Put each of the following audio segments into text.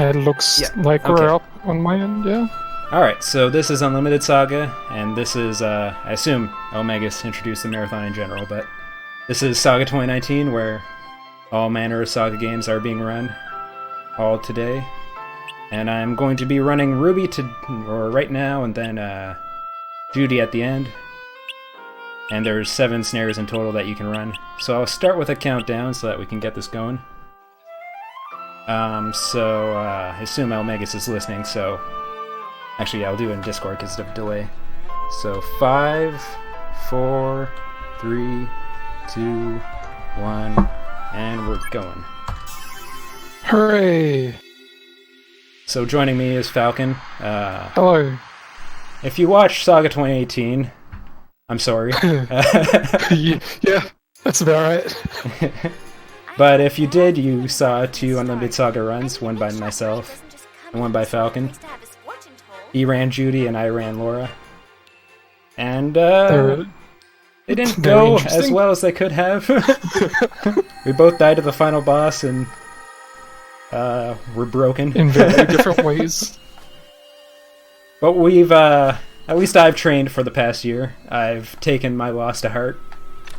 It looks like we're up on my end, yeah. Alright, so this is Unlimited SaGa, and this is, I assume Omegas introduced the marathon in general, but this is SaGa 2019, where all manner of SaGa games are being run all today. And I'm going to be running Ruby right now, and then Judy at the end. And there's 7 snares in total that you can run. So I'll start with a countdown so that we can get this going. I assume Omegas is listening, so... Actually, yeah, I'll do it in Discord because of the delay. So 5, 4, 3, 2, 1, and we're going. Hooray! So joining me is Falcon. Hello. If you watch SaGa 2018, I'm sorry. Yeah, that's about right. But if you did, you saw 2 Unlimited SaGa runs, one by myself and one by Falcon. He ran Judy and I ran Laura. And they didn't go as well as they could have. We both died to the final boss and we're broken. In very different ways. But we've, at least I've trained for the past year. I've taken my loss to heart.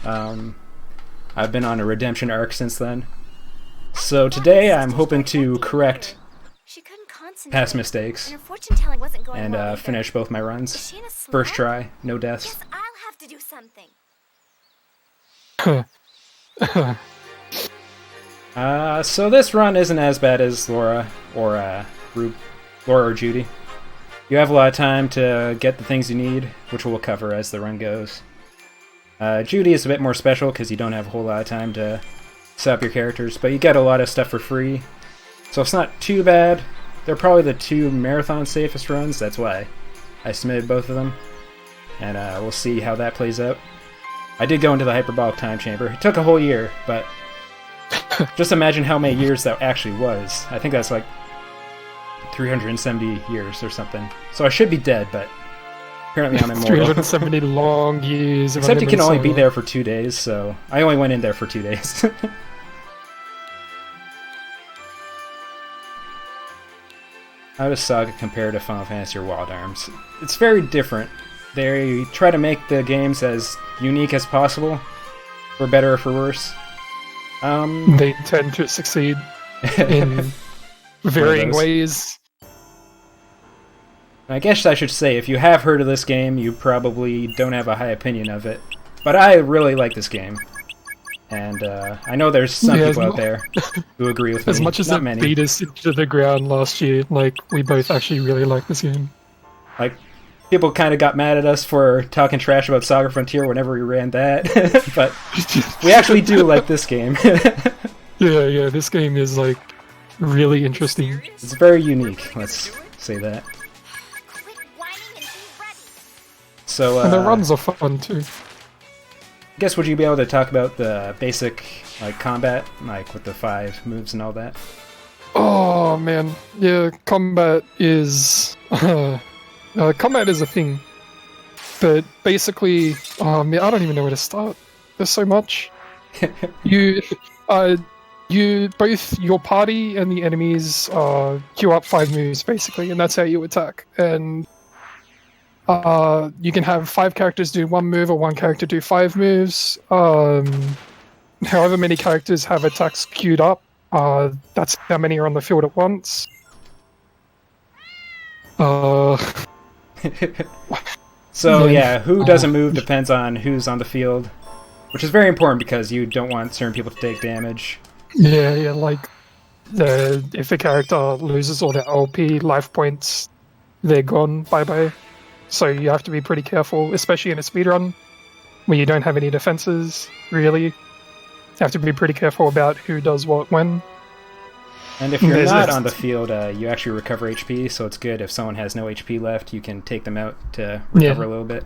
I've been on a redemption arc since then. So today I'm hoping to correct past mistakes and finish both my runs. First try, no deaths. I'll have to do something. So this run isn't as bad as Laura or Judy. You have a lot of time to get the things you need, which we'll cover as the run goes. Judy is a bit more special because you don't have a whole lot of time to set up your characters, but you get a lot of stuff for free, so it's not too bad. They're probably the 2 marathon safest runs, that's why I submitted both of them, and we'll see how that plays out. I did go into the hyperbolic time chamber. It took a whole year, but just imagine how many years that actually was. I think that's like 370 years or something. So I should be dead, but apparently I'm immortal. 370 long years. Except you can only be there for 2 days, so I only went in there for 2 days. How does SaGa compare to Final Fantasy or Wild Arms? It's very different. They try to make the games as unique as possible, for better or for worse. They tend to succeed in varying ways. I guess I should say, if you have heard of this game, you probably don't have a high opinion of it. But I really like this game. And I know there's some people out there who agree with me. As much as it beat us into the ground last year, like, we both actually really like this game. Like, people kind of got mad at us for talking trash about SaGa Frontier whenever we ran that. But we actually do like this game. Yeah, this game is, like, really interesting. It's very unique, let's say that. So, and the runs are fun, too. I guess would you be able to talk about the basic, like, combat, like, with the 5 moves and all that? Oh, man. Yeah, combat is... combat is a thing. But basically, I don't even know where to start. There's so much. You both your party and the enemies queue up 5 moves, basically, and that's how you attack. And you can have 5 characters do 1 move or 1 character do 5 moves. However many characters have attacks queued up, that's how many are on the field at once. So yeah, who doesn't move depends on who's on the field, which is very important because you don't want certain people to take damage. Yeah, like if a character loses all their LP life points, they're gone, bye-bye. So you have to be pretty careful, especially in a speedrun, where you don't have any defenses, really. You have to be pretty careful about who does what when. And if you're not on the field, you actually recover HP, so it's good. If someone has no HP left, you can take them out to recover a little bit.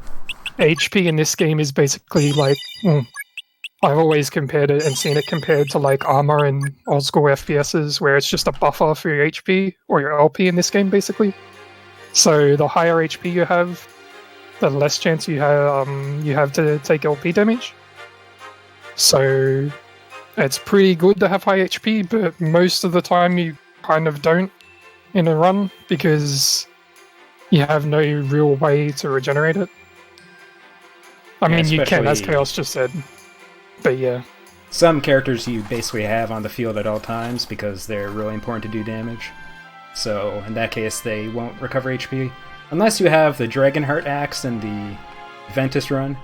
HP in this game is basically like... I've always compared it and seen it compared to like armor in old school FPSs, where it's just a buffer for your HP, or your LP in this game, basically. So the higher HP you have, the less chance you have to take LP damage. So it's pretty good to have high HP, but most of the time you kind of don't. in a run because you have no real way to regenerate it. I mean, you can, as Chaos just said, but yeah. Some characters you basically have on the field at all times because they're really important to do damage. So in that case, they won't recover HP. Unless you have the Dragonheart Axe and the Ventus run,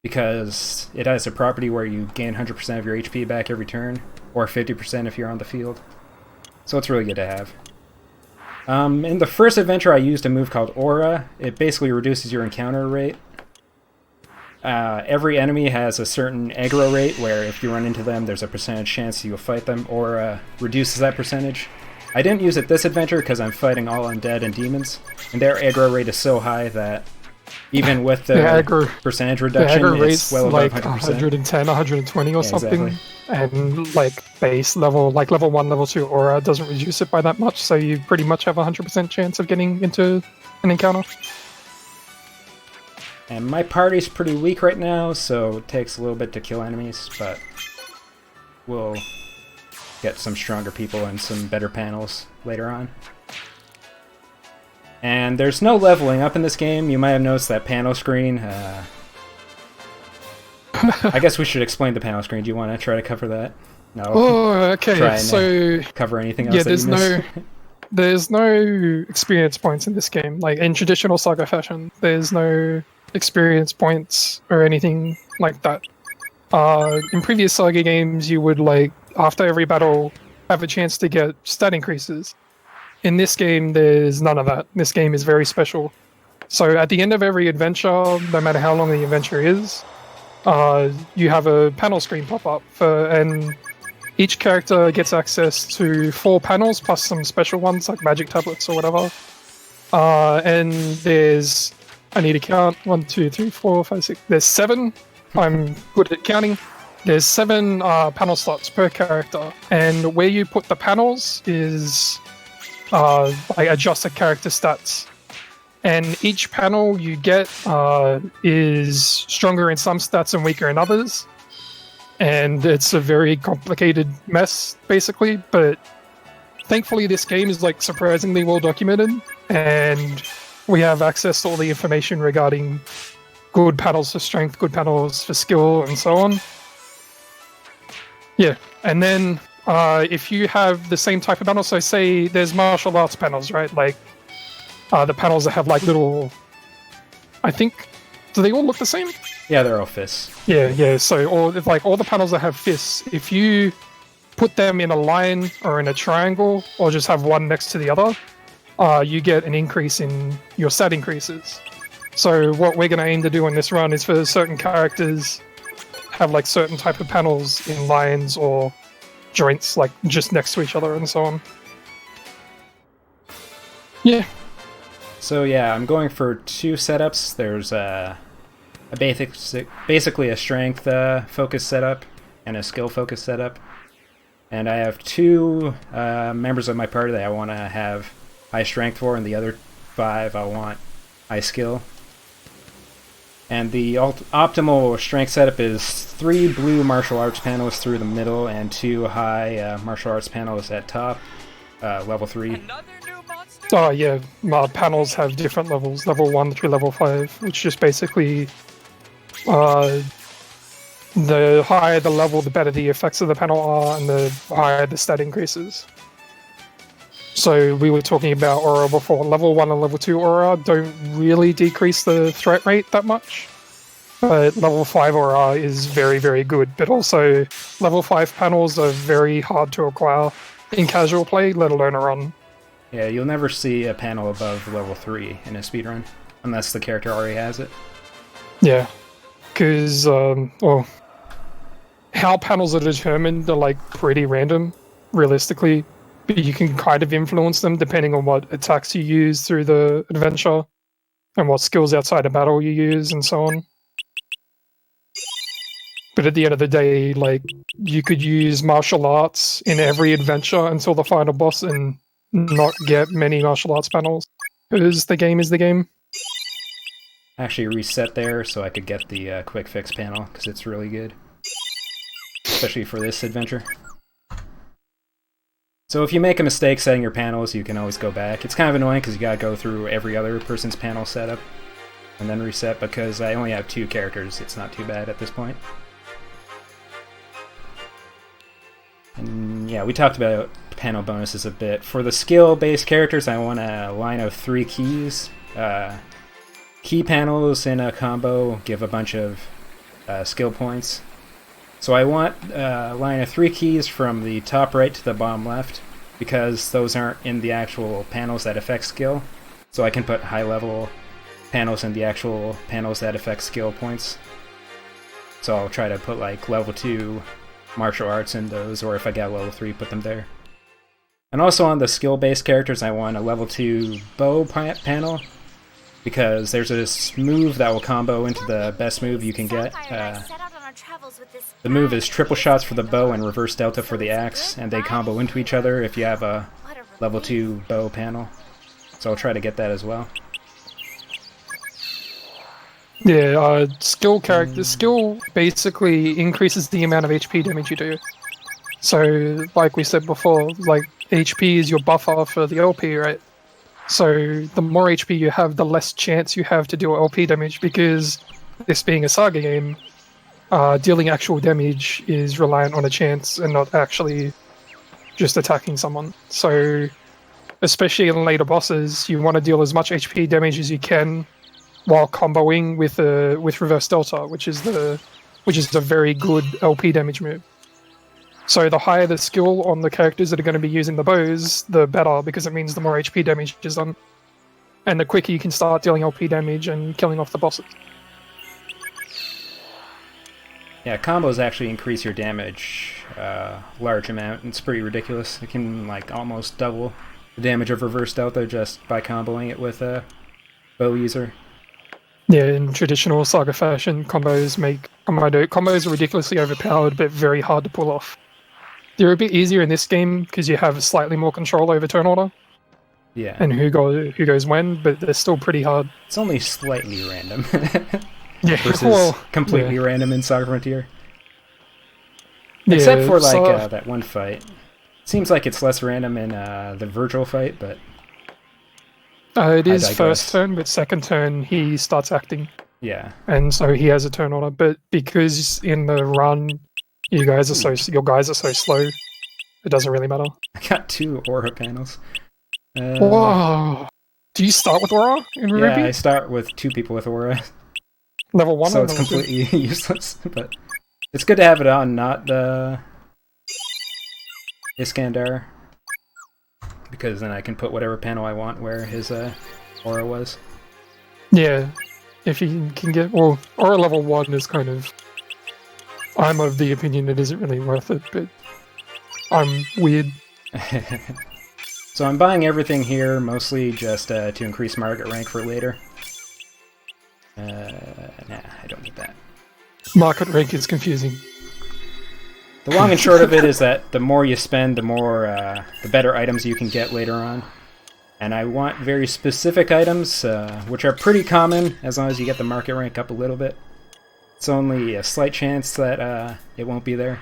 because it has a property where you gain 100% of your HP back every turn, or 50% if you're on the field. So it's really good to have. In the first adventure I used a move called Aura. It basically reduces your encounter rate. Every enemy has a certain aggro rate where if you run into them there's a percentage chance you'll fight them. Aura reduces that percentage. I didn't use it this adventure because I'm fighting all undead and demons, and their aggro rate is so high that even with the percentage reduction, it's well above 100%. 110, 120 or something. Exactly. And like base level, like level 1, level 2 aura doesn't reduce it by that much, so you pretty much have a 100% chance of getting into an encounter. And my party's pretty weak right now, so it takes a little bit to kill enemies, but we'll get some stronger people and some better panels later on. And there's no leveling up in this game. You might have noticed that panel screen. I guess we should explain the panel screen. Do you want to try to cover that? No. Oh, okay. Try and, so cover anything else. Yeah, that there's no experience points in this game. Like in traditional SaGa fashion, there's no experience points or anything like that. In previous SaGa games, you would like after every battle have a chance to get stat increases. In this game, there's none of that. This game is very special. So at the end of every adventure, no matter how long the adventure is, you have a panel screen pop up, and each character gets access to 4 panels plus some special ones like magic tablets or whatever. And there's, I need to count, 1, 2, 3, 4, 5, 6. There's 7. I'm good at counting. There's 7 panel slots per character, and where you put the panels is like adjust the character stats. And each panel you get is stronger in some stats and weaker in others. And it's a very complicated mess, basically. But thankfully, this game is like surprisingly well documented, and we have access to all the information regarding good panels for strength, good panels for skill, and so on. Yeah, and then if you have the same type of panels, so say there's martial arts panels, right? Like the panels that have like little, I think, do they all look the same? Yeah, they're all fists. Yeah. So all the panels that have fists, if you put them in a line or in a triangle, or just have one next to the other, you get an increase in your stat increases. So what we're going to aim to do on this run is for certain characters have like certain type of panels in lines or joints, like just next to each other and so on. Yeah. So yeah, I'm going for 2 setups. There's basically a strength focus setup and a skill focus setup. And I have 2 members of my party that I want to have high strength for, and the other 5 I want high skill. And the optimal strength setup is 3 blue martial arts panels through the middle and 2 high martial arts panels at top, level 3. Oh yeah, panels have different levels, level 1 through level 5, which just basically the higher the level, the better the effects of the panel are, and the higher the stat increases. So we were talking about aura before. Level 1 and level 2 aura don't really decrease the threat rate that much, but level 5 aura is very, very good. But also, level 5 panels are very hard to acquire in casual play, let alone a run. Yeah, you'll never see a panel above level 3 in a speedrun, unless the character already has it. Yeah, because, how panels are determined are, like, pretty random, realistically. But you can kind of influence them depending on what attacks you use through the adventure and what skills outside of battle you use and so on. But at the end of the day, like, you could use martial arts in every adventure until the final boss and not get many martial arts panels, because the game is the game. I actually reset there so I could get the quick fix panel, because it's really good. Especially for this adventure. So if you make a mistake setting your panels, you can always go back. It's kind of annoying because you gotta go through every other person's panel setup and then reset. Because I only have 2 characters, it's not too bad at this point. And yeah, we talked about panel bonuses a bit. For the skill-based characters, I want a line of 3 keys. Key panels in a combo give a bunch of skill points. So I want a line of 3 keys from the top right to the bottom left, because those aren't in the actual panels that affect skill. So I can put high-level panels in the actual panels that affect skill points. So I'll try to put like level 2 martial arts in those, or if I get level 3, put them there. And also on the skill-based characters, I want a level 2 bow panel, because there's this move that will combo into the best move you can get. The move is triple shots for the bow and reverse delta for the axe, and they combo into each other if you have a level 2 bow panel. So I'll try to get that as well. Yeah, skill basically increases the amount of HP damage you do. So, like we said before, like HP is your buffer for the LP, right? So the more HP you have, the less chance you have to deal LP damage, because this being a SaGa game, dealing actual damage is reliant on a chance and not actually just attacking someone. So, especially in later bosses, you want to deal as much HP damage as you can while comboing with reverse delta, which is a very good LP damage move. So the higher the skill on the characters that are going to be using the bows, the better, because it means the more HP damage is done, and the quicker you can start dealing LP damage and killing off the bosses. Yeah, combos actually increase your damage large amount. It's pretty ridiculous. It can like almost double the damage of reverse delta just by comboing it with a bow user. Yeah, in traditional SaGa fashion, combos are ridiculously overpowered, but very hard to pull off. They're a bit easier in this game because you have slightly more control over turn order. Yeah. And who goes when, but they're still pretty hard. It's only slightly random. Yeah, versus completely random in SaGa Frontier. Yeah, Except for like that one fight. Seems like it's less random in the virtual fight, but it is first turn, but second turn he starts acting. Yeah. And so he has a turn order, but because in the run your guys are so slow, it doesn't really matter. I got 2 aura panels. Whoa! Do you start with aura in Ruby? Yeah, I start with 2 people with aura. Level 1 so or it's level completely useless, but it's good to have it on, not the Iskandar, because then I can put whatever panel I want where his aura was. Yeah, if you can get... Well, aura level 1 is kind of... I'm of the opinion it isn't really worth it, but I'm weird. So I'm buying everything here, mostly just to increase market rank for later. Nah, I don't need that. Market rank is confusing. The long and short of it is that the more you spend, the better items you can get later on. And I want very specific items, which are pretty common, as long as you get the market rank up a little bit. It's only a slight chance that it won't be there.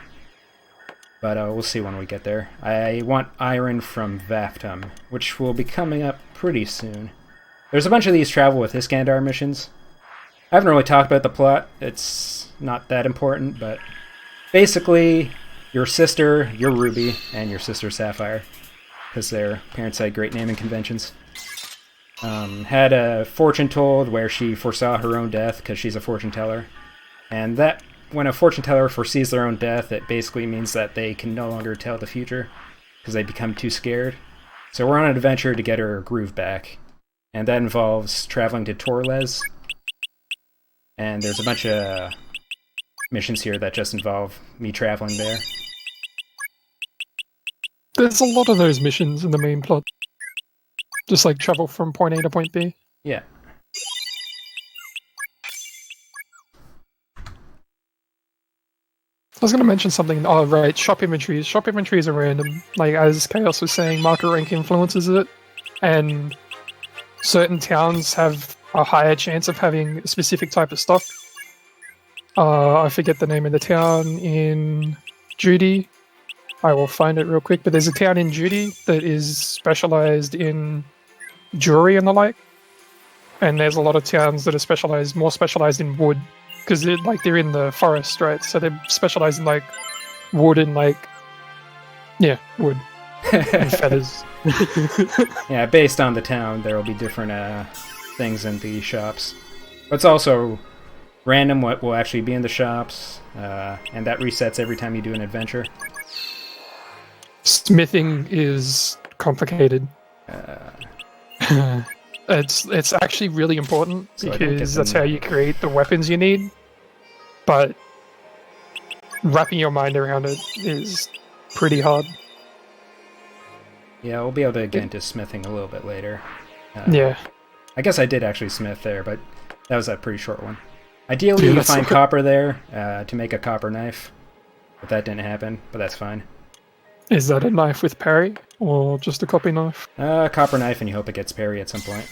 But we'll see when we get there. I want iron from Vaftum, which will be coming up pretty soon. There's a bunch of these travel with Iskandar missions. I haven't really talked about the plot. It's not that important, but basically, your sister, your Ruby, and your sister Sapphire, because their parents had great naming conventions, had a fortune told where she foresaw her own death because she's a fortune teller. And that, when a fortune teller foresees their own death, it basically means that they can no longer tell the future because they become too scared. So we're on an adventure to get her groove back. And that involves traveling to Torles. And there's a bunch of missions here that just involve me traveling there. There's a lot of those missions in the main plot. Just like travel from point A to point B. Yeah. I was going to mention something. Oh, right. Shop inventories. Shop inventories are random. Like, as Chaos was saying, market rank influences it. And certain towns have a higher chance of having a specific type of stock. I forget the name of the town in Judy. I will find it real quick. But there's a town in Judy that is specialized in jewelry and the like, and there's a lot of towns that are more specialized in wood, because they're in the forest, right? So they're specialized in like wood and like wood and feathers. Yeah, based on the town, there will be different things in the shops. But it's also random what will actually be in the shops, and that resets every time you do an adventure. Smithing is complicated. It's actually really important, So because that's how you create the weapons you need. But wrapping your mind around it is pretty hard. Yeah, we'll be able to get into smithing a little bit later. Yeah. I guess I did actually smith there, but that was a pretty short one. Ideally, you find copper there to make a copper knife, but that didn't happen, but that's fine. Is that a knife with parry, or just a copy knife? Copper knife, and you hope it gets parry at some point.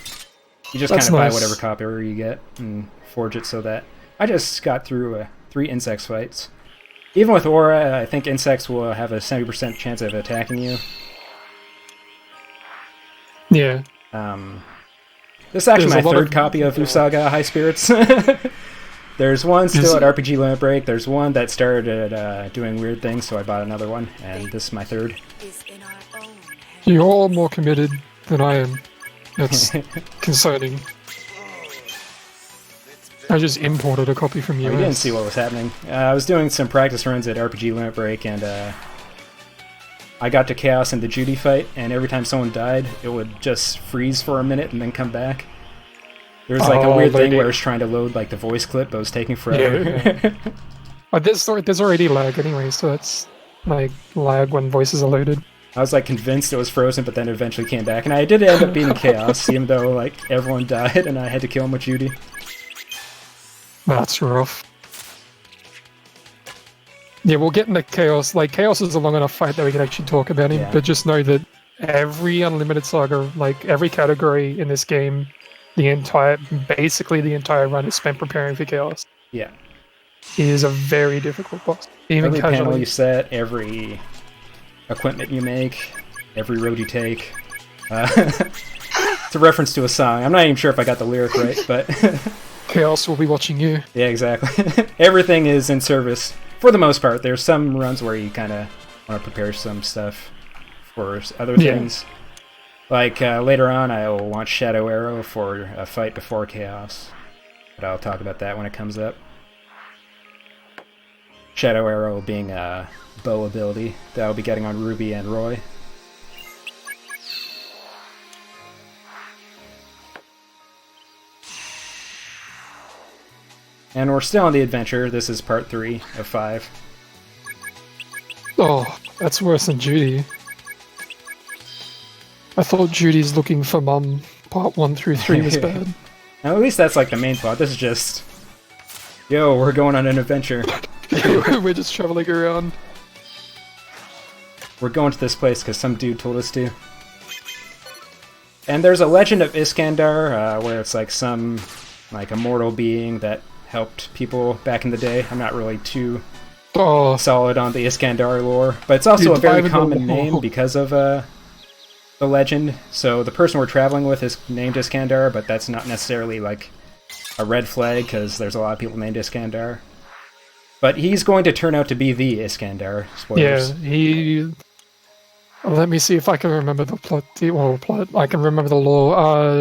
You just That's kind of buy nice. whatever copper you get and forge it so that... I just got through 3 insects fights. Even with aura, I think insects will have a 70% chance of attacking you. Yeah. This is actually There's my a lot third of- copy of SaGa High Spirits. There's one still at RPG Limit Break. There's one that started doing weird things, so I bought another one, and this is my third. Is in our own hands. You're all more committed than I am. That's concerning. I just imported a copy from We US. didn't see what was happening. I was doing some practice runs at RPG Limit Break, and I got to Chaos in the Judy fight, and every time someone died, it would just freeze for a minute and then come back. There was like a weird thing where it was trying to load like the voice clip, but it was taking forever. Yeah. There's already lag anyway, so that's like lag when voices are loaded. I was like convinced it was frozen, but then it eventually came back, and I did end up beating Chaos, even though like everyone died and I had to kill him with Judy. That's rough. Yeah, we'll get into Chaos. Like, Chaos is a long enough fight that we can actually talk about him, Yeah. but just know that every Unlimited Saga, like every category in this game, basically the entire run is spent preparing for Chaos. Yeah. He is a very difficult boss. Even Every panel casually. you set, every equipment you make, every road you take. It's a reference to a song. I'm not even sure if I got the lyric right, but Chaos will be watching you. yeah, exactly. Everything is in service for the most part. There's some runs where you kind of want to prepare some stuff for other Yeah. things. Like later on, I will launch Shadow Arrow for a fight before Chaos, but I'll talk about that when it comes up. Shadow Arrow being a bow ability that I'll be getting on Ruby and Roy. And we're still on the adventure. This is part 3 of 5. Oh, that's worse than Judy. I thought Judy's looking for Mum part 1 through 3 was bad. Now, at least that's like the main plot. This is just, yo, we're going on an adventure. We're just traveling around. We're going to this place because some dude told us to. And there's a legend of Iskandar, where it's like some like immortal being that helped people back in the day. I'm not really too Oh, solid on the Iskandar lore, but it's also Dude, a very dive into common the name lore. because of the legend. So the person we're traveling with is named Iskandar, but that's not necessarily like a red flag because there's a lot of people named Iskandar. But he's going to turn out to be the Iskandar. Spoilers. yeah, he... Let me see if I can remember the plot. I can remember the lore.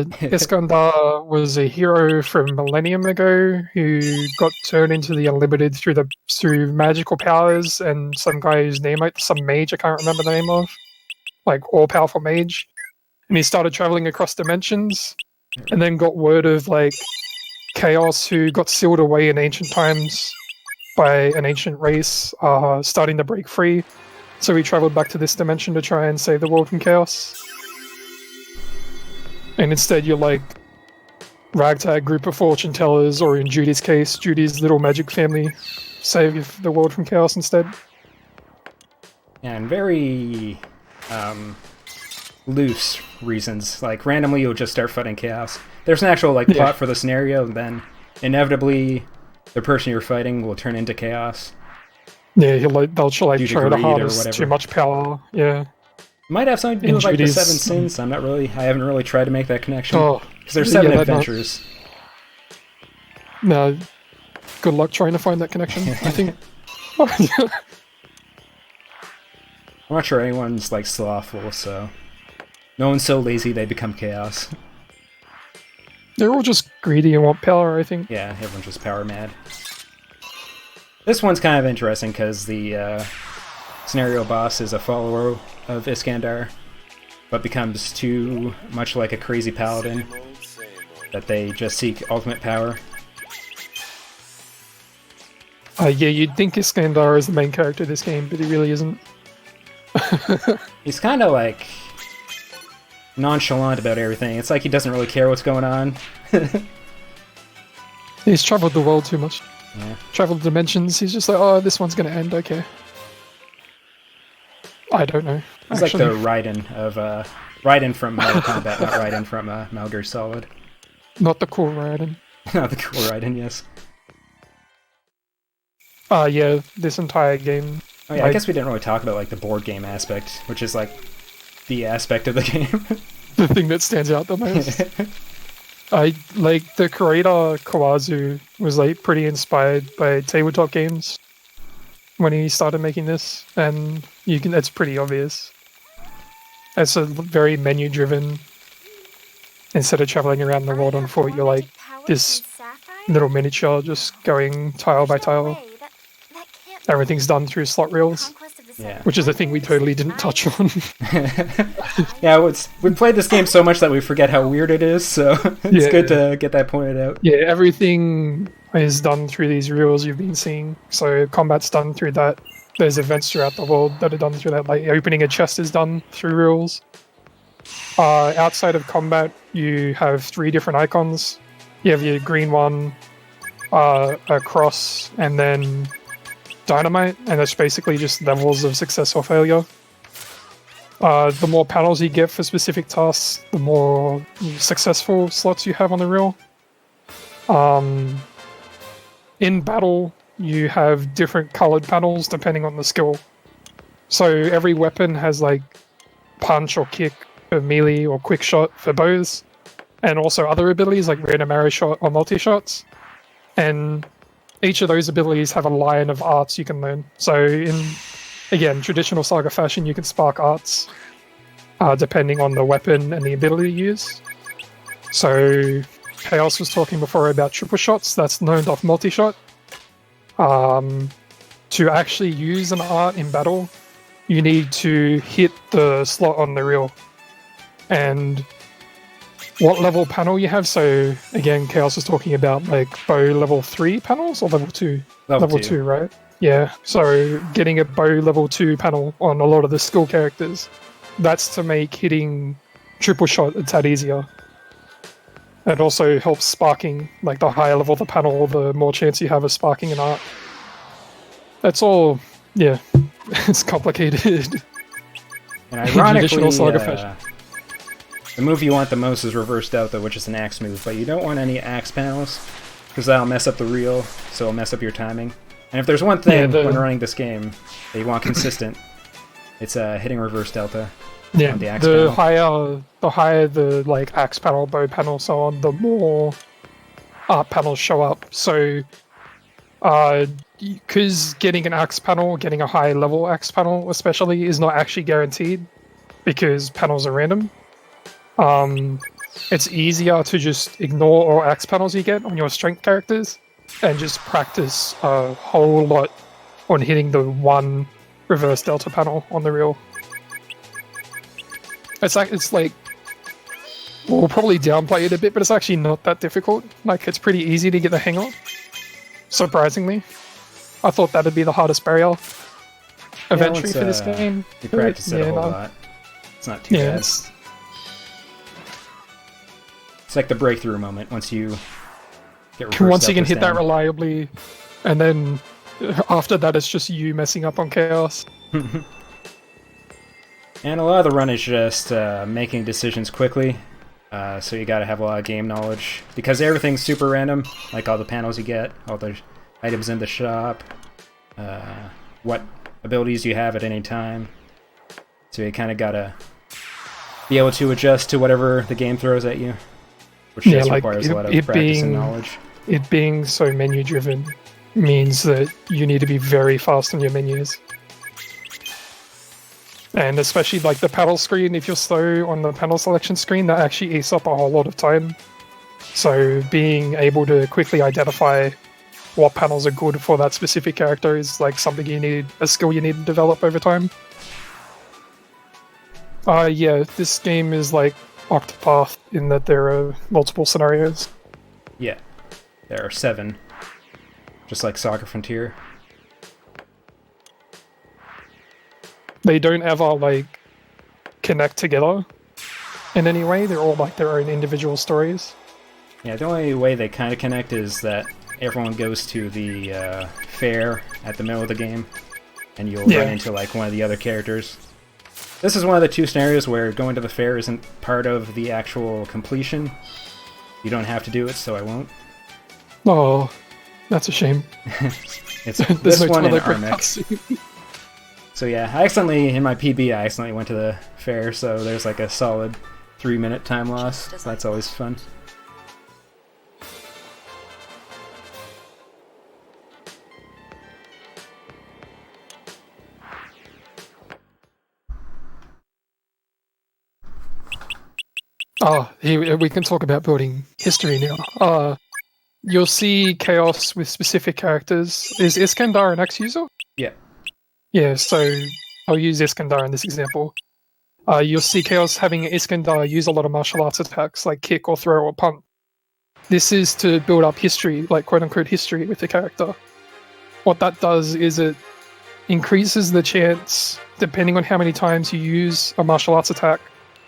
Iskandar was a hero from a millennium ago who got turned into the Unlimited through magical powers, and some guy whose name, some mage I can't remember the name of, like all-powerful mage. And he started traveling across dimensions, and then got word of like Chaos, who got sealed away in ancient times by an ancient race, starting to break free. So he traveled back to this dimension to try and save the world from chaos. And instead you're like ragtag group of fortune tellers, or in Judy's case, Judy's little magic family save the world from chaos instead. And very loose reasons. Like randomly you'll just start fighting chaos. There's an actual like plot for the scenario, and then inevitably the person you're fighting will turn into chaos. Yeah, they'll try Due to to greed or harness whatever. too much power. Yeah. Might have something to do In with like the Judy's- 7 sins. I haven't really tried to make that connection. Oh, Because there's 7 yeah, that adventures. No, good luck trying to find that connection. I think. I'm not sure anyone's like slothful, so no one's so lazy they become chaos. They're all just greedy and want power, I think. Yeah, everyone's just power mad. This one's kind of interesting because the scenario boss is a follower of Iskandar, but becomes too much like a crazy paladin that they just seek ultimate power. Yeah, you'd think Iskandar is the main character of this game, but he really isn't. He's kind of like nonchalant about everything. It's like he doesn't really care what's going on. He's traveled the world too much. Yeah. Traveled dimensions. He's just like, oh, this one's gonna end. Okay. I don't know. He's like the Raiden of Raiden from Mortal Kombat, not Raiden from Metal Gear Solid. Not the cool Raiden. Not the cool Raiden, yes. Yeah, this entire game. Oh yeah, I guess we didn't really talk about like the board game aspect, which is like the aspect of the game. The thing that stands out the most. I like the creator Kawazu was like pretty inspired by tabletop games when he started making this, and it's pretty obvious. It's a very menu driven. Instead of traveling around the world on foot, you're like this little miniature, just going tile by tile. Everything's done through slot reels, Yeah. which is a thing we totally didn't touch on. Yeah, we played this game so much that we forget how weird it is, so it's good to get that pointed out. Yeah, everything is done through these reels you've been seeing. So combat's done through that. There's events throughout the world that are done through that. Like opening a chest is done through reels. Outside of combat, you have 3 different icons. You have your green one, a cross, and then dynamite, and that's basically just levels of success or failure. The more panels you get for specific tasks, the more successful slots you have on the reel. In battle, you have different colored panels depending on the skill. So every weapon has like punch or kick for melee or quick shot for bows, and also other abilities like random arrow shot or multi-shots. And each of those abilities have a line of arts you can learn. So in, again, traditional SaGa fashion, you can spark arts depending on the weapon and the ability you use. So Chaos was talking before about triple shots. That's learned off multi-shot. To actually use an art in battle, you need to hit the slot on the reel. And what level panel you have. So again, Chaos was talking about like bow level 3 panels or level 2? Level 2, right? Yeah. So getting a bow level 2 panel on a lot of the skill characters, that's to make hitting triple shot a tad easier. It also helps sparking, like the higher level the panel, the more chance you have of sparking an art. That's all, yeah, it's complicated. And ironically, Traditional SaGa fashion. the move you want the most is Reverse Delta, which is an axe move, but you don't want any axe panels, because that'll mess up the reel, so it'll mess up your timing. And if there's one thing when running this game that you want consistent, it's hitting Reverse Delta. Yeah, On the axe panel. higher the like axe panel, bow panel, so on, the more art panels show up. So, because getting an axe panel, getting a high level axe panel especially, is not actually guaranteed, because panels are random. It's easier to just ignore all axe panels you get on your strength characters, and just practice a whole lot on hitting the one reverse delta panel on the reel. It's like we'll probably downplay it a bit, but it's actually not that difficult. Like, it's pretty easy to get the hang of. Surprisingly, I thought that'd be the hardest barrier of entry for this game. You practice it a whole lot. It's not too bad. It's like the breakthrough moment once you get reverse once you can deltas hit that down. reliably, and then after that, it's just you messing up on chaos. And a lot of the run is just making decisions quickly, so you gotta have a lot of game knowledge, because everything's super random, like all the panels you get, all the items in the shop, what abilities you have at any time. So you kind of gotta be able to adjust to whatever the game throws at you, which just requires a lot of practice and knowledge. It being so menu-driven means that you need to be very fast on your menus. And especially like the panel screen, if you're slow on the panel selection screen, that actually eats up a whole lot of time. So being able to quickly identify what panels are good for that specific character is like something a skill you need to develop over time. Yeah, this game is like Octopath in that there are multiple scenarios. Yeah, there are 7, just like SaGa Frontier. They don't ever like connect together in any way. They're all like their own individual stories. Yeah, the only way they kind of connect is that everyone goes to the fair at the middle of the game, and you'll run into like one of the other characters. This is one of the 2 scenarios where going to the fair isn't part of the actual completion. You don't have to do it, so I won't. Oh, that's a shame. It's this one in Armek. So yeah, in my PB, I accidentally went to the fair, so there's like a solid 3-minute time loss. That's always fun. We can talk about building history now. You'll see chaos with specific characters. Is Iskandar an X user? Yeah. Yeah, so I'll use Iskandar in this example. You'll see chaos having Iskandar use a lot of martial arts attacks, like kick or throw or punt. This is to build up history, like quote-unquote history with the character. What that does is it increases the chance, depending on how many times you use a martial arts attack,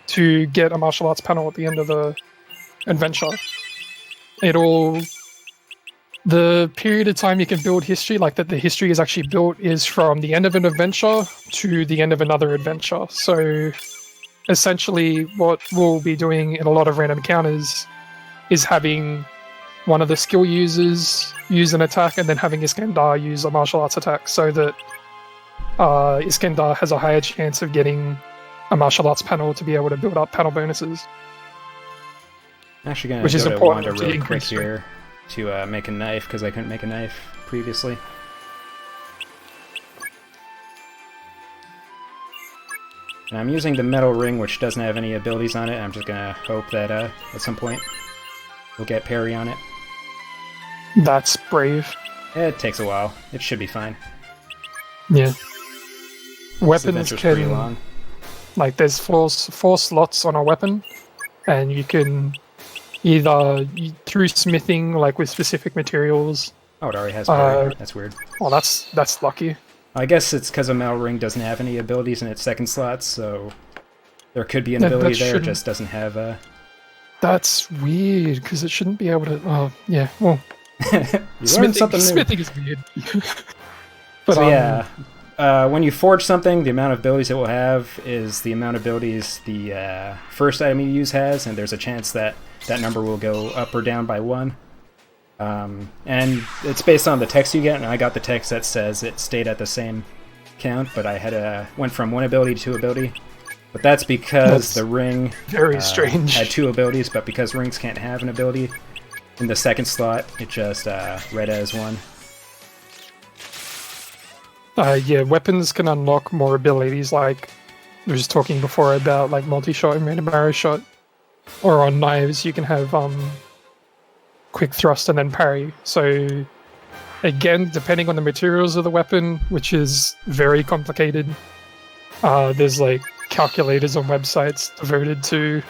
to get a martial arts panel at the end of the adventure. The period of time you can build history, like that the history is actually built, is from the end of an adventure to the end of another adventure. So essentially what we'll be doing in a lot of random encounters is having one of the skill users use an attack and then having Iskandar use a martial arts attack, so that Iskandar has a higher chance of getting a martial arts panel to be able to build up panel bonuses. I'm actually going to go to Wanda really quick here to make a knife, because I couldn't make a knife previously. And I'm using the metal ring, which doesn't have any abilities on it. I'm just going to hope that at some point we'll get parry on it. That's brave. It takes a while. It should be fine. Yeah. Weapons can... pretty long. Like, there's four slots on a weapon, and you can either through smithing, like with specific materials. Oh, it already has parry. That's weird. Well, that's lucky. I guess it's because a metal ring doesn't have any abilities in its second slot, so there could be an ability there. It just doesn't have a. That's weird, because it shouldn't be able to. Oh, yeah. Well, smithing is weird. But so yeah. When you forge something, the amount of abilities it will have is the amount of abilities the first item you use has, and there's a chance that that number will go up or down by 1. And it's based on the text you get, and I got the text that says it stayed at the same count, but I had went from 1 ability to 2 ability. But that's because the ring very strange had 2 abilities, but because rings can't have an ability in the second slot, it just read as 1. Yeah, weapons can unlock more abilities, like I was talking before about like multi-shot and random arrow shot. Or on knives, you can have quick thrust and then parry. So again, depending on the materials of the weapon, which is very complicated, there's like calculators on websites devoted to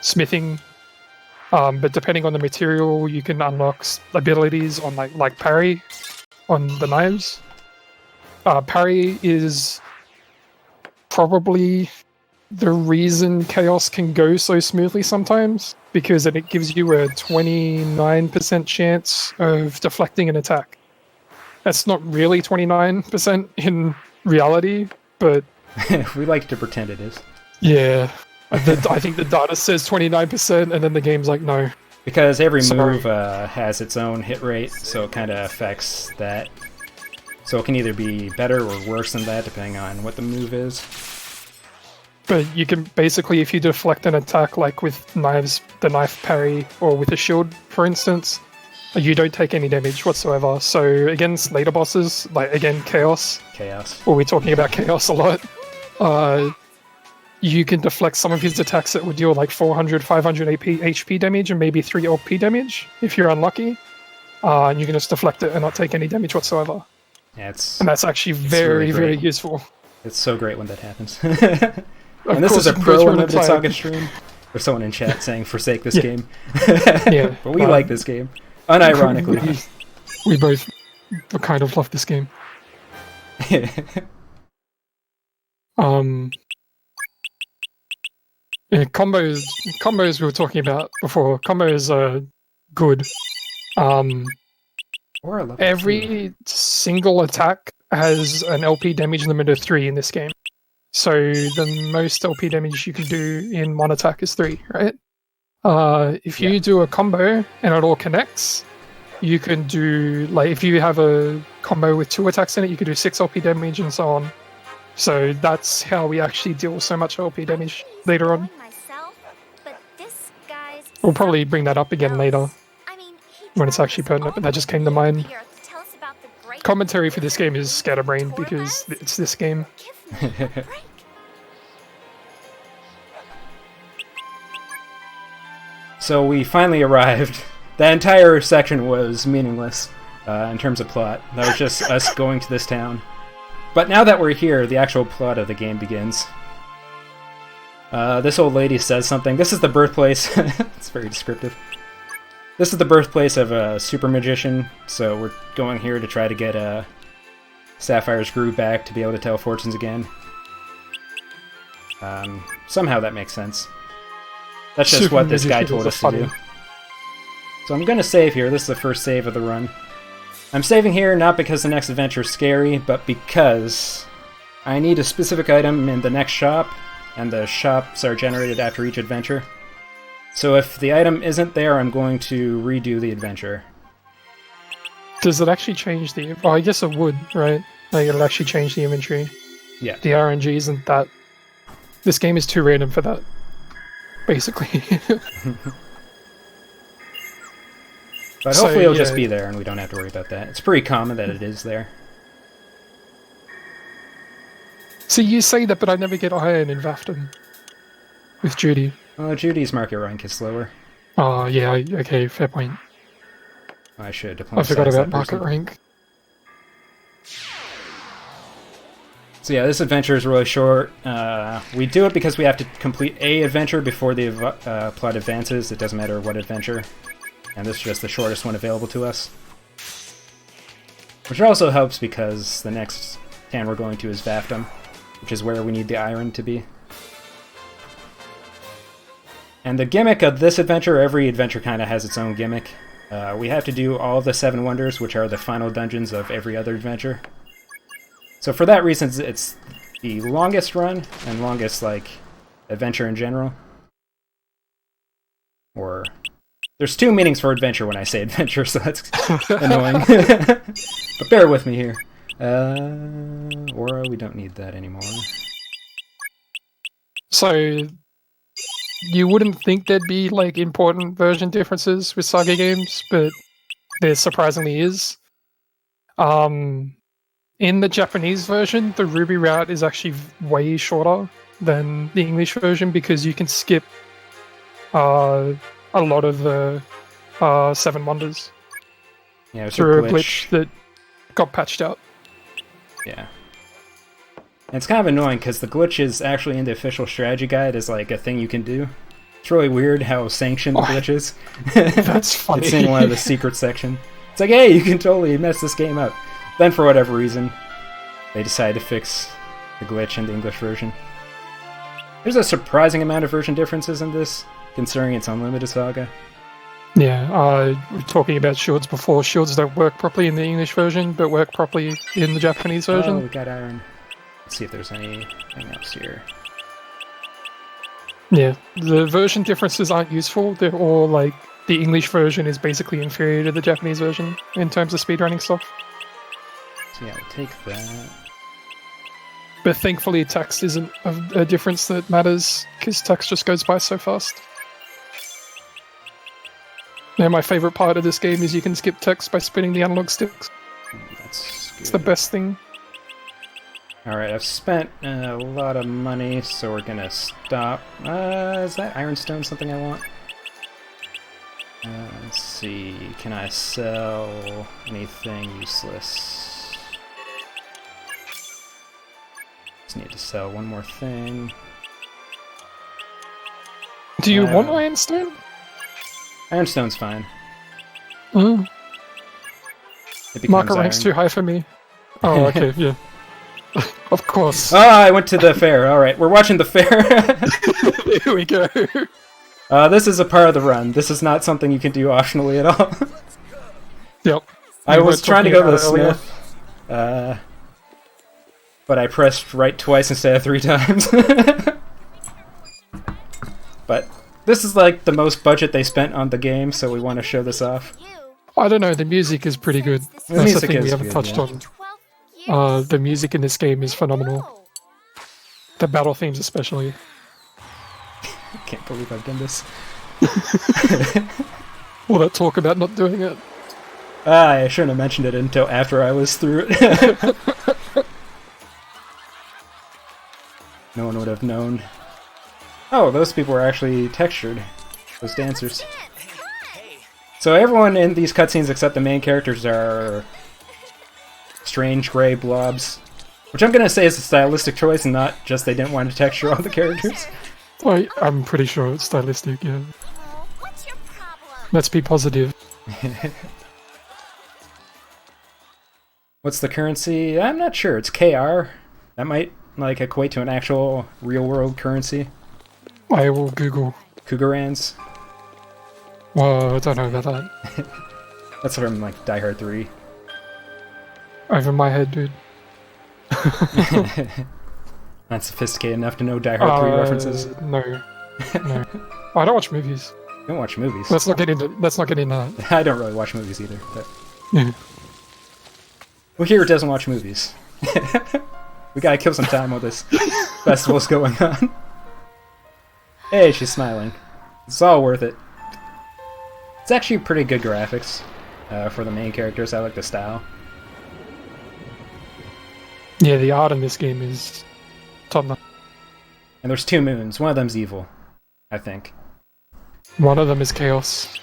smithing. But depending on the material, you can unlock abilities on like parry on the knives. Parry is probably the reason chaos can go so smoothly sometimes, because it gives you a 29% chance of deflecting an attack. That's not really 29% in reality, but we like to pretend it is. Yeah, I think the data says 29%, and then the game's like, no. Because every move has its own hit rate, so it kind of affects that. So it can either be better or worse than that, depending on what the move is. But you can basically, if you deflect an attack like with knives, the knife parry, or with a shield, for instance, you don't take any damage whatsoever. So against later bosses, like again Chaos, Well, we're talking about Chaos a lot, you can deflect some of his attacks that would deal like 400, 500 HP damage and maybe 3 LP damage if you're unlucky. And you can just deflect it and not take any damage whatsoever. Yeah, and that's actually very, really very useful. It's so great when that happens. Of And this course, is a you can go pro through an Unlimited entire- SaGa stream. There's someone in chat saying, forsake this Yeah. game. Yeah, But we like this game. Unironically. we both kind of love this game. Yeah, combos we were talking about before. Combos are good. Or I love it too. Every single attack has an LP damage limit of 3 in this game. So the most LP damage you can do in one attack is 3, right? If you do a combo and it all connects, you can do, like, if you have a combo with 2 attacks in it, you can do 6 LP damage and so on. So that's how we actually deal so much LP damage later on. Myself, but this guy's We'll probably bring that up again later I mean, when it's actually pertinent, but that just came to mind. Here to tell us about the great Commentary for this game is scatterbrained because it's this game. Give me a break. So we finally arrived. The entire section was meaningless in terms of plot. That was just us going to this town. But now that we're here, the actual plot of the game begins. This old lady says something. This is the birthplace. It's very descriptive. This is the birthplace of a super magician, so we're going here to try to get Sapphire's groove back to be able to tell fortunes again. Somehow that makes sense. That's just Super what this guy magicians told are us to funny. do. So I'm gonna save here. This is the first save of the run. I'm saving here not because the next adventure is scary, but because I need a specific item in the next shop, and the shops are generated after each adventure. So if the item isn't there, I'm going to redo the adventure. Does it actually change the... Oh, I guess it would, right? Like, it'll actually change the inventory. Yeah. The RNG isn't that... This game is too random for that, basically. But So, hopefully it'll just yeah. be there and we don't have to worry about that. It's pretty common that it is there. See, you say that, but I never get iron in Vafton. With Judy. Judy's market rank is slower. Oh, yeah, okay, fair point. I should I forgot diplomatize about that market person. rank. So yeah, this adventure is really short. We do it because we have to complete a adventure before the plot advances. It doesn't matter what adventure. And this is just the shortest one available to us. Which also helps because the next town we're going to is Vaftum, which is where we need the iron to be. And the gimmick of this adventure, every adventure kind of has its own gimmick. We have to do all of the 7 wonders, which are the final dungeons of every other adventure. So for that reason, it's the longest run and longest, like, adventure in general. Or... There's 2 meanings for adventure when I say adventure, so that's annoying. But bear with me here. Aura, we don't need that anymore. So, you wouldn't think there'd be, like, important version differences with SaGa games, but there surprisingly is. In the Japanese version, the Ruby route is actually way shorter than the English version because you can skip a lot of the 7 wonders Yeah, it's through a glitch. glitch that got patched out. Yeah. And it's kind of annoying because the glitch is actually in the official strategy guide as like a thing you can do. It's really weird how sanctioned the glitch is. That's funny. It's in one of the secret section. It's like, hey, you can totally mess this game up. Then for whatever reason, they decide to fix the glitch in the English version. There's a surprising amount of version differences in this, considering it's Unlimited SaGa. Yeah, we were talking about shields before. Shields don't work properly in the English version, but work properly in the Japanese Oh, version. we got iron. Let's see if there's anything else here. Yeah, the version differences aren't useful. They're all like the English version is basically inferior to the Japanese version in terms of speedrunning stuff. So yeah, we'll take that. But thankfully, text isn't a difference that matters, because text just goes by so fast. Yeah, my favorite part of this game is you can skip text by spinning the analog sticks. That's good. It's the best thing. Alright, I've spent a lot of money, so we're gonna stop. Is that ironstone something I want? Let's see, can I sell anything useless? Just need to sell one more thing. Do you want ironstone? Ironstone's fine. Mm. It becomes Market rank's iron. too high for me. Oh, okay, yeah. Of course. Ah, I went to the fair. Alright, we're watching the fair. Here we go. This is a part of the run. This is not something you can do optionally at all. Yep. I We was were trying to talking go to the about it earlier. smith, but I pressed right twice instead of 3 times. But this is like the most budget they spent on the game, so we want to show this off. You, I don't know, the music is pretty good. The That's the music thing is we haven't good, touched yeah. on. 12 years. The music in this game is phenomenal. Oh, The battle themes especially. I can't believe I've done this. All that talk about not doing it. I shouldn't have mentioned it until after I was through it. No one would have known. Oh, those people were actually textured. Those dancers. So everyone in these cutscenes except the main characters are strange gray blobs. Which I'm gonna say is a stylistic choice and not just they didn't want to texture all the characters. I'm pretty sure it's stylistic, yeah. what's your problem? Let's be positive. What's the currency? I'm not sure. It's KR. That might like equate to an actual real world currency. I will Google. Cougarans. Whoa, I don't know about that. That's from like Die Hard 3. Over my head, dude. Not sophisticated enough to know Die Hard 3 references. No. No. I don't watch movies. Don't watch movies. Let's not get into that. I don't really watch movies either. But Yeah. well, here doesn't watch movies. We gotta kill some time while this festival's going on. Hey, she's smiling. It's all worth it. It's actually pretty good graphics for the main characters. I like the style. Yeah, the art in this game is top notch. And there's 2 moons. One of them's evil, I think. One of them is chaos,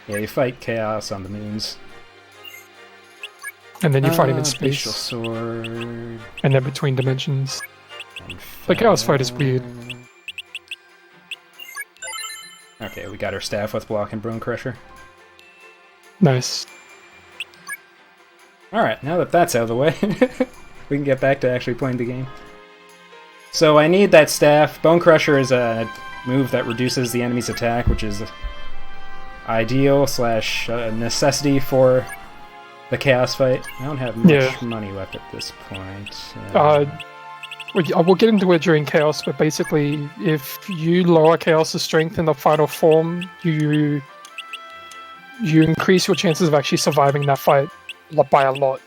Yeah, you fight chaos on the moons. and then you fight him in Glacial space, sword. and then between dimensions. And The chaos fight is weird. Okay, we got our staff with block and bone crusher. Nice. Alright, now that that's out of the way, we can get back to actually playing the game. So I need that staff. Bone Crusher is a move that reduces the enemy's attack, which is ideal / necessity for the chaos fight. I don't have much money left at this point. We'll get into it during chaos, but basically, if you lower chaos's strength in the final form, you increase your chances of actually surviving that fight by a lot,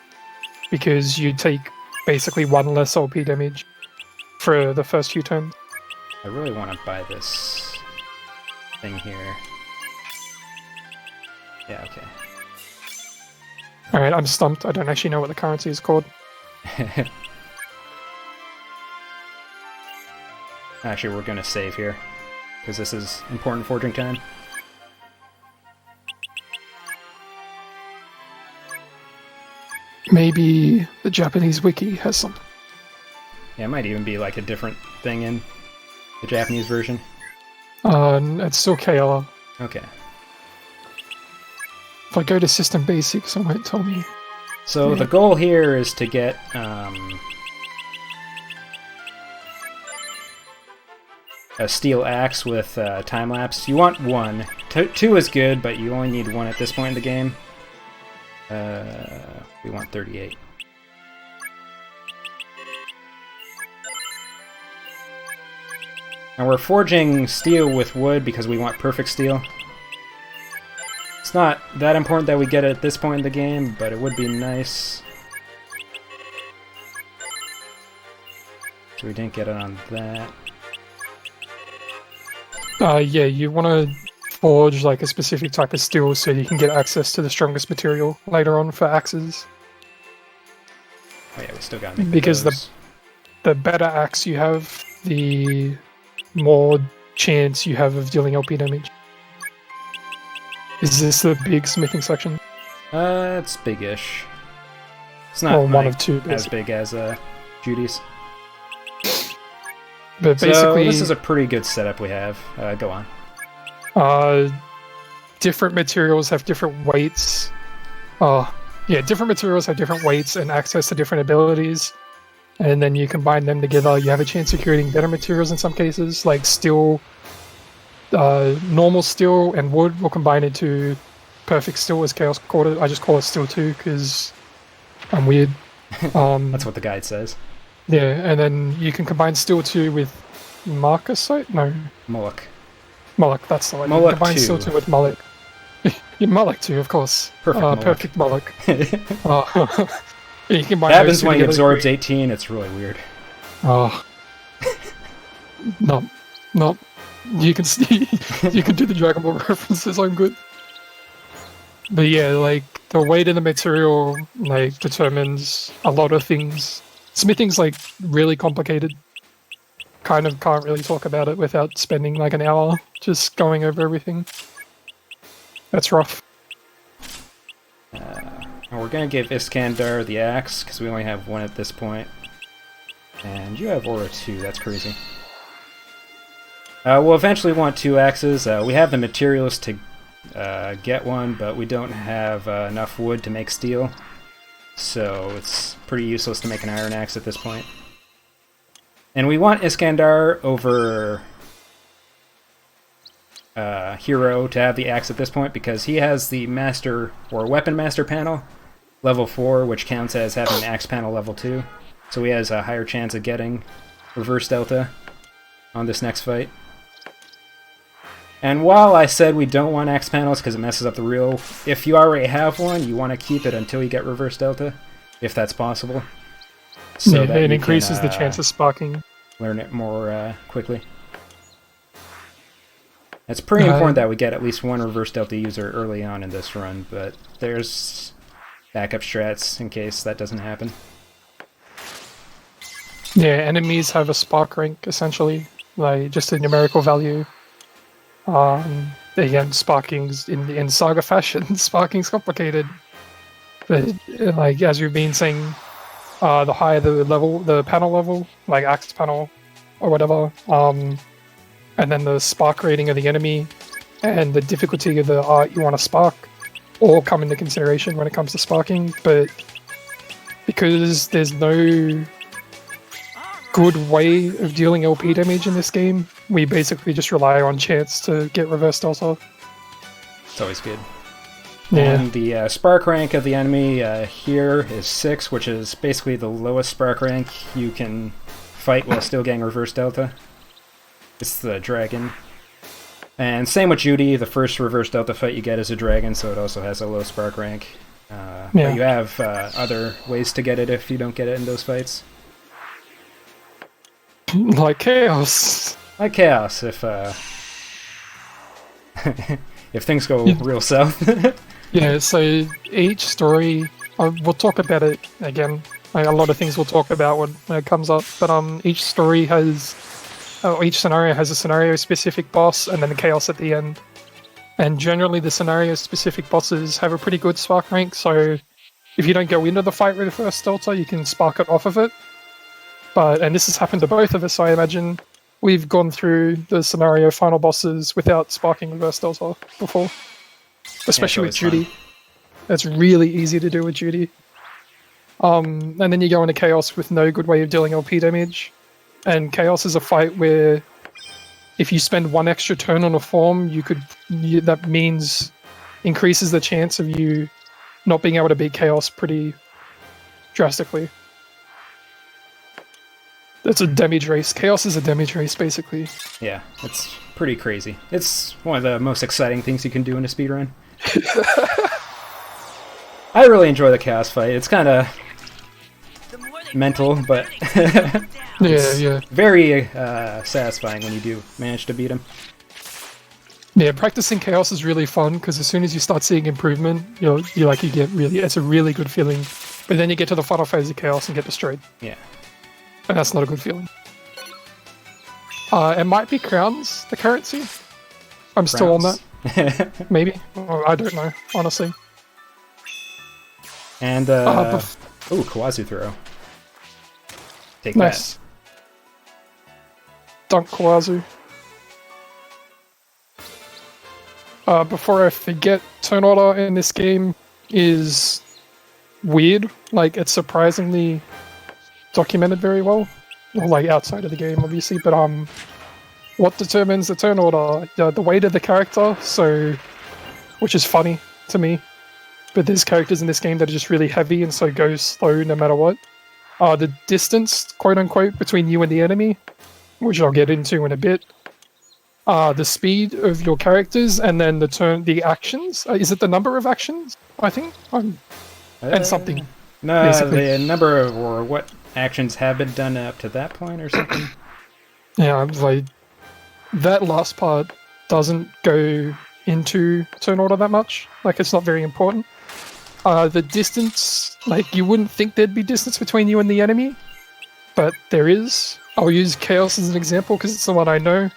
because you take basically 1 less OP damage for the first few turns. I really want to buy this thing here. Yeah, okay. Alright, I'm stumped. I don't actually know what the currency is called. Actually, we're gonna save here, because this is important forging time. Maybe the Japanese wiki has something. Yeah, it might even be like a different thing in the Japanese version. It's still KLR. Okay. If I go to System Basics, it might tell me. So the goal here is to get a steel axe with time lapse. You want 1. 2 is good, but you only need 1 at this point in the game. We want 38. And we're forging steel with wood because we want perfect steel. It's not that important that we get it at this point in the game, but it would be nice. So we didn't get it on that. Yeah, you want to forge like a specific type of steel so you can get access to the strongest material later on for axes. Oh yeah, we still gotta make Because those. the better axe you have, the more chance you have of dealing LP damage. Is this the big smithing section? It's big-ish. It's not Or one like, of two, as basically. big as Judy's. But So basically, this is a pretty good setup we have. Go on. different materials have different weights. Different materials have different weights and access to different abilities. And then you combine them together, you have a chance of creating better materials in some cases, like steel. Normal steel and wood will combine into perfect steel, as Chaos called it. I just call it steel 2 because I'm weird. That's what the guide says. Yeah, and then you can combine steel 2 with marcasite? No, Moloch. Moloch, that's the one. You Moloch combine 2. steel 2 with Moloch. Yeah, Moloch 2, of course. Perfect Moloch. Perfect Moloch. You can combine It happens those two when he together. absorbs 18, it's really weird. Oh. No. You can see, you can do the Dragon Ball references, I'm good. But yeah, like, the weight of the material, like, determines a lot of things. Smithing's, like, really complicated. Kind of can't really talk about it without spending, like, an hour just going over everything. That's rough. And we're gonna give Iskandar the axe, because we only have one at this point. And you have Aura 2, that's crazy. We'll eventually want 2 axes. We have the materials to get one, but we don't have enough wood to make steel. So it's pretty useless to make an iron axe at this point. And we want Iskandar over Hero to have the axe at this point, because he has the master, or weapon master panel, level 4, which counts as having an axe panel level 2. So he has a higher chance of getting reverse delta on this next fight. And while I said we don't want axe panels because it messes up the reel, if you already have one, you want to keep it until you get reverse delta, if that's possible. So Yeah, that it you increases can, the chance of sparking. learn it more quickly. It's pretty important that we get at least one reverse delta user early on in this run, but there's backup strats in case that doesn't happen. Yeah, enemies have a spark rank, essentially. Like, just a numerical value. Again, sparking's in SaGa fashion. Sparking's complicated, but like as you've been saying, the higher the panel level, like axe panel or whatever, and then the spark rating of the enemy and the difficulty of the art you want to spark all come into consideration when it comes to sparking. But because there's no good way of dealing LP damage in this game, we basically just rely on chance to get reverse delta. It's always good. Yeah. And the spark rank of the enemy here is 6, which is basically the lowest spark rank you can fight while still getting reverse delta. It's the dragon. And same with Judy, the first reverse delta fight you get is a dragon, so it also has a low spark rank. But you have other ways to get it if you don't get it in those fights. Like Chaos. Like Chaos, if if things go real south. Yeah, so each story, we'll talk about it again. Like, a lot of things we'll talk about when it comes up, but each story has, each scenario has a scenario-specific boss, and then the Chaos at the end. And generally, the scenario-specific bosses have a pretty good spark rank, so if you don't go into the fight with the first delta, you can spark it off of it. And this has happened to both of us, so I imagine we've gone through the scenario final bosses without sparking reverse delta before. Especially with Judy. That's really easy to do with Judy. And then you go into Chaos with no good way of dealing LP damage. And Chaos is a fight where if you spend one extra turn on a form, that means increases the chance of you not being able to beat Chaos pretty drastically. It's a damage race. Chaos is a damage race, basically. Yeah, it's pretty crazy. It's one of the most exciting things you can do in a speedrun. I really enjoy the Chaos fight. It's kind of... mental, but Yeah. very satisfying when you do manage to beat him. Yeah, practicing chaos is really fun because as soon as you start seeing improvement, you get really, it's a really good feeling. But then you get to the final phase of chaos and get destroyed, Yeah. and that's not a good feeling. It might be crowns, the currency. I'm still on that. Maybe. Oh, I don't know, honestly. And Kawazu throw. Take Nice. Dunk Kawazu. Before I forget, turn order in this game is weird. Like, it's surprisingly documented very well. Well, like, outside of the game, obviously. But what determines the turn order? The weight of the character, which is funny to me. But there's characters in this game that are just really heavy and so go slow no matter what. The distance, quote-unquote, between you and the enemy, which I'll get into in a bit. The speed of your characters, and then the actions. Is it the number of actions? I think. And something. No, basically. the number of, or what actions have been done up to that point or something. Yeah, I'm like, that last part doesn't go into turn order that much. Like, it's not very important. The distance, like, you wouldn't think there'd be distance between you and the enemy, but there is. I'll use Chaos as an example because it's the one I know.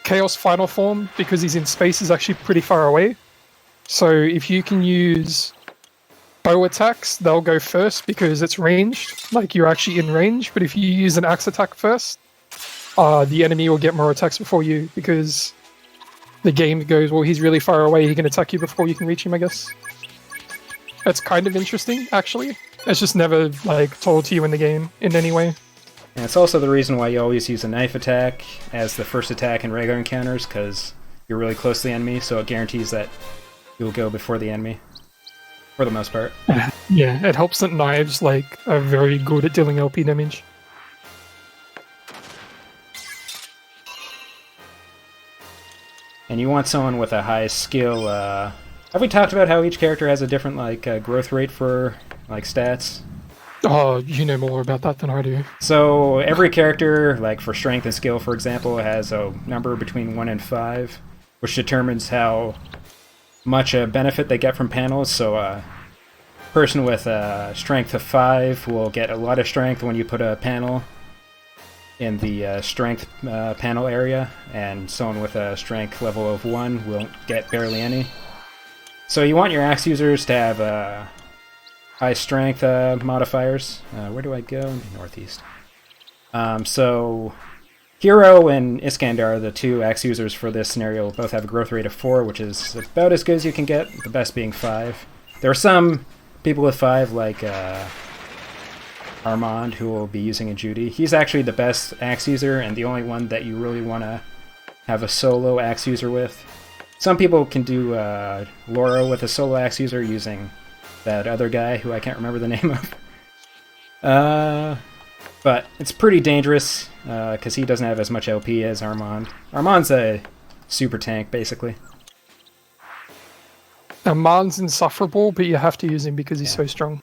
Chaos final form, because he's in space, is actually pretty far away. So if you can use bow attacks, they'll go first because it's ranged, like you're actually in range. But if you use an axe attack first, the enemy will get more attacks before you because the game goes, well, he's really far away, he can attack you before you can reach him, I guess. That's kind of interesting, actually. It's just never, like, told to you in the game in any way. And it's also the reason why you always use a knife attack as the first attack in regular encounters, because you're really close to the enemy, so it guarantees that you'll go before the enemy, for the most part. Yeah, it helps that knives, like, are very good at dealing LP damage. And you want someone with a high skill. Have we talked about how each character has a different growth rate for stats? Oh, you know more about that than I do. So every character, like for strength and skill, for example, has a number between 1 and 5, which determines how much benefit they get from panels. So a person with strength of 5 will get a lot of strength when you put a panel in the strength panel area, and someone with a strength level of 1 will get barely any. So you want your axe users to have high strength modifiers. Where do I go? Northeast. So Hero and Iskandar, the two axe users for this scenario, both have a growth rate of 4, which is about as good as you can get, the best being 5. There are some people with 5, like Armand, who will be using a Judy. He's actually the best axe user and the only one that you really want to have a solo axe user with. Some people can do Laura with a solo axe user using that other guy who I can't remember the name of. But it's pretty dangerous because he doesn't have as much LP as Armand. Armand's a super tank, basically. Armand's insufferable, but you have to use him because he's so strong.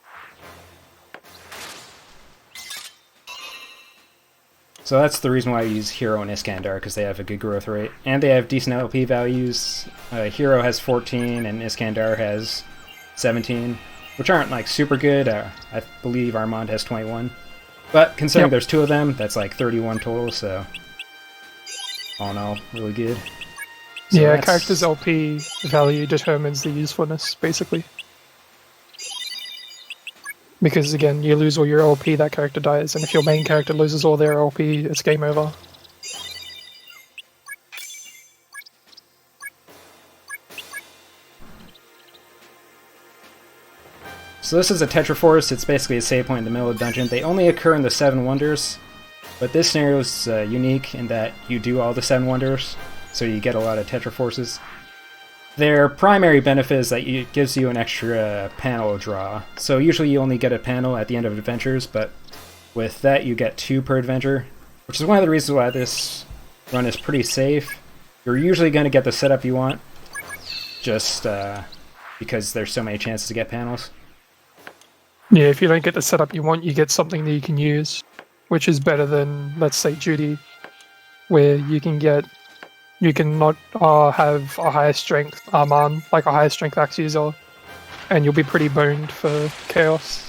So that's the reason why I use Hero and Iskandar, because they have a good growth rate. And they have decent LP values. Hero has 14 and Iskandar has 17, which aren't like super good. I believe Armand has 21. But considering there's two of them, that's like 31 total, so all in all, really good. So yeah, character's LP value determines the usefulness, basically. Because again, you lose all your LP, that character dies, and if your main character loses all their LP, it's game over. So this is a Tetraforce. It's basically a save point in the middle of the dungeon. They only occur in the 7 Wonders, but this scenario is unique in that you do all the 7 Wonders, so you get a lot of Tetraforces. Their primary benefit is that it gives you an extra panel draw. So usually you only get a panel at the end of adventures, but with that you get 2 per adventure, which is one of the reasons why this run is pretty safe. You're usually going to get the setup you want, just because there's so many chances to get panels. Yeah, if you don't get the setup you want, you get something that you can use, which is better than, let's say, Judy, where you can not have a higher strength Arman, like a higher strength axe user, and you'll be pretty boned for chaos.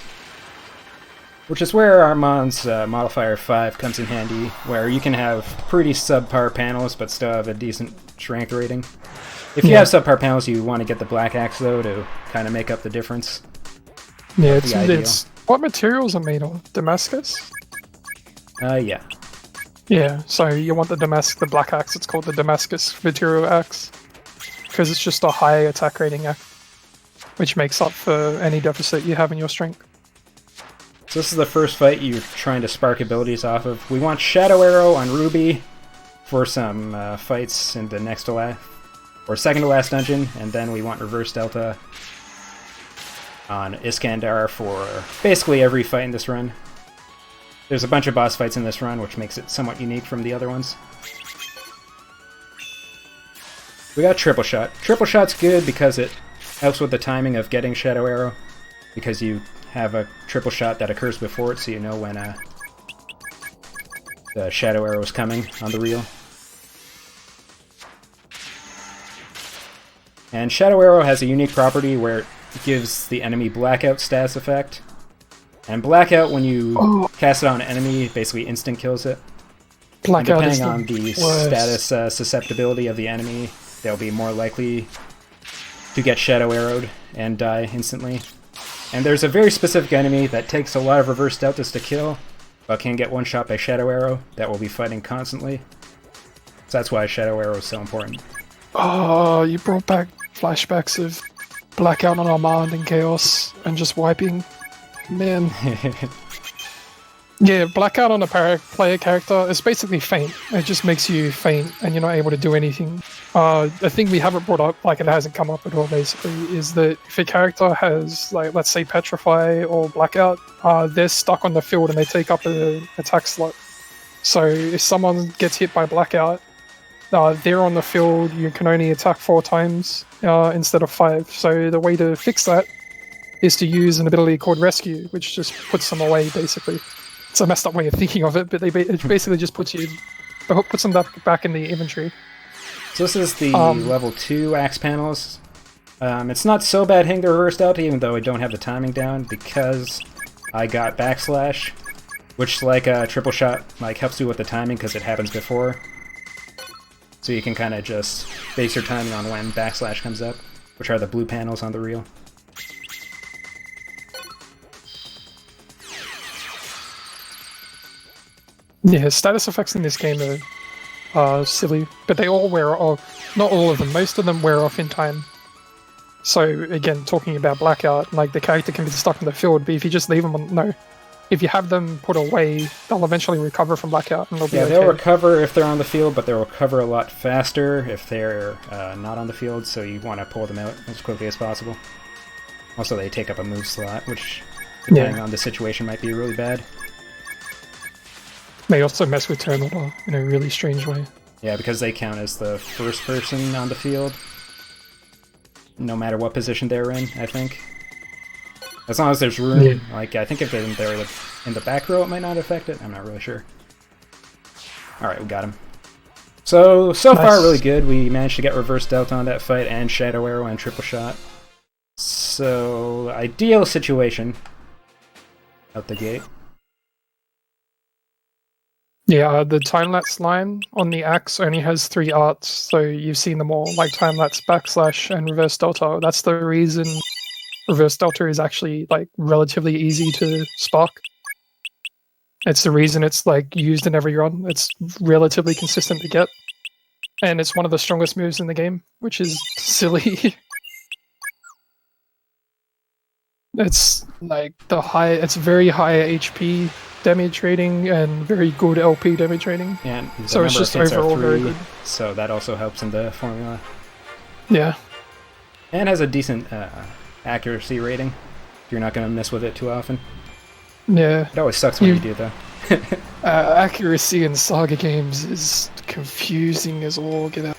Which is where Armand's modifier 5 comes in handy, where you can have pretty subpar panels but still have a decent strength rating. If you have subpar panels, you want to get the black axe though to kind of make up the difference. Yeah, it's what materials are made of? Damascus? Yeah. Yeah, so you want the black axe, it's called the Damascus material axe, because it's just a high attack rating axe, which makes up for any deficit you have in your strength. So this is the first fight you're trying to spark abilities off of. We want Shadow Arrow on Ruby for some fights in the next to last, or second to last dungeon, and then we want Reverse Delta on Iskandar for basically every fight in this run. There's a bunch of boss fights in this run, which makes it somewhat unique from the other ones. We got Triple Shot. Triple Shot's good because it helps with the timing of getting Shadow Arrow, because you have a triple shot that occurs before it, so you know when the Shadow Arrow is coming on the reel. And Shadow Arrow has a unique property where it gives the enemy Blackout status effect. And Blackout, when you cast it on an enemy, basically instant kills it. Blackout and depending on the status susceptibility of the enemy, they'll be more likely to get Shadow Arrowed and die instantly. And there's a very specific enemy that takes a lot of reverse deltas to kill, but can get one shot by Shadow Arrow that will be fighting constantly. So that's why Shadow Arrow is so important. Oh, you brought back flashbacks of Blackout on Armand and Chaos and just wiping. Man. Yeah, Blackout on a player character is basically faint. It just makes you faint and you're not able to do anything. The thing we haven't brought up, like it hasn't come up at all basically, is that if a character has, like, let's say Petrify or Blackout, they're stuck on the field and they take up an attack slot. So if someone gets hit by Blackout, they're on the field, you can only attack 4 times instead of 5. So the way to fix that is to use an ability called Rescue, which just puts them away basically. It's a messed up way of thinking of it, but it basically just puts them back in the inventory. So this is the level 2 axe panels. It's not so bad hitting the reverse delta, even though I don't have the timing down, because I got backslash, which, like a triple shot, like helps you with the timing because it happens before. So you can kind of just base your timing on when backslash comes up, which are the blue panels on the reel. Yeah, status effects in this game are silly, but they all wear off. Not all of them, most of them wear off in time. So again, talking about Blackout, like the character can be stuck in the field, but if you just leave them on, no. If you have them put away, they'll eventually recover from Blackout and they'll be okay. They'll recover if they're on the field, but they'll recover a lot faster if they're not on the field, so you want to pull them out as quickly as possible. Also, they take up a move slot, which, depending on the situation, might be really bad. They also mess with turn order in a really strange way. Yeah, because they count as the first person on the field, no matter what position they're in, I think. As long as there's room, like, I think if they're in the back row, it might not affect it. I'm not really sure. Alright, we got him. So nice. Far, really good. We managed to get reverse delta on that fight, and Shadow Arrow and triple shot. So, ideal situation out the gate. Yeah, the time-lapse line on the axe only has 3 arts, so you've seen them all, like time-lapse, backslash, and reverse delta. That's the reason reverse delta is actually, like, relatively easy to spark. It's the reason it's, like, used in every run. It's relatively consistent to get. And it's one of the strongest moves in the game, which is silly. It's, like, it's very high HP damage rating and very good LP damage rating. And so it's just overall very good. So that also helps in the formula. Yeah. And has a decent accuracy rating. You're not going to mess with it too often. Yeah. It always sucks when you do, though. Accuracy in SaGa games is confusing as all get out.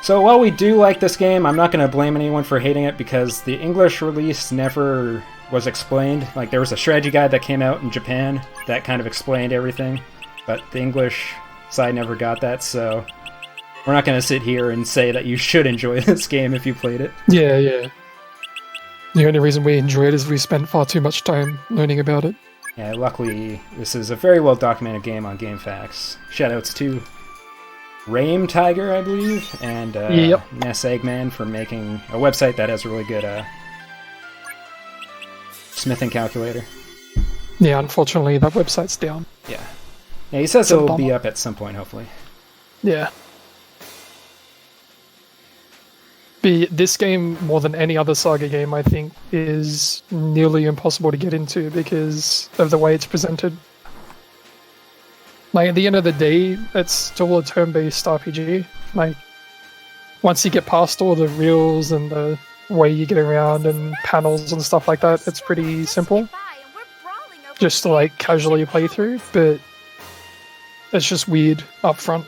So while we do like this game, I'm not going to blame anyone for hating it because the English release never was explained. Like, there was a strategy guide that came out in Japan that kind of explained everything, but the English side never got that, so we're not going to sit here and say that you should enjoy this game if you played it. Yeah, yeah. The only reason we enjoy it is we spent far too much time learning about it. Yeah, luckily, this is a very well-documented game on GameFAQs. Shoutouts to Rame Tiger, I believe, and Yep. Ness Eggman for making a website that has a really good smithing calculator. Yeah, unfortunately, that website's down. Yeah. Yeah, he says It's a it'll be bummer. up at some point, hopefully. Yeah. This game, more than any other SaGa game, I think, is nearly impossible to get into because of the way it's presented. Like, at the end of the day, it's still a turn-based RPG. Like, once you get past all the reels and the way you get around and panels and stuff like that, it's pretty simple. Bye, and we're brawling over Just to, like, casually play through, but it's just weird up front.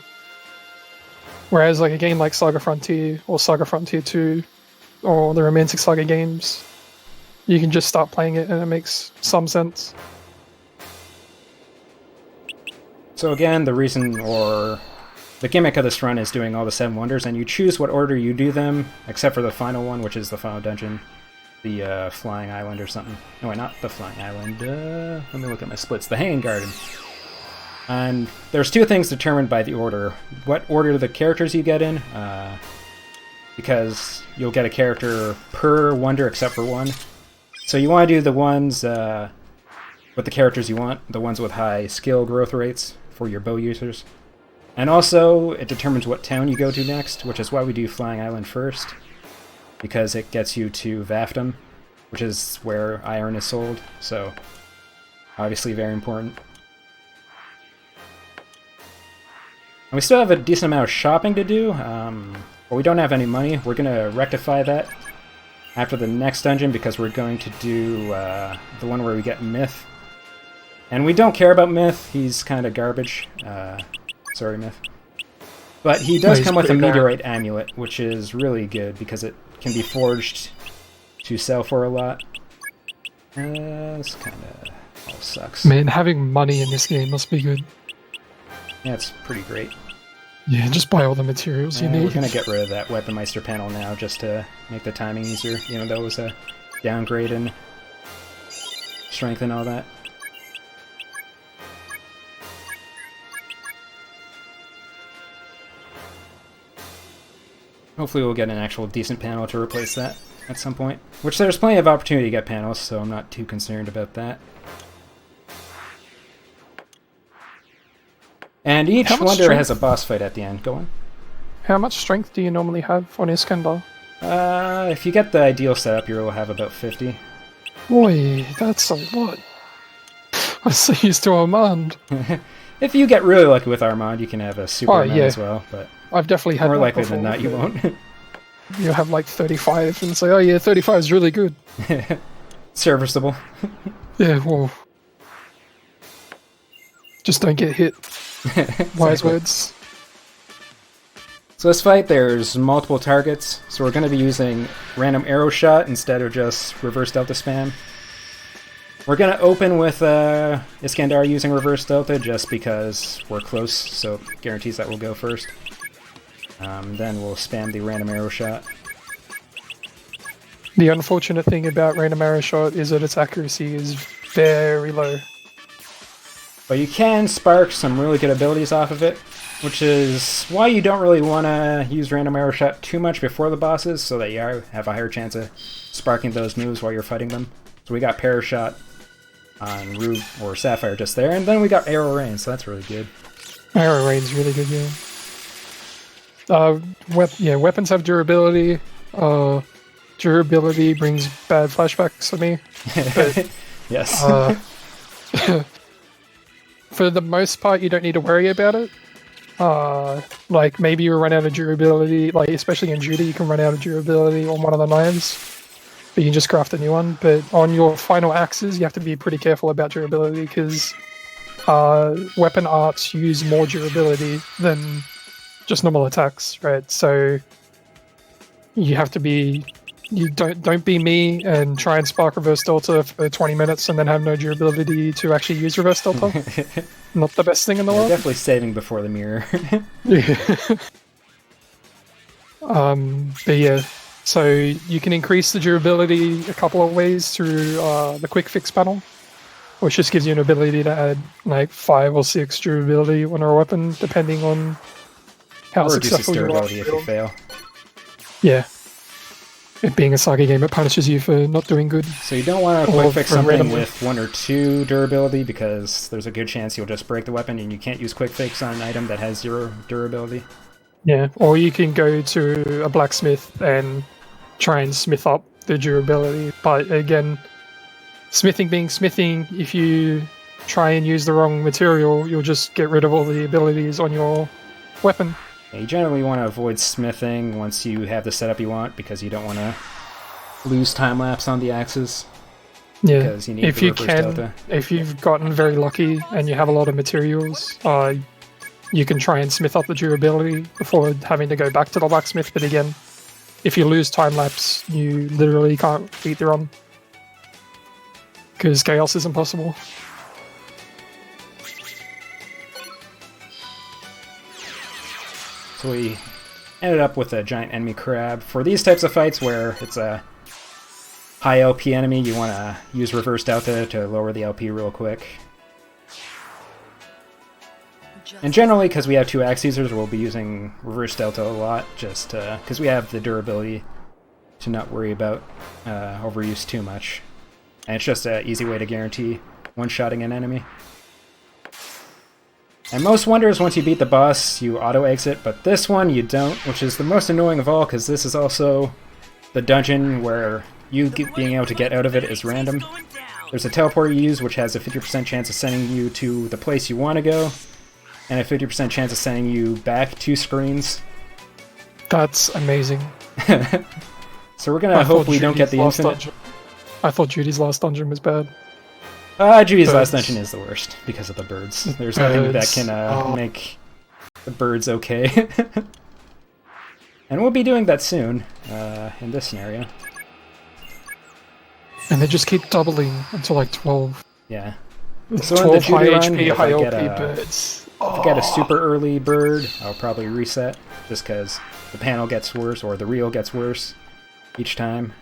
Whereas, like, a game like SaGa Frontier or SaGa Frontier 2 or the Romantic Saga games, you can just start playing it and it makes some sense. So again, the reason, or the gimmick of this run is doing all the 7 wonders, and you choose what order you do them, except for the final one, which is the final dungeon, the Flying Island or something. No, wait, not the Flying Island. Let me look at my splits. The Hanging Garden. And there's 2 things determined by the order. What order the characters you get in, because you'll get a character per wonder except for one. So you want to do the ones with the characters you want, the ones with high skill growth rates for your bow users. And also, it determines what town you go to next, which is why we do Flying Island first, because it gets you to Vaftum, which is where iron is sold, so obviously very important. And we still have a decent amount of shopping to do, but we don't have any money. We're going to rectify that after the next dungeon because we're going to do the one where we get Myth. And we don't care about Myth, he's kind of garbage. Sorry, Myth. But he does He's come with a pretty bad. meteorite amulet, which is really good because it can be forged to sell for a lot. This kind of all sucks. Man, having money in this game must be good. Yeah, it's pretty great. Yeah, just buy all the materials you We're need. going to get rid of that Weaponmeister panel now just to make the timing easier, even though it was a downgrade in strength and all that. Hopefully we'll get an actual decent panel to replace that at some point. Which there's plenty of opportunity to get panels, so I'm not too concerned about that. And each How much wonder strength? has a boss fight at the end. Go on. How much strength do you normally have on Iskandar? If you get the ideal setup, you'll have about 50. Boy, that's a lot. I'm so used to Armand. If you get really lucky with Armand, you can have a Superman yeah. as well, but I've definitely had more that likely before, than not you but won't. You'll have like 35 and say, oh yeah, 35 is really good. Serviceable. Yeah, well... Just don't get hit. Wise Exactly. words. So this fight, there's multiple targets, so we're going to be using random arrow shot instead of just reverse delta spam. We're going to open with Iskandar using reverse delta just because we're close, so it guarantees that we'll go first. Then we'll spam the random arrow shot. The unfortunate thing about random arrow shot is that its accuracy is very low. But you can spark some really good abilities off of it, which is why you don't really want to use random arrow shot too much before the bosses, so that you have a higher chance of sparking those moves while you're fighting them. So we got Parashot on Rube or Sapphire just there, and then we got Arrow Rain, so that's really good. Arrow rain's really good, yeah. Weapons have durability. Durability brings bad flashbacks to me. But, Yes. for the most part, you don't need to worry about it. Like, maybe you run out of durability, like, especially in Judy, you can run out of durability on one of the knives, but you can just craft a new one. But on your final axes, you have to be pretty careful about durability, because weapon arts use more durability than just normal attacks, right? So you have to be. You don't be me and try and spark reverse delta for 20 minutes and then have no durability to actually use reverse delta. Not the best thing in the world. Definitely saving before the mirror. Yeah. But yeah, so you can increase the durability a couple of ways through the quick fix panel, which just gives you an ability to add like 5 or 6 durability on a weapon, depending on how Or reduces successful you are. durability if you fail. Yeah. It being a SaGa game, it punishes you for not doing good. So you don't want to Or quick fix for something randomly. with 1 or 2 durability, because there's a good chance you'll just break the weapon and you can't use quick fix on an item that has 0 durability. Yeah, or you can go to a blacksmith and try and smith up the durability. But again, smithing being smithing, if you try and use the wrong material, you'll just get rid of all the abilities on your weapon. Yeah, you generally want to avoid smithing once you have the setup you want, because you don't want to lose time lapse on the axes. Yeah, Because you need if the you reverse can, delta. if you've gotten very lucky and you have a lot of materials, you can try and smith up the durability before having to go back to the blacksmith. But again, if you lose time lapse, you literally can't beat the run because chaos is impossible. So we ended up with a giant enemy crab. For these types of fights where it's a high LP enemy, you want to use reverse delta to lower the LP real quick. And generally, because we have 2 axe users, we'll be using reverse delta a lot, just because we have the durability to not worry about overuse too much. And it's just an easy way to guarantee one-shotting an enemy. And most wonders, once you beat the boss, you auto-exit, but this one you don't, which is the most annoying of all, because this is also the dungeon where being able to get out of it is random. There's a teleport you use, which has a 50% chance of sending you to the place you want to go, and a 50% chance of sending you back 2 screens. That's amazing. So we're gonna hope we don't get the Judy's last infinite. dungeon- I thought Judy's last dungeon was bad. Judy's last Birds. dungeon is the worst, because of the birds. There's nothing that Birds. can Oh. make the birds okay. And we'll be doing that soon, in this scenario. And they just keep doubling until like 12. Yeah. It's So in the 12 high Judy run, HP, if high I LP get a- birds. If I get a super early bird, I'll probably reset, just because the panel gets worse, or the reel gets worse each time.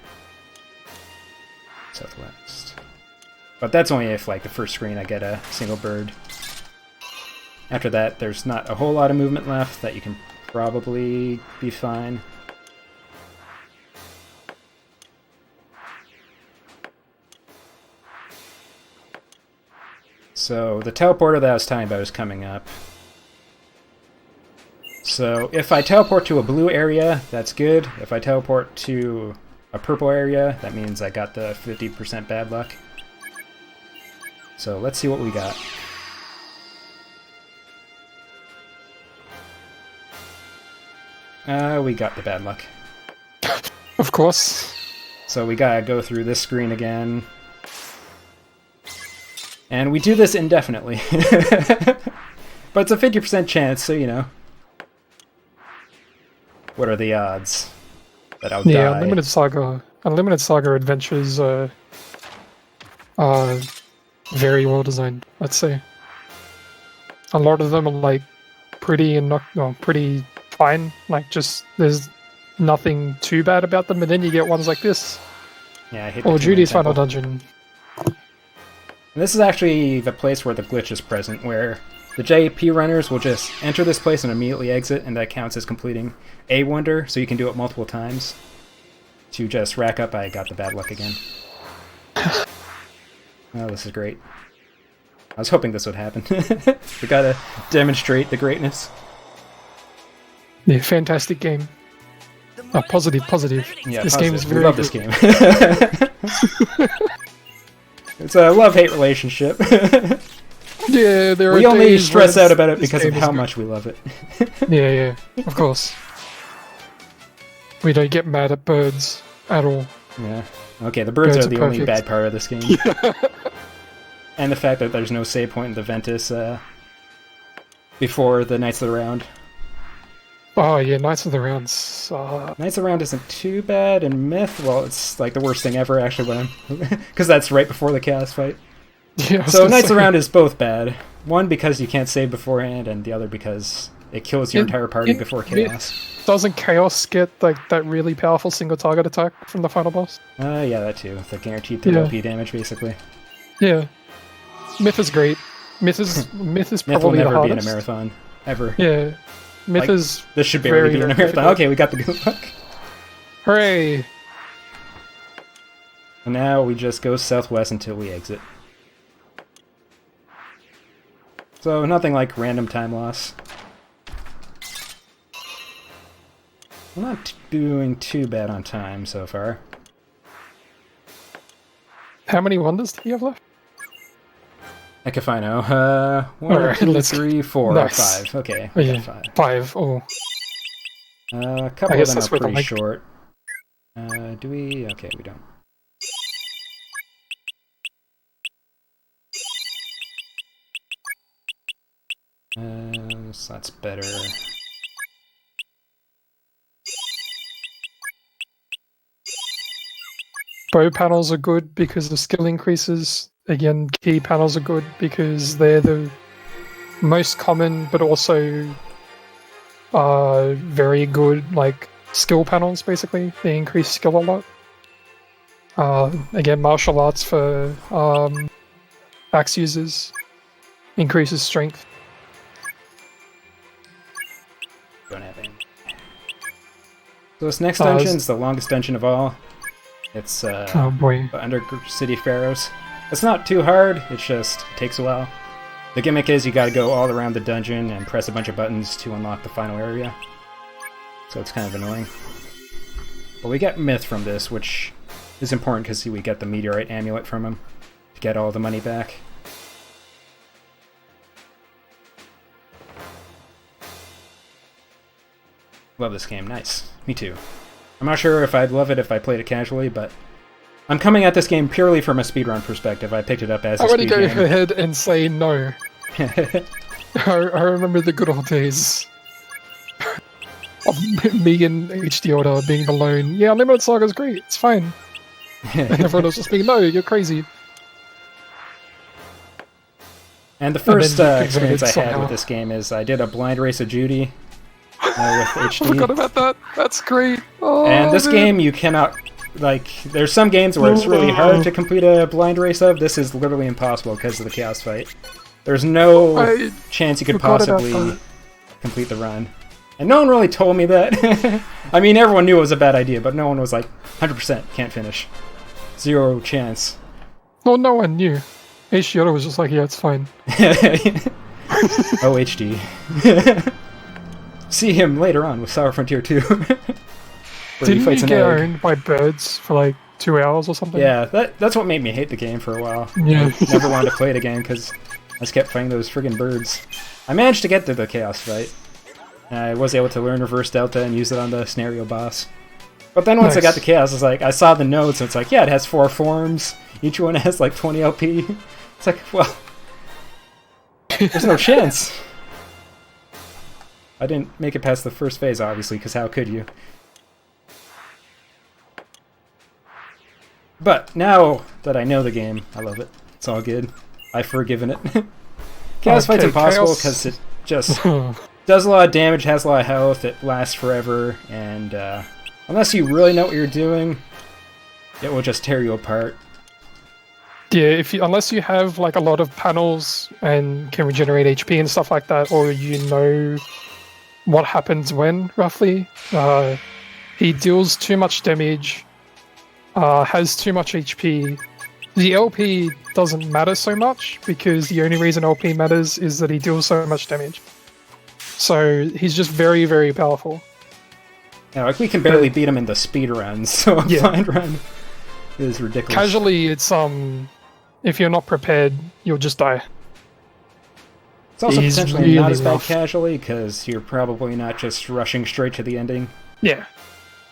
Southwest. But that's only if, like, the first screen I get a single bird. After that, there's not a whole lot of movement left, that you can probably be fine. So, the teleporter that I was talking about is coming up. So, if I teleport to a blue area, that's good. If I teleport to a purple area, that means I got the 50% bad luck. So, let's see what we got. We got the bad luck. Of course. So we gotta go through this screen again. And we do this indefinitely. But it's a 50% chance, so you know. What are the odds that I'll Yeah, die? Unlimited Saga adventures are very well designed, let's say. A lot of them are like pretty fine. Like just there's nothing too bad about them, and then you get ones like this. Yeah, I hate Or the Judy's Temple. final dungeon. And this is actually the place where the glitch is present, where the JP runners will just enter this place and immediately exit, and that counts as completing a wonder, so you can do it multiple times to just rack up. I got the bad luck again. Oh, this is great. I was hoping this would happen. We gotta demonstrate the greatness. Yeah, fantastic game. Positive. Yeah, This positive. game is We very love good. this game. It's a love-hate relationship. Yeah, there are We only days stress when out about it this because of game is how good. much we love it. Yeah, of course. We don't get mad at birds at all. Yeah. Okay, the birds Birds are are the only perfect. bad part of this game. And the fact that there's no save point in the Ventus before the Knights of the Round. Oh yeah, Knights of the Rounds. Knights of the Round isn't too bad, and Myth, well, it's like the worst thing ever, actually, when because that's right before the Chaos fight. Yeah, I was So gonna Knights of say, the Round is both bad. One, because you can't save beforehand, and the other because it kills your entire party before Chaos. Doesn't Chaos get like that really powerful single target attack from the final boss? Yeah, that too. The guaranteed 3 LP damage, basically. Yeah. Myth is great. Myth is Myth will probably the never be in a hardest. marathon, ever. Yeah. Myth Like, is This should barely be in a very marathon. Okay, we got the good luck. Hooray! And now we just go southwest until we exit. So nothing like random time loss. We're not doing too bad on time so far. How many wonders do you have left? Heck if I know. 1, Alright, 2, let's- 3, 4, nice. 5. Okay, Oh, we yeah. got 5. 5. Oh. A couple I of guess them that's are where the pretty mic- short. Do we? Okay, we don't. So that's better. Bow panels are good because the skill increases. Again, key panels are good because they're the most common, but also very good like skill panels. Basically, they increase skill a lot. Again, martial arts for axe users increases strength. Don't have any. So this next dungeon is the longest dungeon of all. It's Oh boy. Under City Pharaohs. It's not too hard, it just takes a while. The gimmick is you gotta go all around the dungeon and press a bunch of buttons to unlock the final area. So it's kind of annoying. But we get Myth from this, which is important because we get the Meteorite Amulet from him to get all the money back. Love this game, nice. Me too. I'm not sure if I'd love it if I played it casually, but I'm coming at this game purely from a speedrun perspective. I picked it up as a I'm going to speed go game. ahead and say no. I remember the good old days of me and HD Order being alone. Yeah, Unlimited Saga's great. It's fine. And everyone else just being, no, you're crazy. And the first then you experience I converted had somehow. with this game is I did a blind race of Judy with I forgot HD. about that. That's great. Oh, And this man. game, you cannot, like, there's some games where it's really hard to complete a blind race of. This is literally impossible because of the Chaos fight. There's no I chance you could forgot about possibly that. complete the run. And no one really told me that. I mean, everyone knew it was a bad idea, but no one was like, 100% can't finish. 0 chance. Well, no one knew. HD Order was just like, yeah, it's fine. OHD. See him later on with Sour Frontier 2. where he Didn't fights you an get egg. owned by birds for like 2 hours or something? Yeah, that's what made me hate the game for a while. Yeah. I never wanted to play it again because I just kept fighting those friggin' birds. I managed to get to the Chaos fight. I was able to learn Reverse Delta and use it on the scenario boss. But then once I got Nice. to Chaos, it's like, I saw the notes and it's like, yeah, it has 4 forms. Each one has like 20 LP. It's like, well, there's no chance. I didn't make it past the first phase, obviously, because how could you? But now that I know the game, I love it. It's all good. I've forgiven it. Chaos Fight's Okay, impossible Chaos- because it just does a lot of damage, has a lot of health, it lasts forever, and unless you really know what you're doing, it will just tear you apart. Yeah, unless you have like a lot of panels and can regenerate HP and stuff like that, or you know what happens when roughly, he deals too much damage, has too much HP. The LP doesn't matter so much because the only reason LP matters is that he deals so much damage. So he's just very, very powerful. Yeah, like we can barely beat him in the speed runs, so a Yeah. blind run is ridiculous. Casually, it's if you're not prepared, you'll just die. It's also He's potentially not really as bad rough. casually because you're probably not just rushing straight to the ending. Yeah,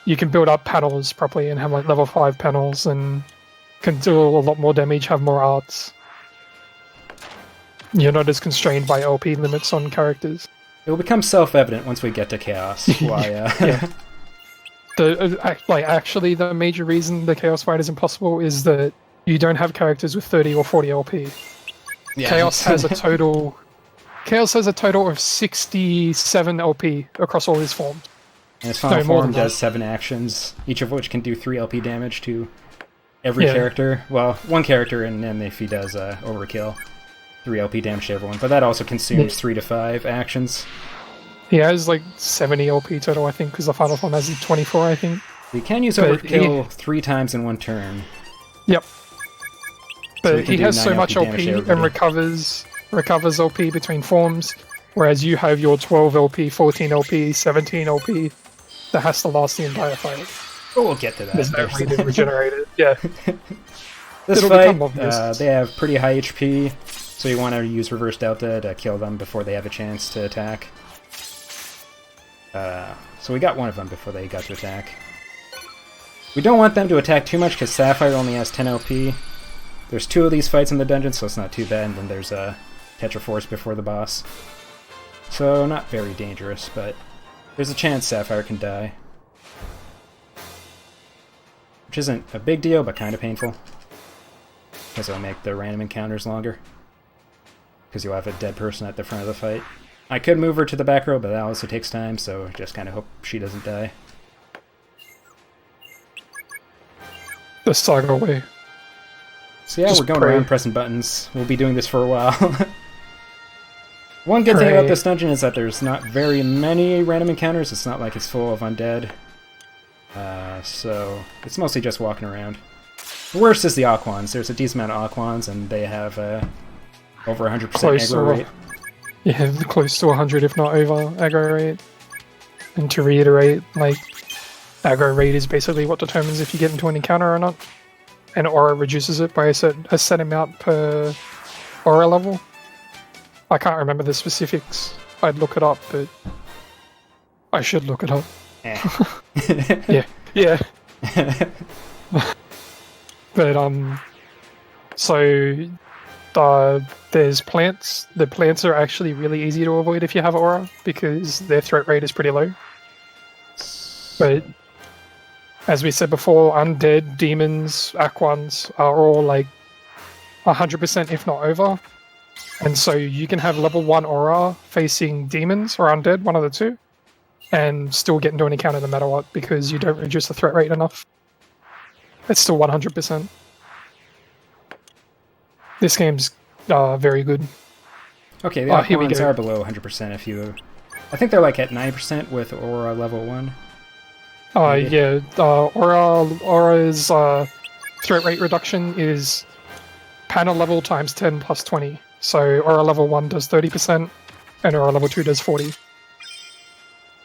you can build up panels properly and have like level 5 panels and can do a lot more damage, have more arts. You're not as constrained by LP limits on characters. It will become self-evident once we get to Chaos why. Yeah. Actually, the major reason the Chaos fight is impossible is that you don't have characters with 30 or 40 LP. Yeah. Chaos has a total. Chaos has a total of 67 LP across all his forms. And his final more form than does 7 actions, each of which can do 3 LP damage to every character. Well, one character, and then if he does overkill, 3 LP damage to everyone. But that also consumes 3 to 5 actions. He has like 70 LP total, I think, because the final form has 24, I think. You can use overkill 3 times in one turn. Yep. But So he has so 9 much LP damage LP to and everybody. recovers LP between forms, whereas you have your 12 LP, 14 LP, 17 LP that has to last the entire fight. But we'll get to that. There's no way to regenerate it. Yeah. This It'll fight, become obvious. they have pretty high HP, so you want to use Reverse Delta to kill them before they have a chance to attack. So we got one of them before they got to attack. We don't want them to attack too much because Sapphire only has 10 LP. There's 2 of these fights in the dungeon, so it's not too bad, and then there's a Tetraforce before the boss. So not very dangerous, but there's a chance Sapphire can die. Which isn't a big deal, but kind of painful. Because it'll make the random encounters longer. Because you'll have a dead person at the front of the fight. I could move her to the back row, but that also takes time, so just kind of hope she doesn't die. The SaGa way. So yeah, Just we're going pray. around pressing buttons. We'll be doing this for a while. One good thing about this dungeon is that there's not very many random encounters. It's not like it's full of undead. So it's mostly just walking around. The worst is the Aquans. There's a decent amount of Aquans, and they have over 100% aggro rate. Yeah, close to 100 if not over aggro rate. And to reiterate, like, aggro rate is basically what determines if you get into an encounter or not. And aura reduces it by a set amount per aura level. I can't remember the specifics. I'd look it up, but I should look it up. Yeah. But so there's plants. The plants are actually really easy to avoid if you have aura because their threat rate is pretty low. But as we said before, undead, demons, aquans are all like 100% if not over. And so you can have level 1 aura facing demons or undead, one of the two, and still get into an encounter no matter what because you don't reduce the threat rate enough. It's still 100%. This game's very good. Okay, the Aquans are below 100% if you... I think they're like at 9% with aura level 1. Yeah, Aura's threat rate reduction is panel level times 10 plus 20. So Aura level 1 does 30%, and Aura level 2 does 40.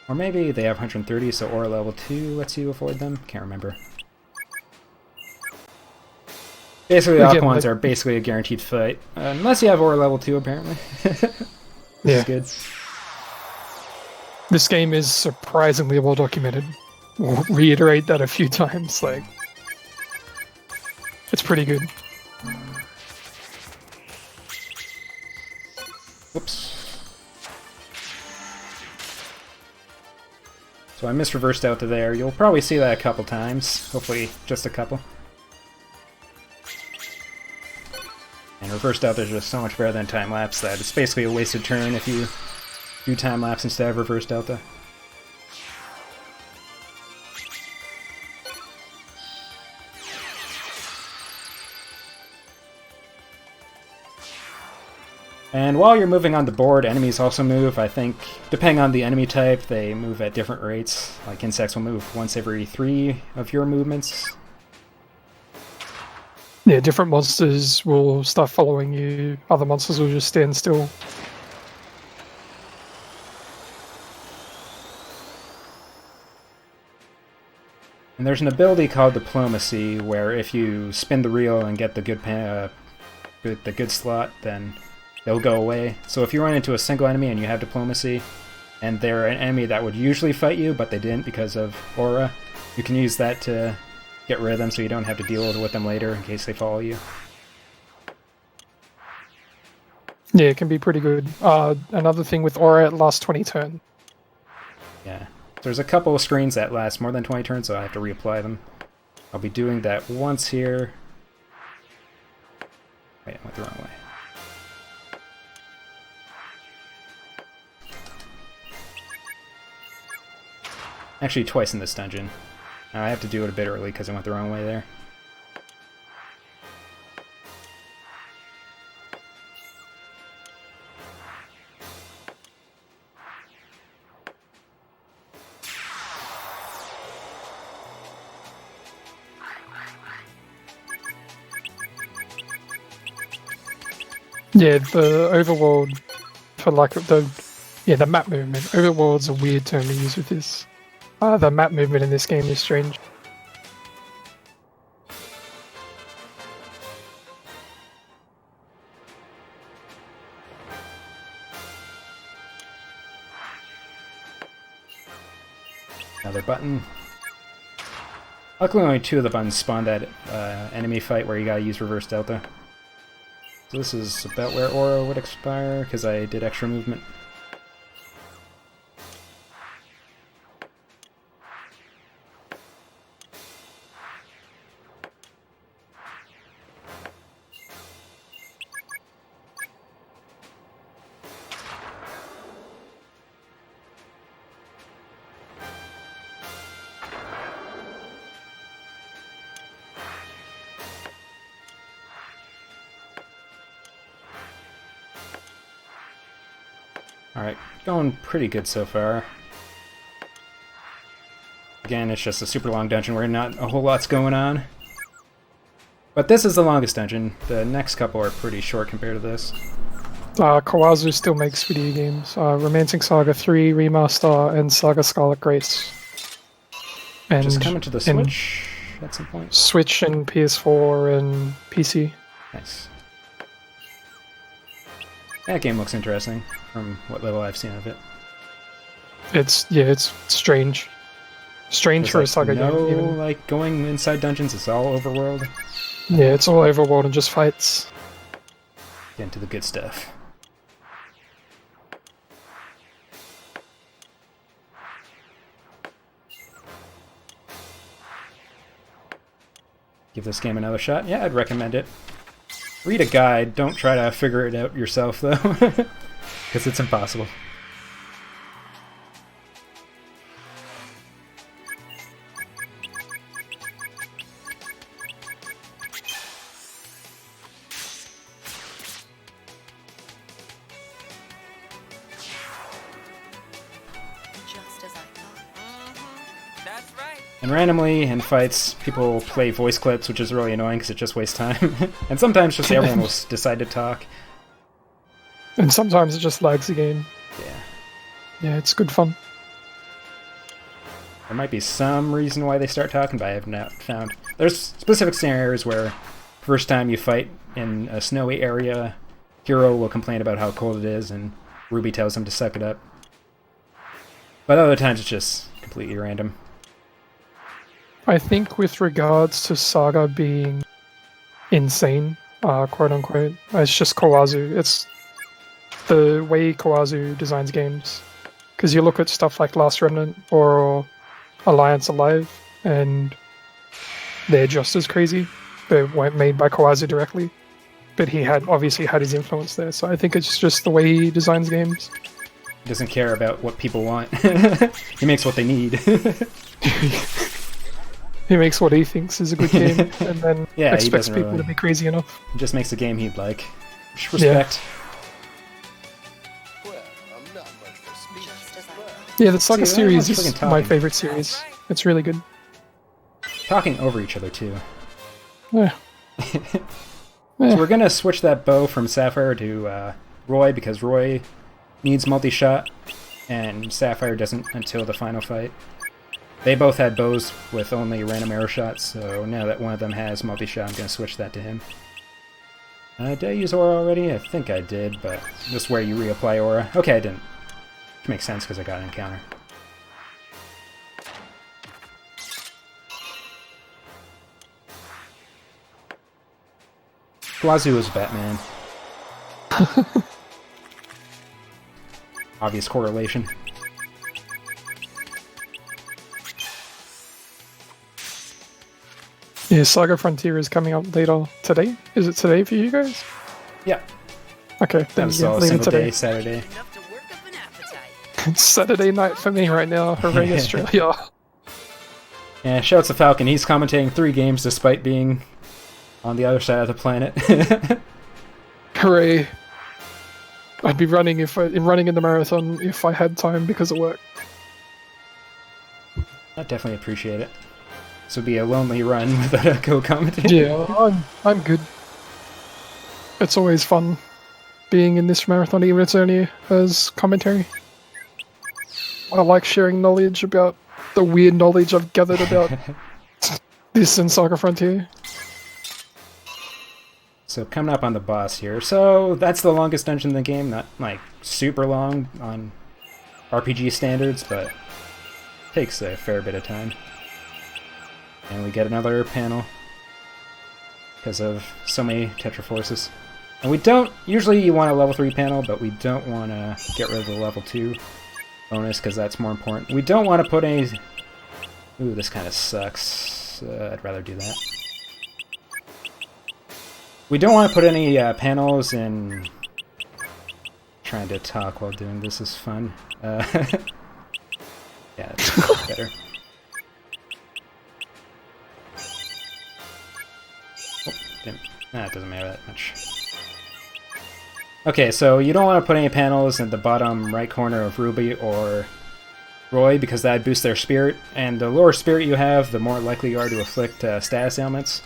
Or maybe they have 130, so Aura level 2 lets you avoid them? Can't remember. Basically, the Aquans are basically a guaranteed fight. Unless you have Aura level 2, apparently. This is good. This game is surprisingly well documented. We'll reiterate that a few times, like... It's pretty good. Whoops. So I misreversed out to there. You'll probably see that a couple times. Hopefully just a couple. And reversed out there's just so much better than time-lapse that it's basically a wasted turn if you do time-lapse instead of reverse delta. And while you're moving on the board, enemies also move. I think, depending on the enemy type, they move at different rates. Like insects will move once every 3 of your movements. Yeah, different monsters will start following you. Other monsters will just stand still. And there's an ability called Diplomacy, where if you spin the reel and get the good slot, then they'll go away. So if you run into a single enemy and you have Diplomacy, and they're an enemy that would usually fight you, but they didn't because of Aura, you can use that to get rid of them so you don't have to deal with them later in case they follow you. Yeah, it can be pretty good. Another thing with Aura, it lasts 20 turns. Yeah. There's a couple of screens that last more than 20 turns, so I have to reapply them. I'll be doing that once here. Wait, I went the wrong way. Actually, twice in this dungeon. Now I have to do it a bit early because I went the wrong way there. Yeah, the overworld for like the map movement. Overworld's a weird term to use with this. The map movement in this game is strange. Another button. Luckily only 2 of the buttons spawn that enemy fight where you gotta use reverse delta. So this is about where Aura would expire, because I did extra movement. Alright, going pretty good so far. Again, it's just a super long dungeon where not a whole lot's going on. But this is the longest dungeon. The next couple are pretty short compared to this. Kawazu still makes video games. Romancing Saga 3 Remaster and Saga Scarlet Grace. And Just coming to the Switch at some point. Switch and PS4 and PC. Nice. That game looks interesting from what little I've seen of it. It's strange. Strange There's for a like Saga game. Even. like going inside dungeons, it's all overworld. Yeah, it's all overworld and just fights. Get into the good stuff. Give this game another shot? Yeah, I'd recommend it. Read a guide, don't try to figure it out yourself though, because it's impossible. Just as I thought. That's right. And randomly, in fights, people play voice clips, which is really annoying because it just wastes time. And sometimes just everyone will decide to talk. And sometimes it just lags the game. Yeah. Yeah, it's good fun. There might be some reason why they start talking, but I have not found. There's specific scenarios where first time you fight in a snowy area, Hero will complain about how cold it is, and Ruby tells him to suck it up. But other times it's just completely random. I think with regards to Saga being insane, quote unquote, it's just Kawazu. It's the way Kawazu designs games. Because you look at stuff like Last Remnant or Alliance Alive, and they're just as crazy. They weren't made by Kawazu directly, but he had obviously had his influence there. So I think it's just the way he designs games. He doesn't care about what people want. He makes what they need. He makes what he thinks is a good game, and then Yeah, he expects doesn't people really- to be crazy enough. He just makes a game he'd like. Respect. Well, I'm not much for speech. Just as I but thought. Yeah, the Saga See, series everyone's is freaking my talking. favorite series. It's really good. Talking over each other, too. Yeah. So we're gonna switch that bow from Sapphire to Roy, because Roy needs multi-shot, and Sapphire doesn't until the final fight. They both had bows with only random arrow shots, so now that one of them has multi-shot, I'm gonna switch that to him. Did I use Aura already? I think I did, but this is where you reapply Aura. Okay, I didn't. Which makes sense, because I got an encounter. Kawazu is Batman. obvious correlation. Yeah, SaGa Frontier is coming up later today. Is it today for you guys? Yeah, Okay, that then was yeah, all leave it single today. day Saturday. Enough to work up an appetite. It's Saturday night for me right now. Hooray, Australia. Yeah, shouts to Falcon. He's commentating 3 games despite being on the other side of the planet. Hooray. I'd be running running in the marathon if I had time because of work. I definitely appreciate it. This would be a lonely run without a co-commentator. Yeah, I'm good. It's always fun being in this marathon, even if it's only as commentary. I like sharing knowledge about the weird knowledge I've gathered about this and SaGa Frontier. So coming up on the boss here. So that's the longest dungeon in the game. Not like super long on RPG standards, but takes a fair bit of time. And we get another panel because of so many Tetraforces. And we don't, usually you want a level 3 panel, but we don't want to get rid of the level 2 bonus because that's more important. We don't want to put any... Ooh, this kind of sucks. I'd rather do that. We don't want to put any panels in... Trying to talk while doing this is fun. Yeah, that's better. Oh, it doesn't matter that much. Okay, so you don't want to put any panels in the bottom right corner of Ruby or Roy because that boosts their spirit, and the lower spirit you have, the more likely you are to afflict status ailments.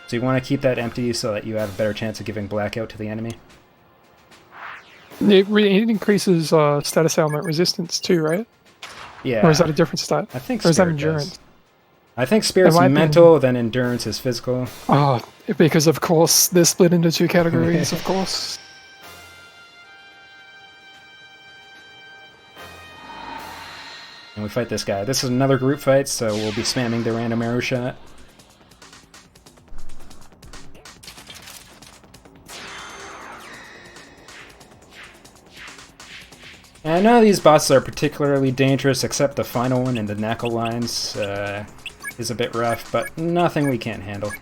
So you want to keep that empty so that you have a better chance of giving blackout to the enemy. It increases status ailment resistance too, right? Yeah. Or is that a different stat? I think or is that spirit endurance? does. I think spirit's mental, then endurance is physical. Oh, because of course they're split into 2 categories, of course. And we fight this guy. This is another group fight, so we'll be spamming the random arrow shot. And none of these bosses are particularly dangerous, except the final one in the knuckle lines is a bit rough, but nothing we can't handle.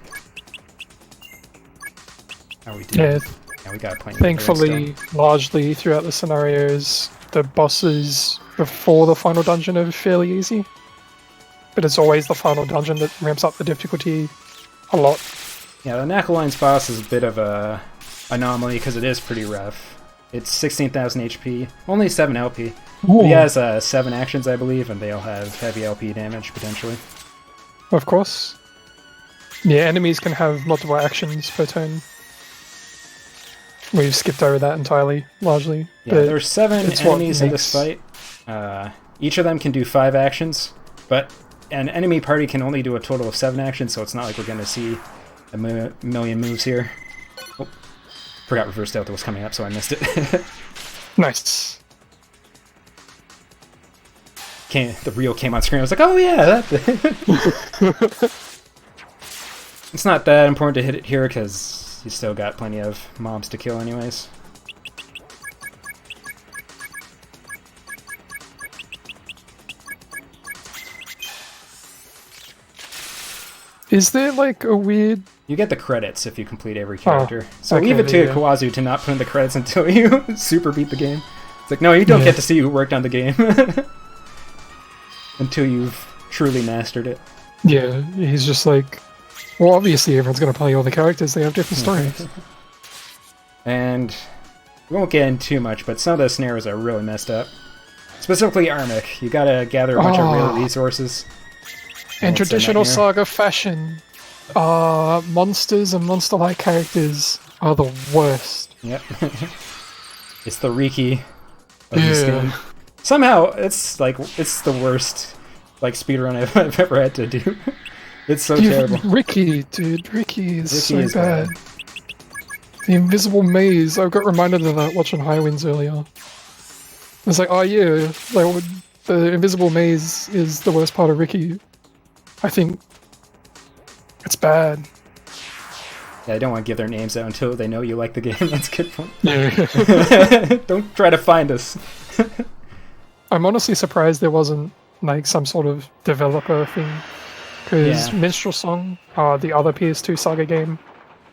Oh, we do. Yeah, Yeah, we got plenty. thankfully, largely throughout the scenarios, the bosses before the final dungeon are fairly easy. But it's always the final dungeon that ramps up the difficulty a lot. Yeah, the knuckle lines boss is a bit of a anomaly because it is pretty rough. It's 16,000 HP, only 7 LP. But he has 7 actions, I believe, and they all have heavy LP damage, potentially. Of course. Yeah, enemies can have multiple actions per turn. We've skipped over that entirely, largely. Yeah, there's 7 enemies in this fight. Each of them can do 5 actions, but an enemy party can only do a total of 7 actions, so it's not like we're going to see a million moves here. Oh, forgot reverse delta was coming up, so I missed it. Nice. The reel came on screen. I was like, oh yeah, that. It's not that important to hit it here because you still got plenty of mobs to kill anyways. Is there like a weird... You get the credits if you complete every character. So okay, leave it to yeah. Kawazu to not put in the credits until you super beat the game. It's like, no, you don't get to see who worked on the game. Until you've truly mastered it. Yeah, he's just like... Well, obviously everyone's going to play all the characters, they have different stories. And we won't get in too much, but some of the scenarios are really messed up. Specifically Armic. You gotta gather a bunch of real resources. In traditional SaGa fashion, monsters and monster-like characters are the worst. Yep. It's the Riki of this game. Somehow, it's the worst speedrun I've ever had to do. It's so terrible. Ricky, dude, Ricky is so is bad. The invisible maze, I got reminded of that watching High Winds earlier. It's like, oh yeah, the invisible maze is the worst part of Ricky. I think it's bad. Yeah, I don't want to give their names out until they know you like the game. That's a good point. Yeah. Don't try to find us. I'm honestly surprised there wasn't like some sort of developer thing, because Yeah. Minstrel Song, the other PS2 Saga game,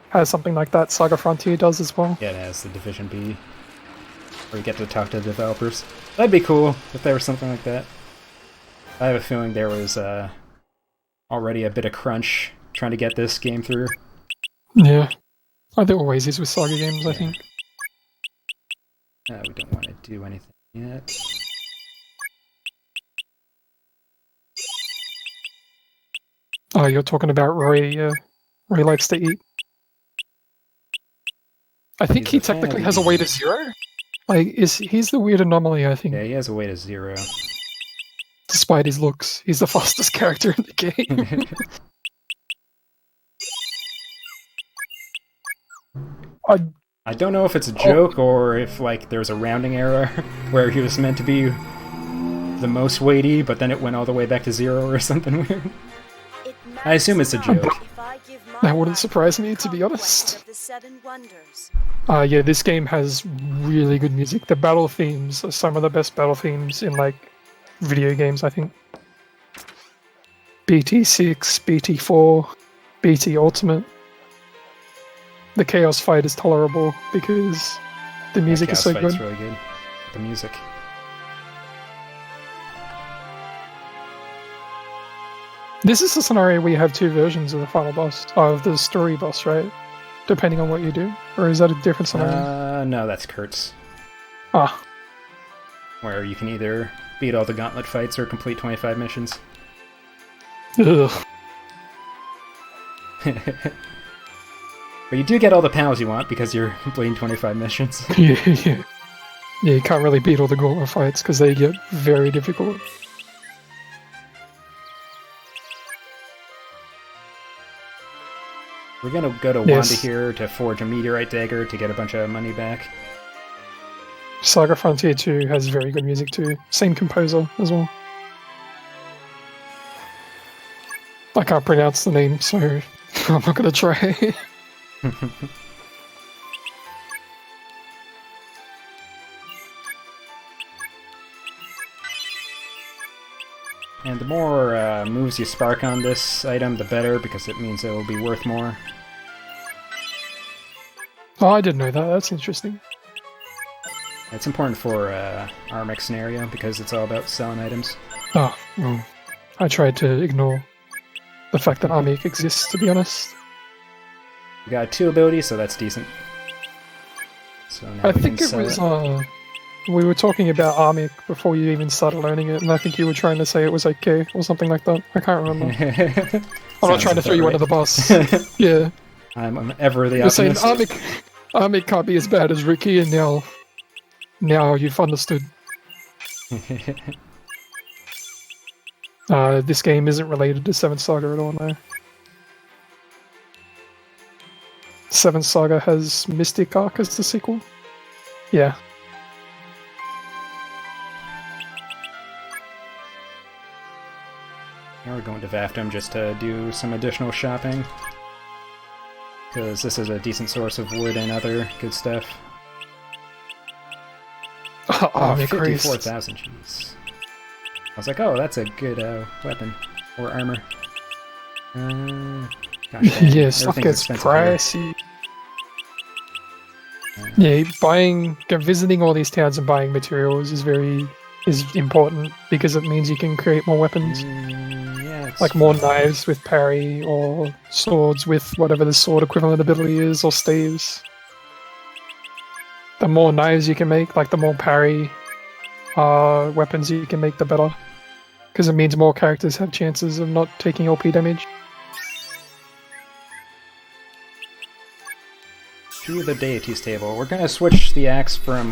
has something like that. Saga Frontier does as well. Yeah, it has the Division B, where you get to talk to the developers. That'd be cool if there was something like that. I have a feeling there was already a bit of crunch trying to get this game through. Yeah. Oh, there always is with Saga games, I think. We don't want to do anything yet. Oh, you're talking about Roy. Roy likes to eat. I think He's he a fan technically of has a eating. weight of 0. Like, he's the weird anomaly, I think. Yeah, he has a weight of 0. Despite his looks, he's the fastest character in the game. I don't know if it's a joke or if like there's a rounding error where he was meant to be the most weighty, but then it went all the way back to 0 or something weird. I assume it's a joke. That wouldn't surprise me, to be honest. Yeah, this game has really good music. The battle themes are some of the best battle themes in like video games, I think. BT6, BT4, BT Ultimate. The Chaos fight is tolerable because the music is so Chaos Fight's good. really good. The music. This is a scenario where you have 2 versions of the final boss, of the story boss, right? Depending on what you do, or is that a different scenario? No, that's Kurtz, Ah, where you can either beat all the gauntlet fights or complete 25 missions. ugh. But you do get all the panels you want because you're completing 25 missions. Yeah. Yeah, you can't really beat all the gauntlet fights because they get very difficult. We're gonna go to Yes. Wanda here to forge a meteorite dagger to get a bunch of money back. Saga Frontier 2 has very good music too. Same composer as well. I can't pronounce the name, so I'm not gonna try. And the more moves you spark on this item, the better, because it means it will be worth more. Oh, I didn't know that. That's interesting. It's important for our mech scenario because it's all about selling items. Oh, well, I tried to ignore the fact that Armic exists, to be honest. We got 2 abilities, so that's decent. So now I we think can it sell was, we were talking about Armic before you even started learning it, and I think you were trying to say it was okay, or something like that. I can't remember. I'm not trying to throw you under the bus. Yeah. I'm ever the You're saying optimist. Armic can't be as bad as Ricky, and now you've understood. This game isn't related to 7th Saga at all, no. 7th Saga has Mystic Arc as the sequel. Yeah. Now we're going to Vaftum just to do some additional shopping. Because this is a decent source of wood and other good stuff. Armic Race. 54,000, jeez. I was like, oh, that's a good weapon. Or armor. Gosh dang, Yeah, stuff everything's gets expensive here. pricey. Yeah, visiting all these towns and buying materials is important because it means you can create more weapons. Yeah, it's Like more knives with parry, or swords with whatever the sword equivalent ability is, or staves. The more knives you can make, like the more parry weapons you can make, the better. Because it means more characters have chances of not taking LP damage. To the deities table. We're gonna switch the axe from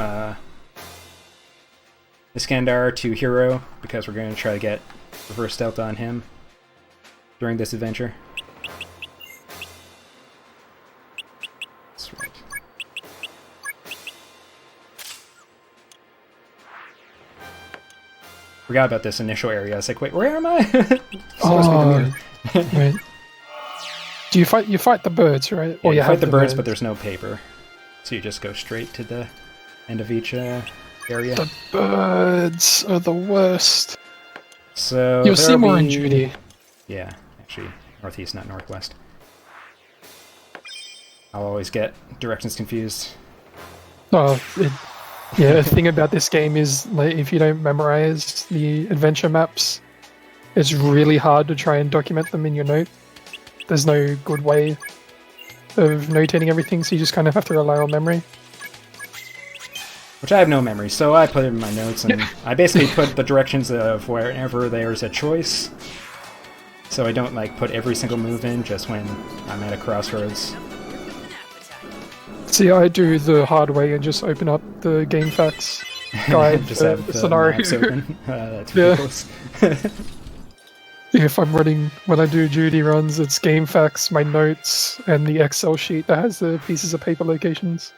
Iskandar to Hero because we're gonna try to get reverse stealth on him during this adventure. That's right. Forgot about this initial area. I was like, wait, where am I? Supposed to be here. Right. Do you fight the birds, right? Yeah, you have fight the birds, but there's no paper. So you just go straight to the end of each area. The birds are the worst. So You'll see there'll more in be- Judy. Yeah, actually, northeast, not northwest. I'll always get directions confused. Oh, yeah, the thing about this game is, like, if you don't memorize the adventure maps, it's really hard to try and document them in your note. There's no good way of notating everything, so you just kind of have to rely on memory. Which I have no memory, so I put it in my notes, and I basically put the directions of wherever there's a choice. So I don't, like, put every single move in, just when I'm at a crossroads. See, I do the hard way and just open up the game facts guide Just for have the the scenario. maps open. That's Yeah. ridiculous. If I'm running, when I do Judy runs, it's game facts, my notes, and the Excel sheet that has the pieces of paper locations.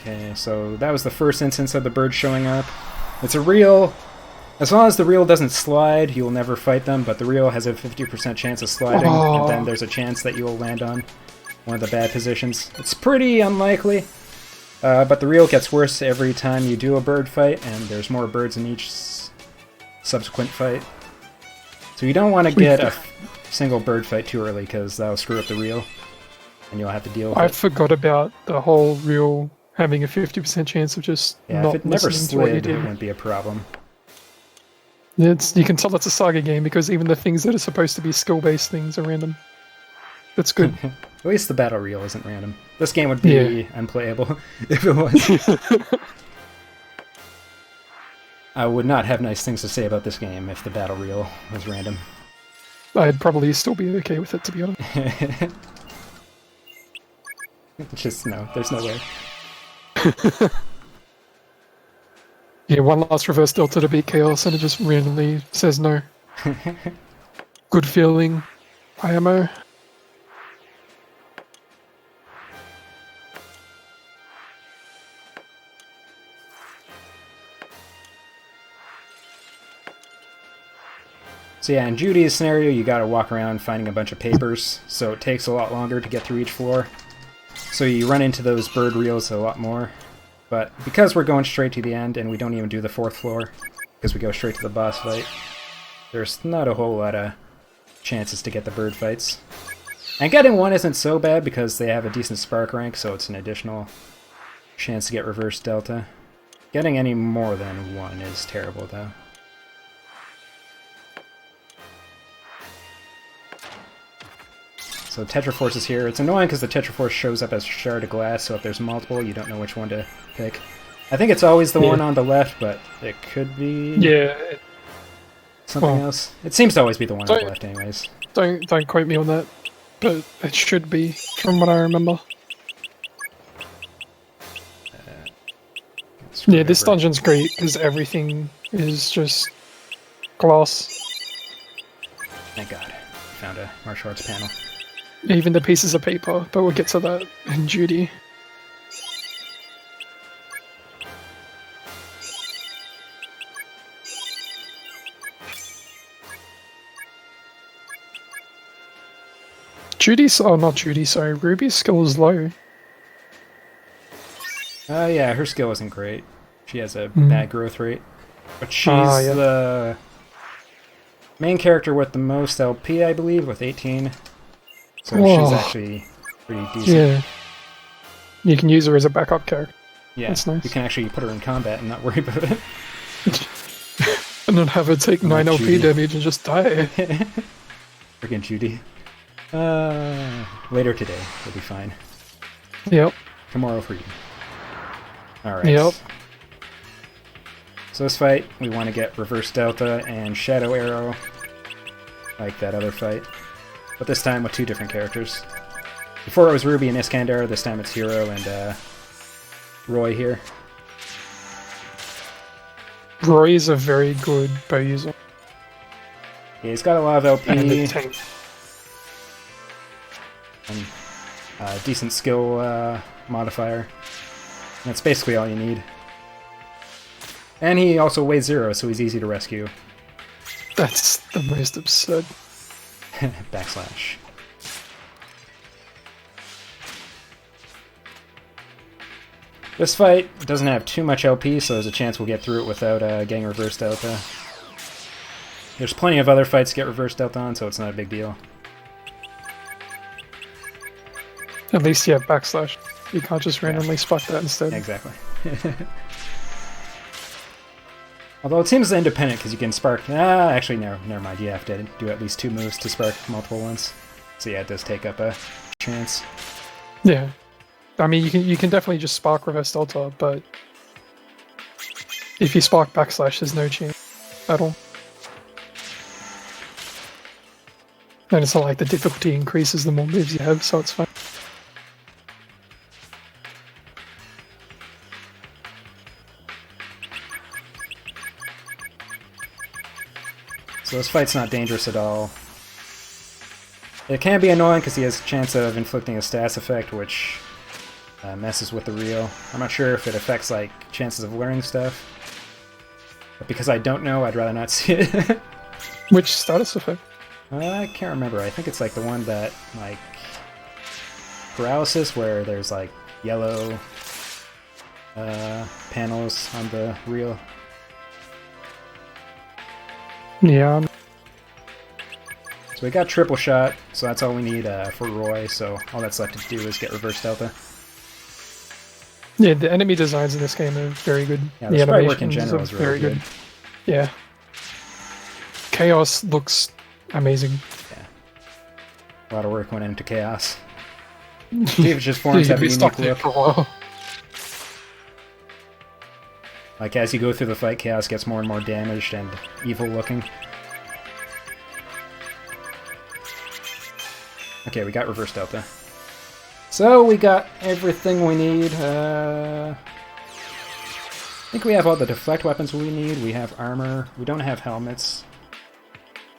Okay, so that was the first instance of the bird showing up. It's a reel. As long as the reel doesn't slide, you will never fight them, but the reel has a 50% chance of sliding, and then there's a chance that you will land on one of the bad positions. It's pretty unlikely, but the reel gets worse every time you do a bird fight, and there's more birds in each subsequent fight. So you don't want to get a single bird fight too early, because that'll screw up the reel, and you'll have to deal with I it. forgot about the whole reel having a 50% chance of just Yeah, not if it never listening to what you slid, it do. wouldn't be a problem. You can tell it's a SaGa game because even the things that are supposed to be skill-based things are random. That's good. At least the battle reel isn't random. This game would be unplayable if it was. I would not have nice things to say about this game if the battle reel was random. I'd probably still be okay with it, to be honest. Just no, there's no way. Yeah, one last reverse delta to beat chaos, and it just randomly says no. Good feeling, IMO. So yeah, in Judy's scenario, you gotta walk around finding a bunch of papers, so it takes a lot longer to get through each floor. So you run into those bird reels a lot more. But because we're going straight to the end, and we don't even do the 4th floor, because we go straight to the boss fight, there's not a whole lot of chances to get the bird fights. And getting 1 isn't so bad, because they have a decent spark rank, so it's an additional chance to get reverse delta. Getting any more than 1 is terrible, though. So Tetraforce is here. It's annoying because the Tetraforce shows up as a shard of glass, so if there's multiple, you don't know which one to pick. I think it's always the one on the left, but it could be something else. It seems to always be the one on the left anyways. Don't quote me on that, but it should be, from what I remember. Yeah, this dungeon's great because everything is just glass. Thank God. Found a martial arts panel. Even the pieces of paper, but we'll get to that in Judy. Not Judy, sorry, Ruby's skill is low. Yeah, her skill isn't great. She has a bad growth rate. But she's the main character with the most LP, I believe, with 18. So she's actually pretty decent. Yeah. You can use her as a backup character. Yeah, that's nice. You can actually put her in combat and not worry about it. And then have her take 9 LP Judy. damage and just die. Freaking Judy. Later today, we'll be fine. Yep. Tomorrow for you. Alright. Yep. So this fight, we want to get Reverse Delta and Shadow Arrow, like that other fight. But this time with 2 different characters. Before it was Ruby and Iskander, this time it's Hero and Roy here. Roy is a very good bow user. Yeah, he's got a lot of LP. And a tank. And decent skill modifier. That's basically all you need. And he also weighs 0, so he's easy to rescue. That's the most absurd. Backslash. This fight doesn't have too much LP, so there's a chance we'll get through it without getting reversed delta. There's plenty of other fights to get reversed delta on, so it's not a big deal. At least you have backslash. You can't just randomly spot that instead. Exactly. Although it seems independent because you can spark. Actually, never mind. You have to do at least 2 moves to spark multiple ones. So yeah, it does take up a chance. Yeah, I mean you can definitely just spark reverse delta, but if you spark backslash, there's no chance at all. And it's not like the difficulty increases the more moves you have, so it's fine. So this fight's not dangerous at all. It can be annoying because he has a chance of inflicting a stats effect, which messes with the reel. I'm not sure if it affects like chances of learning stuff. But because I don't know, I'd rather not see it. Which status effect? I can't remember. I think it's like the one that, like, paralysis, where there's like yellow panels on the reel. Yeah. So we got triple shot, so that's all we need for Roy, so all that's left to do is get reverse delta. Yeah, the enemy designs in this game are very good. Yeah, the sprite work in general is really good. Yeah. Chaos looks amazing. Yeah. A lot of work went into Chaos. Even just forms have a unique look. For a while. Like, as you go through the fight, Chaos gets more and more damaged and evil looking. Okay, we got reverse delta. So we got everything we need. I think we have all the deflect weapons we need. We have armor. We don't have helmets.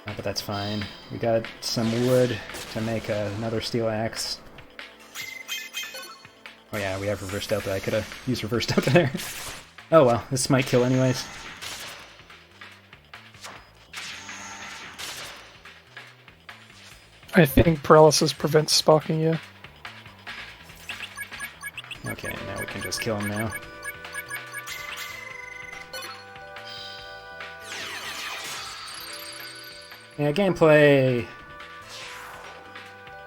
But that's fine. We got some wood to make another steel axe. Oh yeah, we have reverse delta. I could have used reverse delta there. Oh well, this might kill anyways. I think paralysis prevents sparking, yeah. Okay, now we can just kill him now. Yeah, gameplay...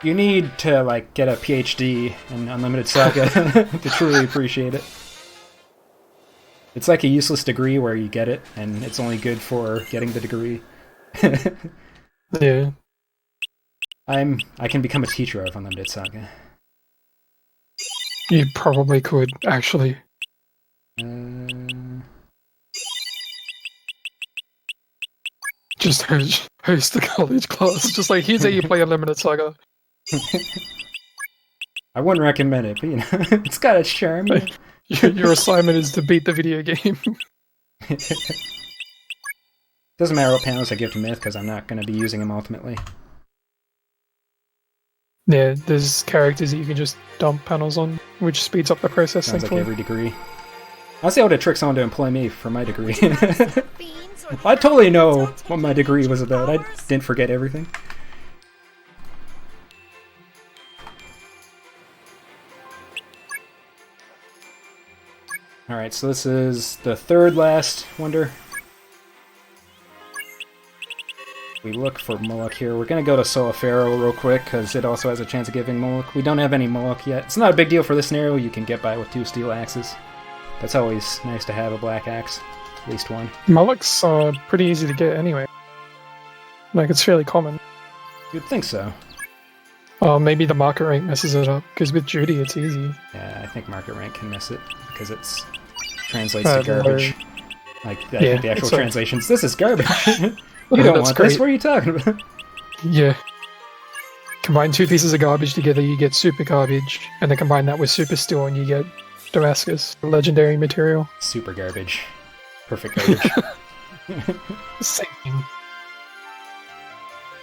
You need to, like, get a PhD in Unlimited SaGa to truly appreciate it. It's like a useless degree where you get it, and it's only good for getting the degree. Yeah. I can become a teacher of Unlimited SaGa. You probably could, actually. Just host the college class. Just like, here's how you play Unlimited SaGa. I wouldn't recommend it, but you know, it's got its charm. Your assignment is to beat the video game. Doesn't matter what panels I give to Myth, because I'm not going to be using them ultimately. Yeah, there's characters that you can just dump panels on, which speeds up the process. Sounds like thankfully. every degree. I'll see how to trick someone to employ me for my degree. I totally know what my degree was about. I didn't forget everything. Alright, so this is the third last wonder. We look for Moloch here. We're going to go to Solifero real quick, because it also has a chance of giving Moloch. We don't have any Moloch yet. It's not a big deal for this scenario. You can get by with 2 steel axes. That's always nice to have a black axe. At least one. Moloch's pretty easy to get anyway. Like, it's fairly common. You'd think so. Maybe the market rank messes it up, because with Judy it's easy. Yeah, I think market rank can miss it, because it translates to garbage. Like, I think the actual translations, this is garbage! You don't want this, what are you talking about? Yeah. Combine 2 pieces of garbage together, you get super garbage, and then combine that with super steel and you get Damascus, legendary material. Super garbage. Perfect garbage. Same thing.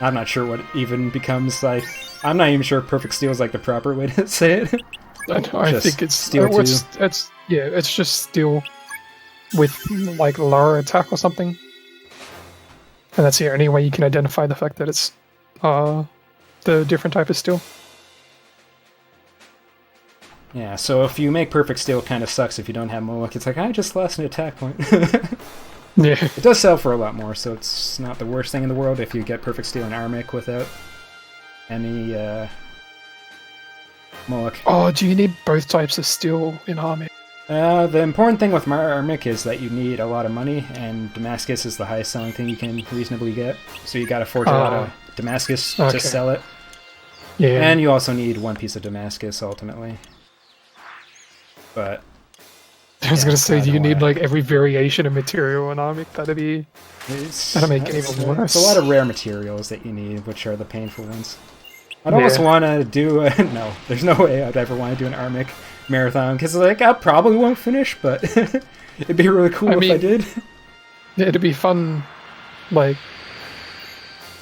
I'm not sure what even becomes, like... I'm not even sure perfect steel is, like, the proper way to say it. I think it's... steel it's just steel with, like, lower attack or something. And that's the only way you can identify the fact that it's the different type of steel. Yeah, so if you make perfect steel, it kind of sucks if you don't have Moloch. It's like, I just lost an attack point. Yeah. It does sell for a lot more, so it's not the worst thing in the world if you get perfect steel and Armic without any Moloch. Oh, do you need both types of steel in army? The important thing with Armic is that you need a lot of money, and Damascus is the highest selling thing you can reasonably get. So you gotta forge a lot of Damascus okay. to sell it. Yeah. And you also need one piece of Damascus, ultimately. But I was yeah, gonna say, I do you don't need wanna- like every variation of material in army? That'd make it even worse. It's a lot of rare materials that you need, which are the painful ones. I'd almost want to do a... No, there's no way I'd ever want to do an Armic marathon, because like, I probably won't finish, but it'd be really cool if I did. Yeah, it'd be fun, like,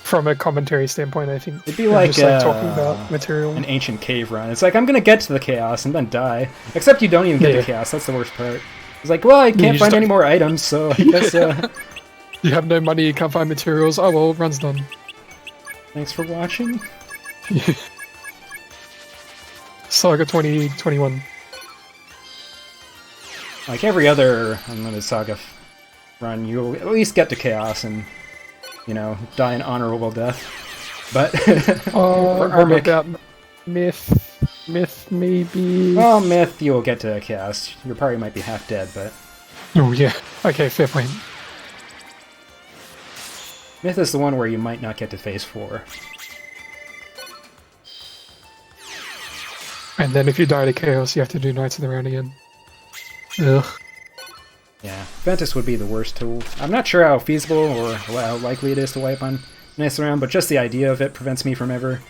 from a commentary standpoint, I think. It'd be like, just like talking about material. An ancient cave run. It's like, I'm going to get to the chaos and then die. Except you don't even get to chaos, that's the worst part. It's like, well, I can't find any more items, so I guess... You have no money, you can't find materials. Oh well, run's done. Thanks for watching. SaGa 2021. Like every other Unlimited SaGa run, you'll at least get to chaos and, you know, die an honorable death. But for What Armic, about Myth maybe? well, Myth, you'll get to chaos. Your party might be half dead, but Oh yeah. Okay, fair point. Myth is the one where you might not get to phase 4. And then if you die to chaos, you have to do Knights of the Round again. Ugh. Yeah, Ventus would be the worst tool. I'm not sure how feasible or how likely it is to wipe on Knights around, but just the idea of it prevents me from ever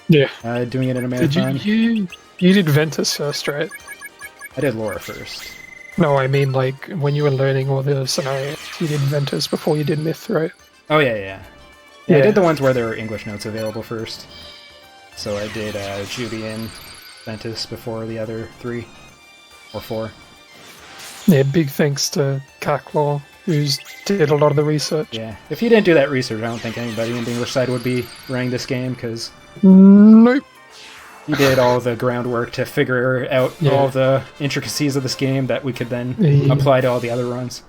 Yeah. doing it in a Did marathon. you did Ventus first, right? I did Laura first. No, I mean like when you were learning all the scenarios, you did Ventus before you did Myth, right? Oh, yeah. I did the ones where there were English notes available first. So I did Judy and Ventus before the other 3 or 4. Yeah, big thanks to Cacklaw, who's did a lot of the research. Yeah, if you didn't do that research, I don't think anybody in the English side would be running this game, because Nope. you did all the groundwork to figure out all the intricacies of this game that we could then apply to all the other runs.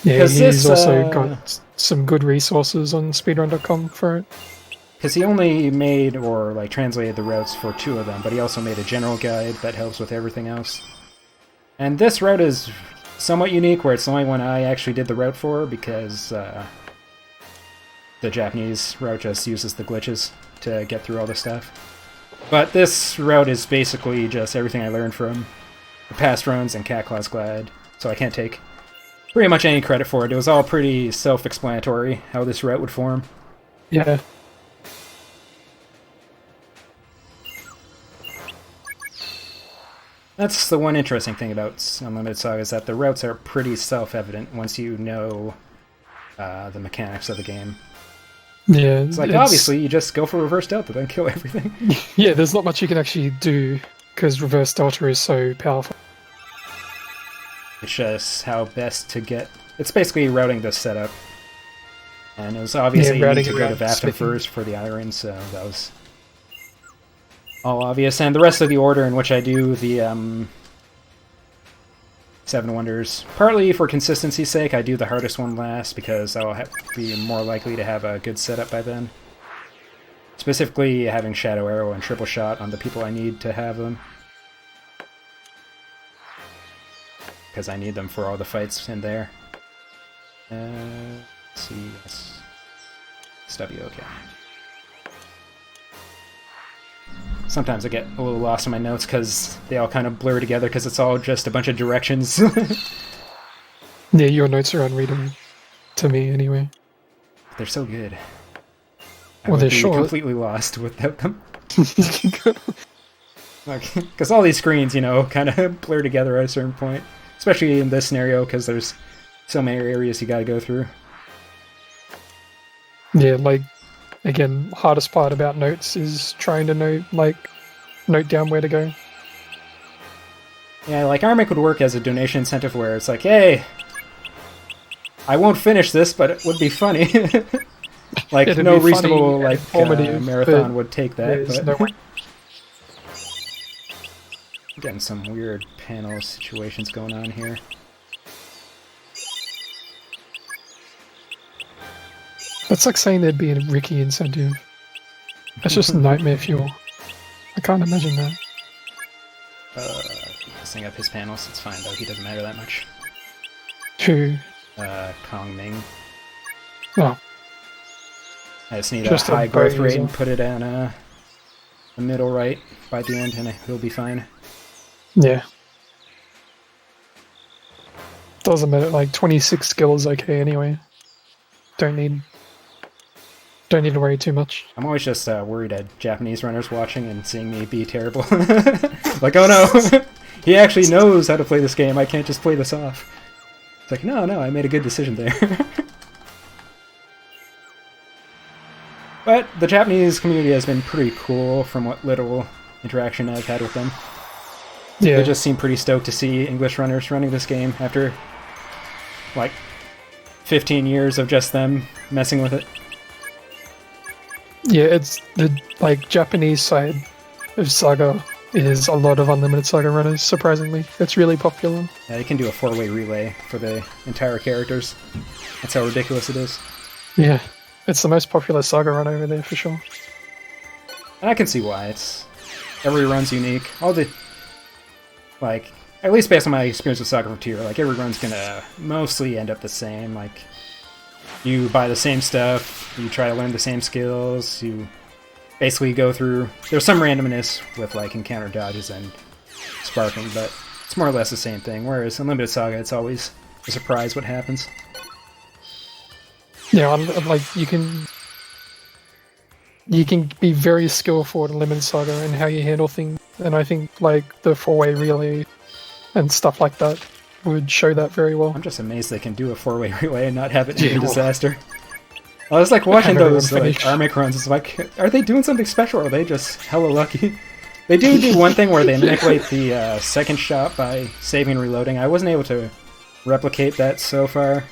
Yeah, he's also got some good resources on speedrun.com for it. Because he only made or like translated the routes for 2 of them, but he also made a general guide that helps with everything else. And this route is somewhat unique, where it's the only one I actually did the route for, because the Japanese route just uses the glitches to get through all the stuff. But this route is basically just everything I learned from the past runs and Catclaw's Glide, so I can't take pretty much any credit for it. It was all pretty self-explanatory how this route would form. Yeah. That's the one interesting thing about Unlimited SaGa, is that the routes are pretty self-evident once you know the mechanics of the game. Yeah. It's like, obviously, you just go for reverse delta, then kill everything. Yeah, there's not much you can actually do, because reverse delta is so powerful. It's just how best to get... It's basically routing the setup. And it was obviously you need to go to Vafta first for the iron, so that was all obvious. And the rest of the order in which I do the 7 Wonders, partly for consistency's sake, I do the hardest one last, because I'll be more likely to have a good setup by then. Specifically, having Shadow Arrow and Triple Shot on the people I need to have them. Because I need them for all the fights in there. Let's see, yes. W, okay. Sometimes I get a little lost in my notes because they all kind of blur together because it's all just a bunch of directions. Yeah, your notes are unreadable to me anyway. They're so good. Well, they're short. Completely lost without them. Like, because all these screens, you know, kind of blur together at a certain point. Especially in this scenario, because there's so many areas you gotta go through. Yeah, like, again, hardest part about notes is trying to note down where to go. Yeah, like Armic would work as a donation incentive where it's like, hey, I won't finish this, but it would be funny. Like, It'd no be reasonable funny, like informative, marathon but would take that. there's But no way. Getting some weird panel situations going on here. That's like saying there'd be a Ricky incentive. That's just nightmare fuel. I can't imagine that. Messing up his panels, it's fine though, he doesn't matter that much. Who? Kong Ming. Oh, I just need Just a a high growth brazier. rate and put it on the middle right by the end, and he'll be fine. yeah. Doesn't matter. Like 26 skill is okay anyway. Don't need to worry too much. I'm always just worried at Japanese runners watching and seeing me be terrible. Like, oh no, he actually knows how to play this game. I can't just play this off. It's like, no, I made a good decision there. But the Japanese community has been pretty cool from what little interaction I've had with them. Yeah. They just seem pretty stoked to see English runners running this game after, like, 15 years of just them messing with it. Yeah, it's the like Japanese side of SaGa is a lot of unlimited SaGa runners, surprisingly. It's really popular. Yeah, you can do a 4-way relay for the entire characters. That's how ridiculous it is. Yeah. It's the most popular SaGa run over there for sure. And I can see why. It's every run's unique. All the, like, at least based on my experience with SaGa Frontier, like, every run's gonna mostly end up the same. Like, you buy the same stuff, you try to learn the same skills, you basically go through... There's some randomness with, like, encounter dodges and sparking, but it's more or less the same thing. Whereas Unlimited SaGa, it's always a surprise what happens. Yeah, like you can be very skillful at Unlimited SaGa and how you handle things, and I think like the 4-way relay and stuff like that would show that very well. I'm just amazed they can do a 4-way relay and not have it be Yeah, a well- disaster. I was like watching Have everyone those like finish. Armic runs, it's like, are they doing something special or are they just hella lucky? They do one thing where they manipulate the second shot by saving and reloading. I wasn't able to replicate that so far.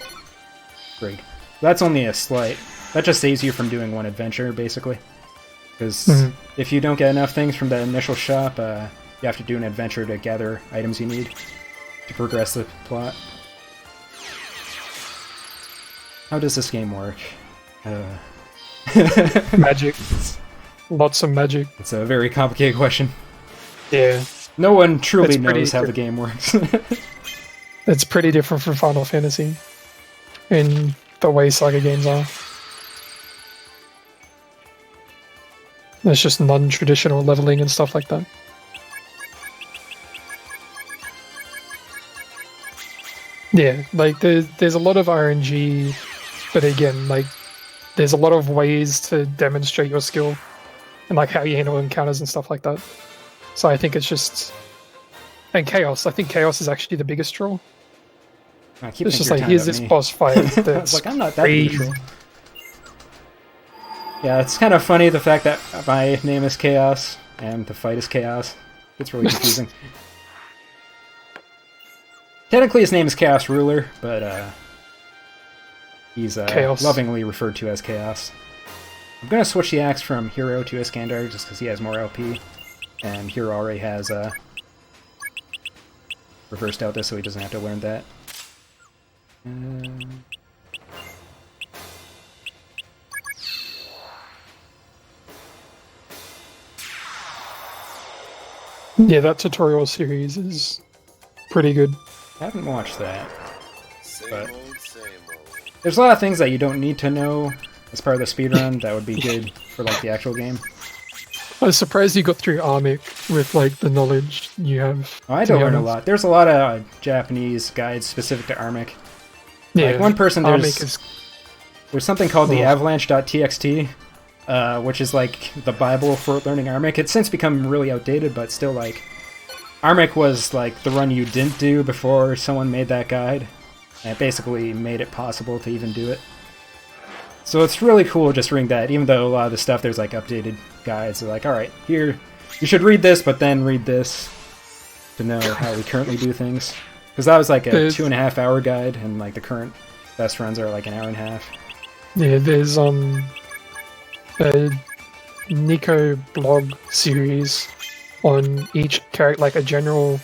Great. That's only a slight. That just saves you from doing one adventure, basically. Because if you don't get enough things from the initial shop, you have to do an adventure to gather items you need to progress the plot. How does this game work? Magic. Lots of magic. It's a very complicated question. Yeah. No one truly It's pretty knows how the good. game works. It's pretty different from Final Fantasy in the way SaGa games are. There's just non-traditional leveling and stuff like that. Yeah, like there's a lot of RNG, but again, like there's a lot of ways to demonstrate your skill and like how you handle encounters and stuff like that. So I think it's just and chaos. I think chaos is actually the biggest draw. I keep It's just thinking like you're here's talking this about me. boss fight I was that's like, I'm not that crazy. neutral. Yeah, it's kind of funny the fact that my name is Chaos and the fight is Chaos. It's really confusing. Technically his name is Chaos Ruler, but he's Chaos. lovingly referred to as Chaos. I'm going to switch the axe from Hero to Iskander just because he has more LP, and Hero already has reversed out this so he doesn't have to learn that. Yeah, that tutorial series is pretty good. I haven't watched that. Same But- old, same old. There's a lot of things that you don't need to know as part of the speedrun that would be good for like the actual game. I was surprised you got through Armic with like the knowledge you have. Oh, I to don't be learn a honest. lot. There's a lot of Japanese guides specific to Armic. Yeah, Like one person, Armic is there's something called the Oh. avalanche.txt, which is like the Bible for learning Armic. It's since become really outdated, but still like Armic was like the run you didn't do before someone made that guide. And it basically made it possible to even do it. So it's really cool just reading that, even though a lot of the stuff there's like updated guides. They're like, alright, here, you should read this, but then read this to know how we currently do things. Because that was like a There's- 2.5 hour guide, and like the current best runs are like an hour and a half. yeah. There's a Nico blog series on each character, like a general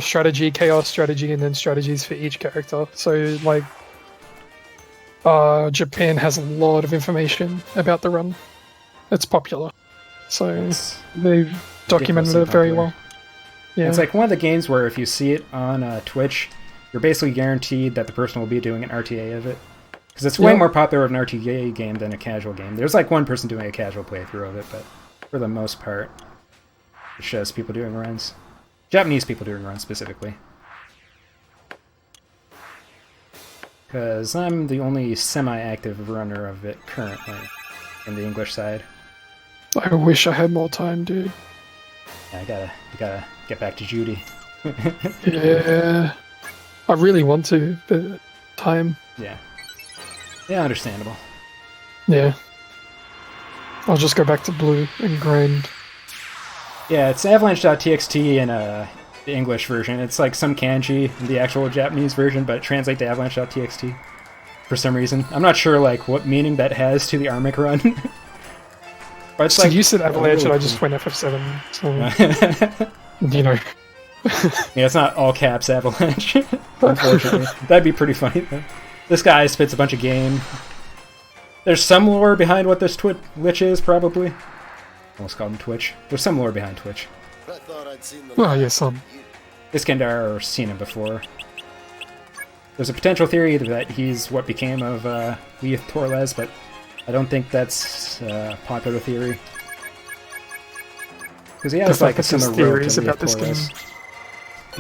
strategy, chaos strategy, and then strategies for each character. So like, Japan has a lot of information about the run. It's popular, so they've documented it very well. Yeah, it's like one of the games where if you see it on Twitch, you're basically guaranteed that the person will be doing an RTA of it. Because it's way more popular of an RTA game than a casual game. There's like one person doing a casual playthrough of it, but for the most part, it's just people doing runs. Japanese people doing runs specifically. Because I'm the only semi-active runner of it currently in the English side. I wish I had more time, dude. Yeah, I gotta get back to Judy. Yeah, I really want to, but time. Yeah. Yeah, understandable. Yeah. I'll just go back to blue and grind. Yeah, it's avalanche.txt in the English version. It's like some kanji in the actual Japanese version, but it translates to avalanche.txt for some reason. I'm not sure like what meaning that has to the Armic run. But it's So like, you said avalanche and I just went FF7, so, you know. Yeah, it's not all caps avalanche, unfortunately. That'd be pretty funny, though. This guy spits a bunch of game. There's some lore behind what this Lich is, probably. Almost called him Twitch. There's some lore behind Twitch. I thought I'd seen the Well, yeah, some. Iskandar or seen him before. There's a potential theory that he's what became of Leith Torles, but I don't think that's a popular theory. Because he has like a similar theories role to about this game.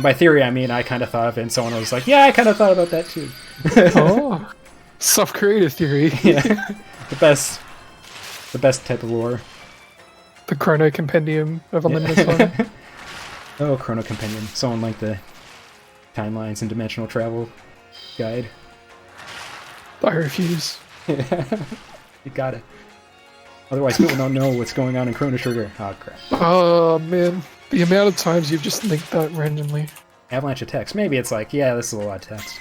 By theory, I mean I kind of thought of it, and someone was like, "Yeah, I kind of thought about that too." Oh, self-created theory. Yeah, the best type of lore. The Chrono Compendium of Unlimited Time. Oh, Chrono Compendium. Someone like the timelines and dimensional travel guide. I refuse. You got it. Otherwise, people don't know what's going on in Chrono Trigger. Oh crap! Oh man, the amount of times you've just linked that randomly. Avalanche of text. Maybe it's like, yeah, this is a lot of text.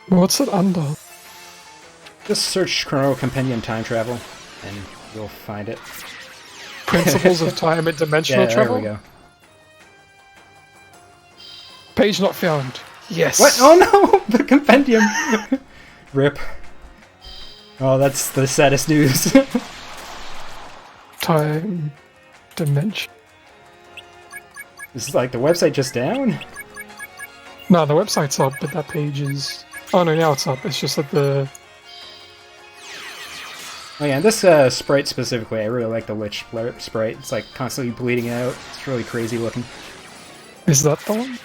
What's it under? Just search Chrono Compendium time travel, and you'll find it. Principles of time and dimensional Yeah, travel? there we go. Page not found. Yes. What? Oh no! The compendium! Rip. Oh, that's the saddest news. Time. Dimension. This is like the website just down? No, the website's up, but that page is... Oh no, now it's up. It's just that the... Oh yeah, and this sprite specifically, I really like the Lich sprite. It's like constantly bleeding out. It's really crazy looking. Is that the one?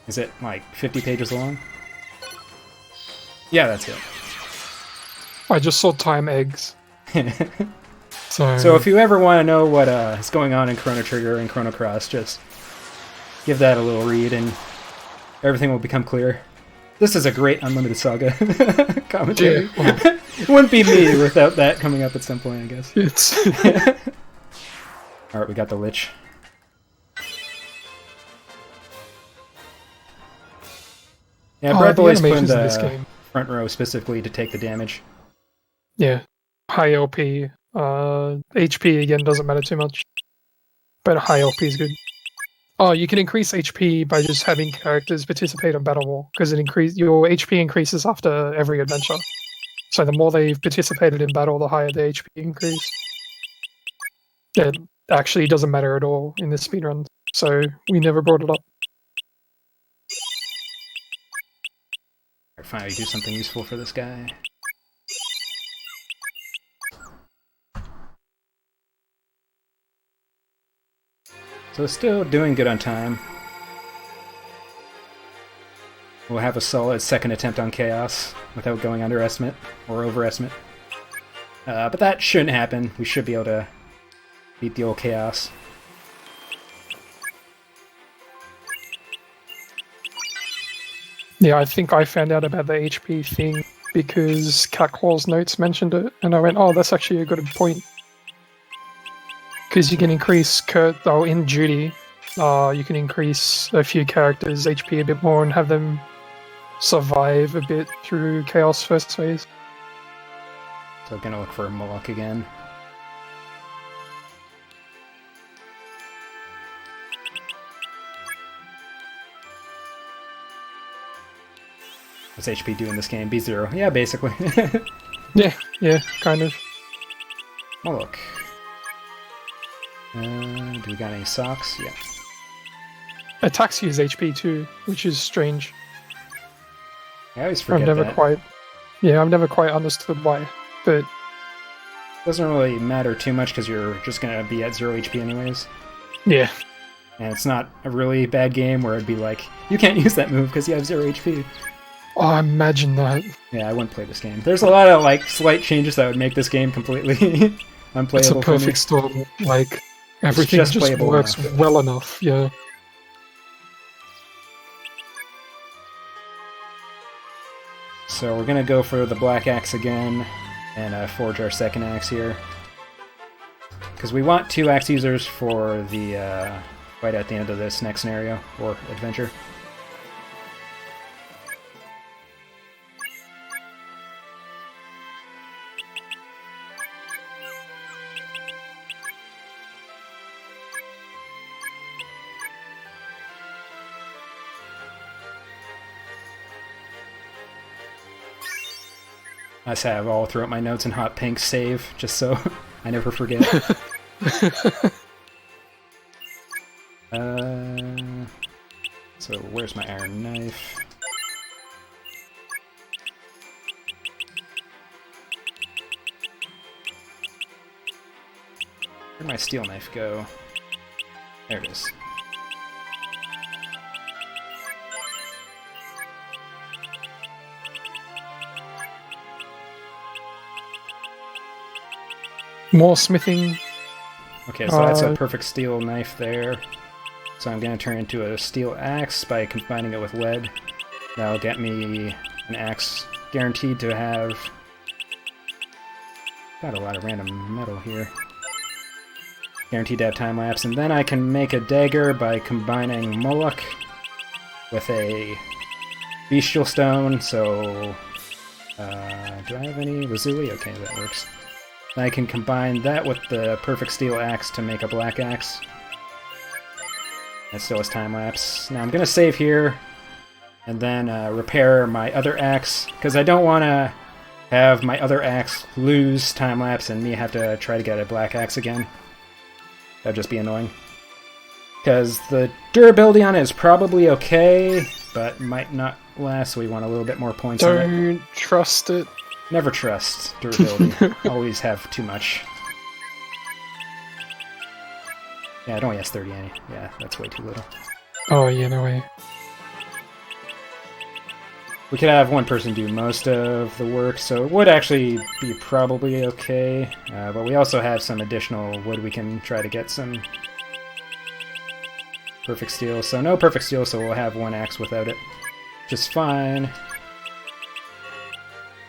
Is it like 50 pages long? Yeah, that's it. I just saw time eggs. So if you ever want to know what is going on in Chrono Trigger and Chrono Cross, just give that a little read and everything will become clear. This is a great Unlimited SaGa commentary. Yeah, well, It wouldn't be me without that coming up at some point, I guess. it's... Alright, we got the Lich. Yeah, Brett the always put in animations in this the game. front row specifically to take the damage. Yeah. High LP. HP again doesn't matter too much. But high LP is good. Oh, you can increase HP by just having characters participate in Battle War, because your HP increases after every adventure. So the more they've participated in battle, the higher the HP increase. It actually doesn't matter at all in this speedrun, so we never brought it up. Finally do something useful for this guy. So still doing good on time. We'll have a solid second attempt on Chaos without going underestimate or overestimate. But that shouldn't happen. We should be able to beat the old Chaos. Yeah, I think I found out about the HP thing because Catclaw's notes mentioned it, and I went, oh, that's actually a good point. Because you can increase in Judy, you can increase a few characters' HP a bit more and have them survive a bit through Chaos first phase. So I'm gonna look for a Moloch again. What's HP do in this game? B0. Yeah, basically. Yeah, kind of. Moloch. Do we got any socks? Yeah. Attacks use HP too, which is strange. I always forget I've never quite understood why, but doesn't really matter too much because you're just gonna be at 0 HP anyways. yeah. And it's not a really bad game where it'd be like, you can't use that move because you have 0 HP. Oh, imagine that. Yeah, I wouldn't play this game. There's a lot of like slight changes that would make this game completely unplayable. It's a perfect storm. Like everything just just playable works enough. well enough. Yeah. So we're gonna go for the black axe again and forge our second axe here. Because we want 2 axe users for the fight at the end of this next scenario, or adventure. I just have all throughout my notes in hot pink save, just so I never forget. So where's my iron knife? Where'd my steel knife go? There it is. More smithing. Okay, so that's a perfect steel knife there. So I'm going to turn into a steel axe by combining it with lead. That'll get me an axe guaranteed to have... Got a lot of random metal here. Guaranteed to have time lapse. And then I can make a dagger by combining Moloch with a bestial stone. So, do I have any lazuli? Okay, that works. Then I can combine that with the perfect steel axe to make a black axe. That still has time lapse. Now I'm gonna save here, and then repair my other axe, because I don't want to have my other axe lose time lapse and me have to try to get a black axe again. That'd just be annoying. Because the durability on it is probably okay, but might not last, so we want a little bit more points on it. Don't trust it. Never trust durability. Always have too much. Yeah, it only has 30 any. Yeah, that's way too little. Oh yeah, no way. We could have one person do most of the work, so it would actually be probably okay. But we also have some additional wood we can try to get some perfect steel. So no perfect steel, so we'll have one axe without it. Just fine.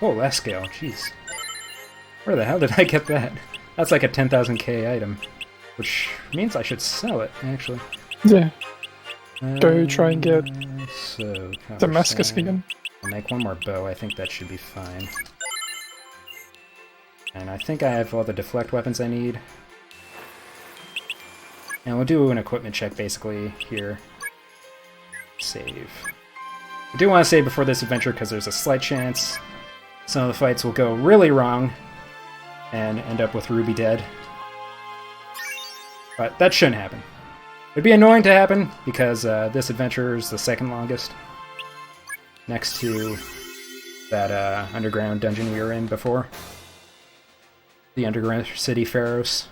Oh, last scale, jeez. Where the hell did I get that? That's like a 10,000k item. Which means I should sell it, actually. Yeah. Go try and get so, Damascus sand. again. I'll make one more bow, I think that should be fine. And I think I have all the deflect weapons I need. And we'll do an equipment check, basically, here. Save. I do want to save before this adventure, because there's a slight chance some of the fights will go really wrong and end up with Ruby dead. But that shouldn't happen. It'd be annoying to happen, because this adventure is the second longest. Next to that underground dungeon we were in before. The Underground City Pharaohs.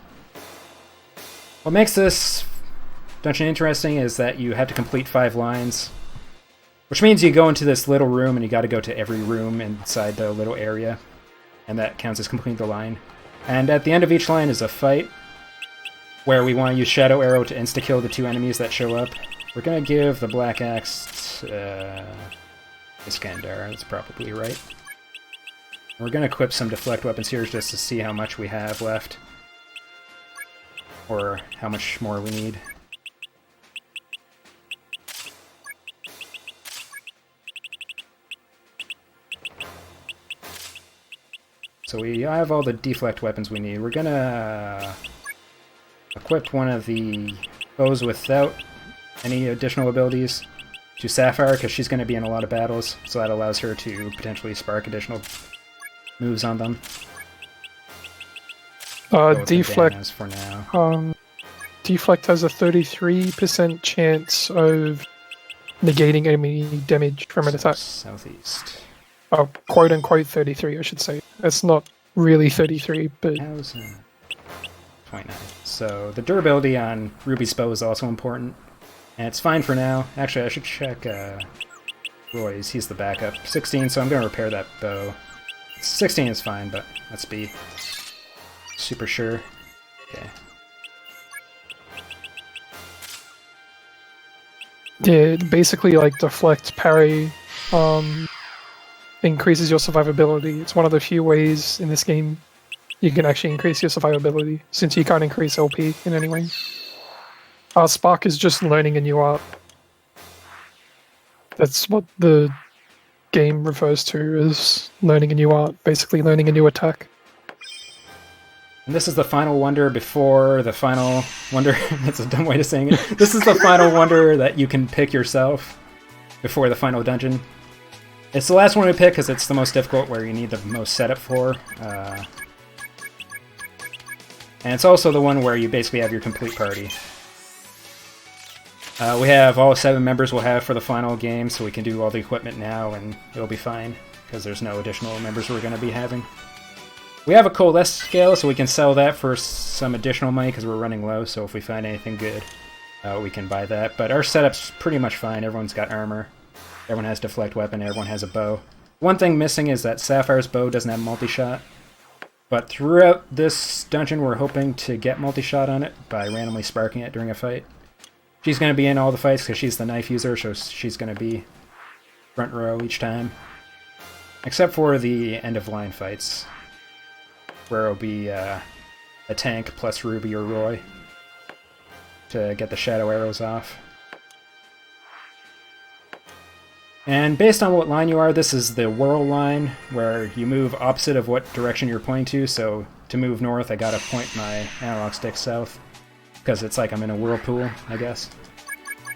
What makes this dungeon interesting is that you have to complete 5 lines. Which means you go into this little room and you gotta go to every room inside the little area. And that counts as completing the line. And at the end of each line is a fight, where we want to use Shadow Arrow to insta-kill the 2 enemies that show up. We're gonna give the Black Axe Iskandar, that's probably right. We're gonna equip some deflect weapons here just to see how much we have left. Or how much more we need. So we have all the deflect weapons we need. We're gonna equip one of the bows without any additional abilities to Sapphire, because she's going to be in a lot of battles, so that allows her to potentially spark additional moves on them. Deflect. For now. Deflect has a 33% chance of negating enemy damage from an attack. Southeast. Oh, quote unquote 33, I should say. It's not really 33, but 29. So the durability on Ruby's bow is also important. And it's fine for now. Actually, I should check Roy's. He's the backup. 16, so I'm going to repair that bow. 16 is fine, but let's be super sure. Okay. yeah, basically like deflect, parry, increases your survivability. It's one of the few ways in this game you can actually increase your survivability, since you can't increase LP in any way. Spark is just learning a new art. That's what the game refers to as learning a new art, basically learning a new attack. And this is the final wonder before the final wonder. That's a dumb way of saying it. This is the final wonder that you can pick yourself before the final dungeon. It's the last one we pick because it's the most difficult, where you need the most setup for. And it's also the one where you basically have your complete party. We have all 7 members we'll have for the final game, so we can do all the equipment now, and it'll be fine, because there's no additional members we're going to be having. We have a coalesce scale, so we can sell that for some additional money, because we're running low, so if we find anything good, we can buy that. But our setup's pretty much fine. Everyone's got armor, everyone has deflect weapon, everyone has a bow. One thing missing is that Sapphire's bow doesn't have multi-shot, but throughout this dungeon we're hoping to get multi-shot on it by randomly sparking it during a fight. She's going to be in all the fights because she's the knife user, so she's going to be front row each time. Except for the end-of-line fights, where it'll be a tank plus Ruby or Roy to get the shadow arrows off. And based on what line you are, this is the whirl line, where you move opposite of what direction you're pointing to. So to move north, I gotta point my analog stick south, because it's like I'm in a whirlpool, I guess.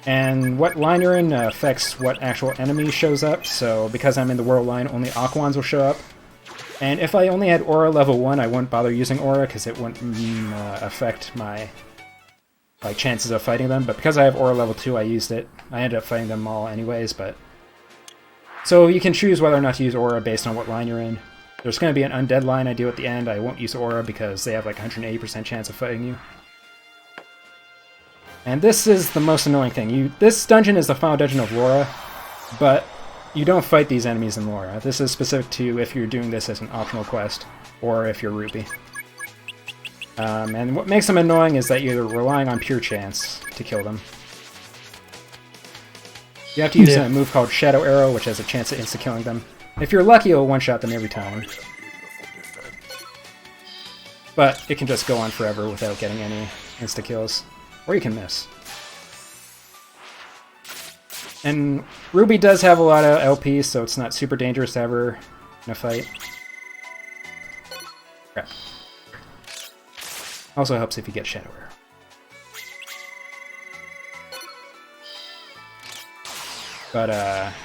And what line you're in affects what actual enemy shows up, so because I'm in the whirl line, only Aquans will show up. And if I only had Aura level 1, I wouldn't bother using Aura, because it wouldn't affect my chances of fighting them. But because I have Aura level 2, I used it. I ended up fighting them all anyways, but... So you can choose whether or not to use Aura based on what line you're in. There's going to be an Undead Line I do at the end. I won't use Aura because they have like 180% chance of fighting you. And this is the most annoying thing. This dungeon is the final dungeon of Laura, but you don't fight these enemies in Laura. This is specific to if you're doing this as an optional quest, or if you're Ruby. And what makes them annoying is that you're relying on pure chance to kill them. You have to use a move called Shadow Arrow, which has a chance of insta-killing them. If you're lucky, it'll one-shot them every time. But it can just go on forever without getting any insta-kills. Or you can miss. And Ruby does have a lot of LP, so it's not super dangerous to have her in a fight. Crap. Also helps if you get Shadow Arrow. But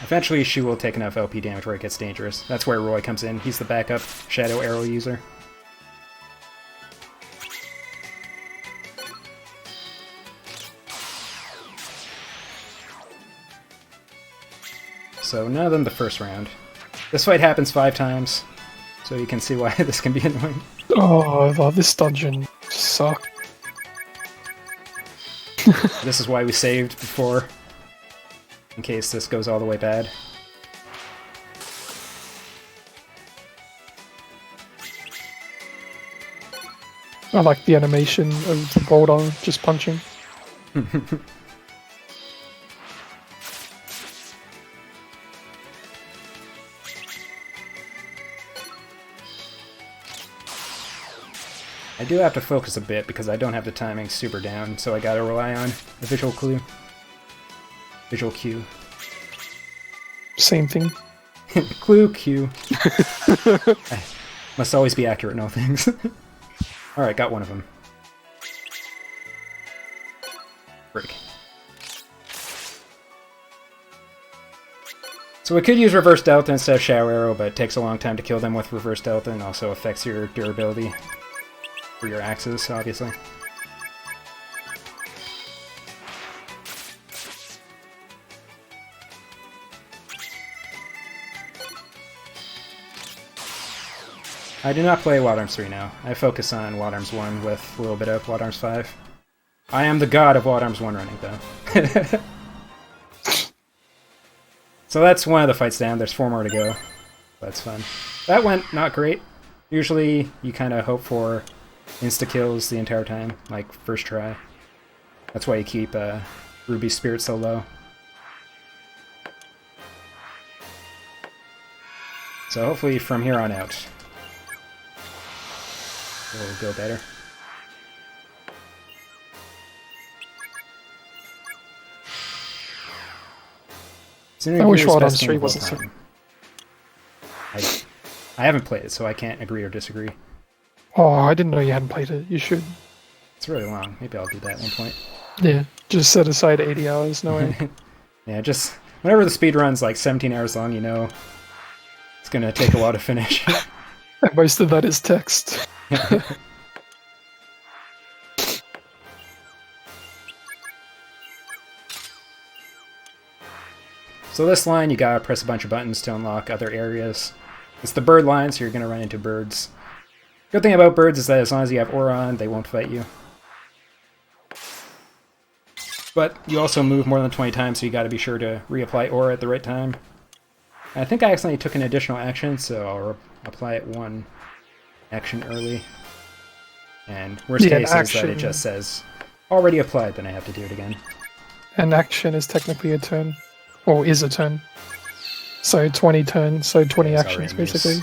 eventually she will take enough LP damage where it gets dangerous. That's where Roy comes in. He's the backup Shadow Arrow user. So none of them the first round. This fight happens 5 times, so you can see why this can be annoying. Oh, this dungeon sucks. This is why we saved before, in case this goes all the way bad. I like the animation of the boulder just punching. I do have to focus a bit because I don't have the timing super down, so I gotta rely on the visual clue. Visual cue. Same thing. Clue cue. Must always be accurate in all things. Alright, got one of them. Break. So we could use Reverse Delta instead of Shadow Arrow, but it takes a long time to kill them with Reverse Delta and also affects your durability for your axes, obviously. I do not play Wild Arms 3 now. I focus on Wild Arms 1 with a little bit of Wild Arms 5. I am the god of Wild Arms 1 running, though. So that's one of the fights down. There's 4 more to go. That's fun. That went not great. Usually you kind of hope for insta-kills the entire time, like first try. That's why you keep Ruby's spirit so low. So hopefully from here on out, it'll go better. I wish Wild Arms 3 wasn't so... I haven't played it, so I can't agree or disagree. Oh, I didn't know you hadn't played it. You should. It's really long. Maybe I'll do that at one point. Yeah, just set aside 80 hours, no way. Yeah, just... Whenever the speed run's like 17 hours long, you know it's gonna take a while to finish. And most of that is text. So this line, you gotta press a bunch of buttons to unlock other areas. It's the bird line, so you're gonna run into birds. Good thing about birds is that as long as you have aura on, they won't fight you. But you also move more than 20 times, so you gotta be sure to reapply aura at the right time. I think I accidentally took an additional action, so I'll apply it one action early. And worst case is that it just says, already applied, then I have to do it again. An action is technically a turn. Or is a turn. So 20 turns, so 20 actions basically.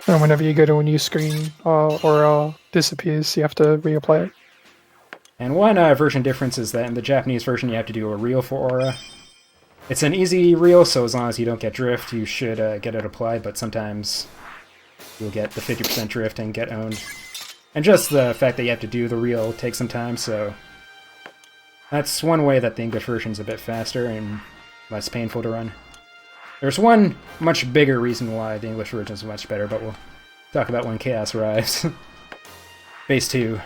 And whenever you go to a new screen or disappears, you have to reapply it. And one version difference is that in the Japanese version you have to do a reel for aura. It's an easy reel, so as long as you don't get drift, you should get it applied, but sometimes you'll get the 50% drift and get owned. And just the fact that you have to do the reel takes some time, so... That's one way that the English version's a bit faster and less painful to run. There's one much bigger reason why the English version is much better, but we'll talk about when Chaos arrives. Phase 2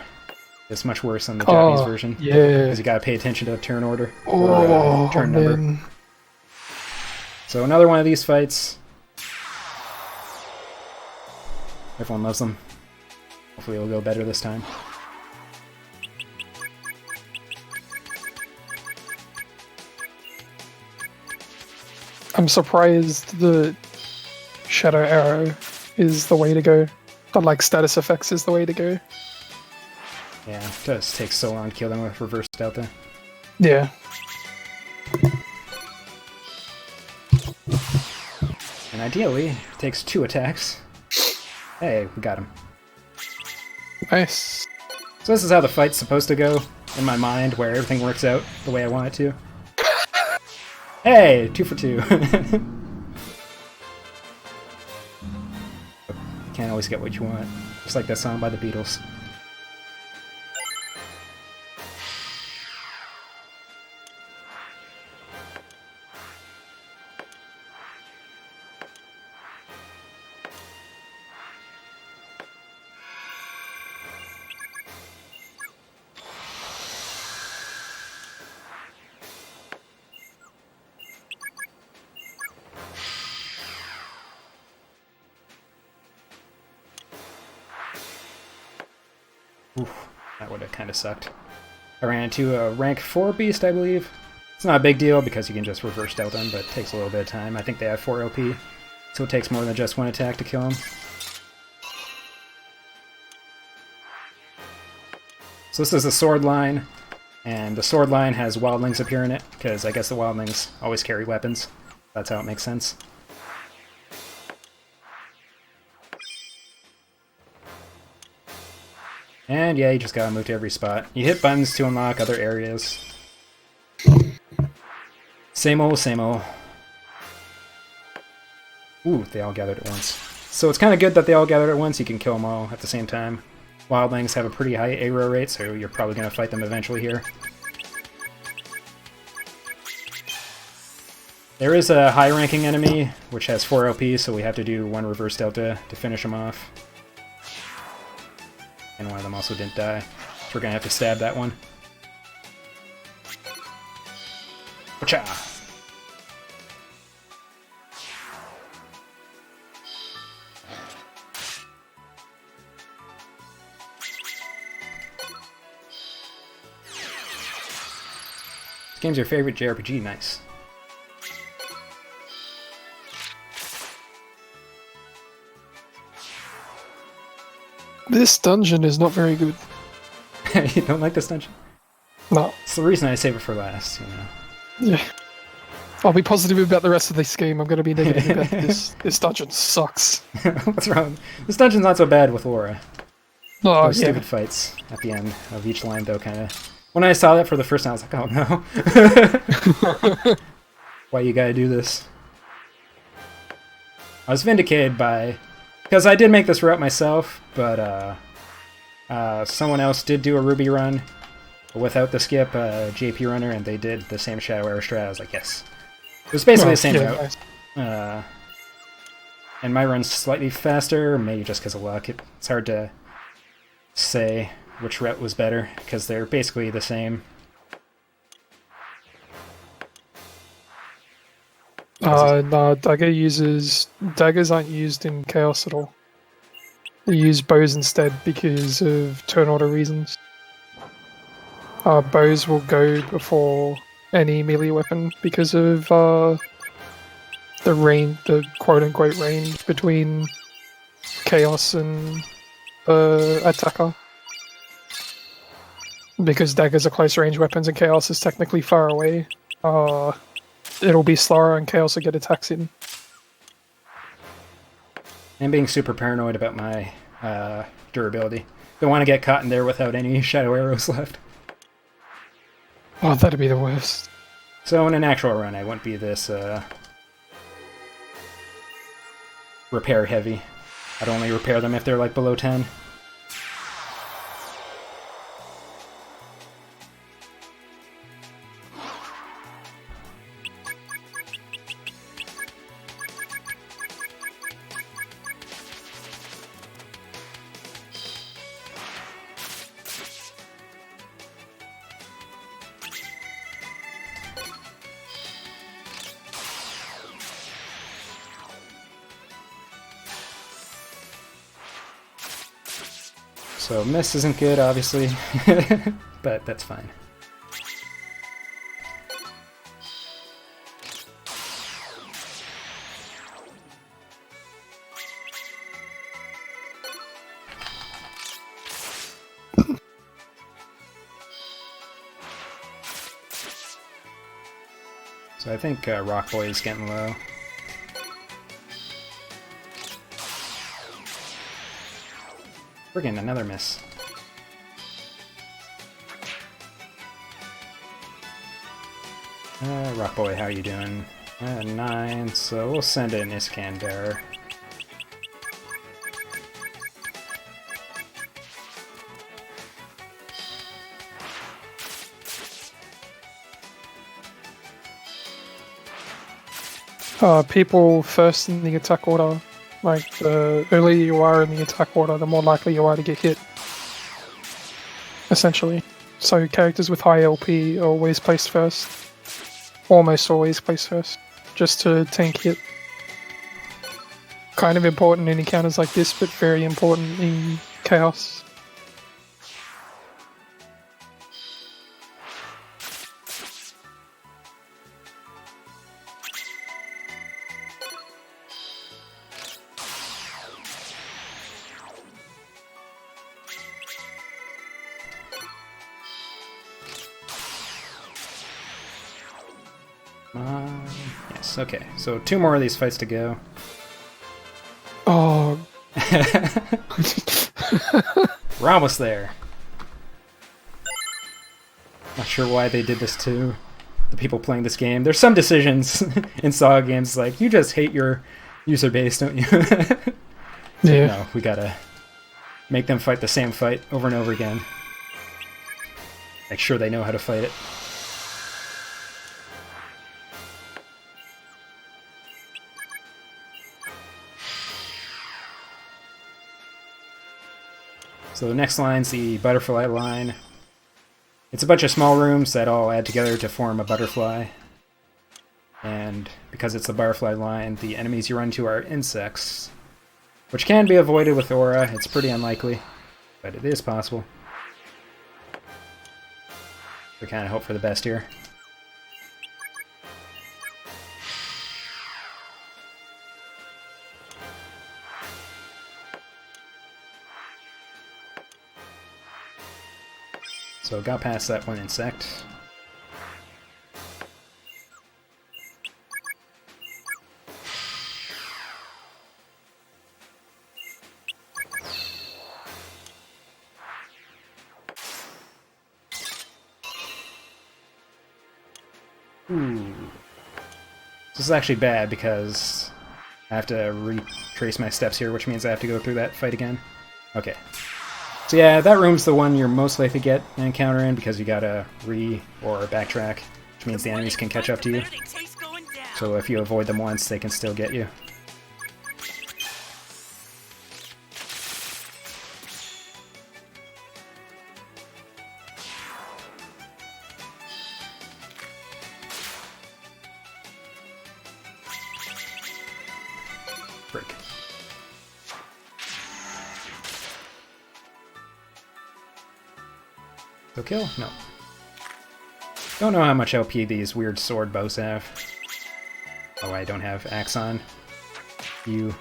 is much worse than the Japanese version. Yeah. Because you gotta pay attention to turn order. Oh, or turn number. So another one of these fights. Everyone loves them. Hopefully it'll go better this time. I'm surprised the Shadow Arrow is the way to go. But like status effects is the way to go. Yeah, it does take so long to kill them with Reverse Delta. Yeah. And ideally, it takes 2 attacks. Hey, we got him. Nice. So this is how the fight's supposed to go, in my mind, where everything works out the way I want it to. Hey, 2 for 2. Can't always get what you want. Just like that song by the Beatles. Oof, that would have kind of sucked. I ran into a rank 4 beast, I believe. It's not a big deal because you can just reverse delta them, but it takes a little bit of time. I think they have 4 LP, so it takes more than just 1 attack to kill them. So this is a sword line, and the sword line has wildlings appear in it, because I guess the wildlings always carry weapons. That's how it makes sense. And yeah, you just gotta move to every spot. You hit buttons to unlock other areas. Same old, same old. Ooh, they all gathered at once. So it's kind of good that they all gathered at once. You can kill them all at the same time. Wildlings have a pretty high aggro rate, so you're probably going to fight them eventually here. There is a high-ranking enemy, which has 4 LP, so we have to do 1 reverse delta to finish him off. And one of them also didn't die, so we're going to have to stab that one. Wacha! This game's your favorite JRPG, nice. This dungeon is not very good. You don't like this dungeon? No. It's the reason I save it for last, you know. Yeah. I'll be positive about the rest of this game. I'm going to be negative about this. This dungeon sucks. What's wrong? This dungeon's not so bad with Laura. Oh, Those yeah. stupid fights at the end of each line, though, kind of. When I saw that for the first time, I was like, oh no. Why you gotta do this? I was vindicated by... Because I did make this route myself, but someone else did do a Ruby run without the skip, JP runner, and they did the same Shadow Arrow strat. I was like, yes. It was basically the same route. Nice. And my run's slightly faster, maybe just because of luck. It's hard to say which route was better, because they're basically the same. No, daggers aren't used in Chaos at all. They use bows instead because of turn order reasons. Bows will go before any melee weapon because of the range, the quote-unquote range between Chaos and attacker. Because daggers are close range weapons and Chaos is technically far away, it'll be slower and Chaos will get attacks in. I'm being super paranoid about my durability. Don't want to get caught in there without any Shadow Arrows left. Oh, that'd be the worst. So in an actual run, I wouldn't be this repair heavy. I'd only repair them if they're like below 10. So miss isn't good, obviously, but that's fine. So I think Rock Boy is getting low. Friggin' another miss. Rock Boy, how are you doing? 9, so we'll send in Iskander. People first in the attack order. Like, the earlier you are in the attack order, the more likely you are to get hit. Essentially. So characters with high LP are always placed first. Almost always placed first. Just to tank hit. Kind of important in encounters like this, but very important in Chaos. Yes, okay. So 2 more of these fights to go. Oh. We're almost there. Not sure why they did this to the people playing this game. There's some decisions in SaGa games like you just hate your User base, don't you? Yeah. No, we gotta make them fight the same fight over and over again. Make sure they know how to fight it. So the next line's the butterfly line. It's a bunch of small rooms that all add together to form a butterfly. And because it's the butterfly line, the enemies you run to are insects, which can be avoided with aura. It's pretty unlikely, but it is possible. We kind of hope for the best here. So got past that one insect. Ooh. This is actually bad because I have to retrace my steps here, which means I have to go through that fight again. Okay. So yeah, that room's the one you're most likely to get an encounter in because you gotta or backtrack, which means the enemies can catch up to you. So if you avoid them once, they can still get you. Frick. So kill? No. Don't know how much LP these weird sword bows have. Oh, I don't have axe on. You.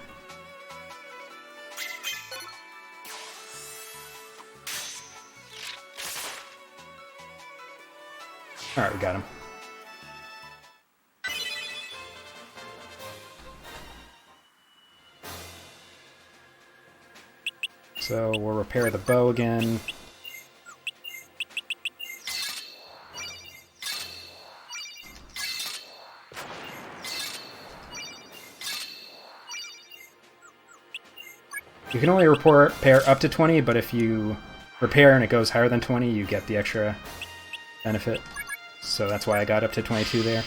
Alright, we got him. So we'll repair the bow again. You can only repair up to 20, but if you repair and it goes higher than 20, you get the extra benefit. So that's why I got up to 22 there.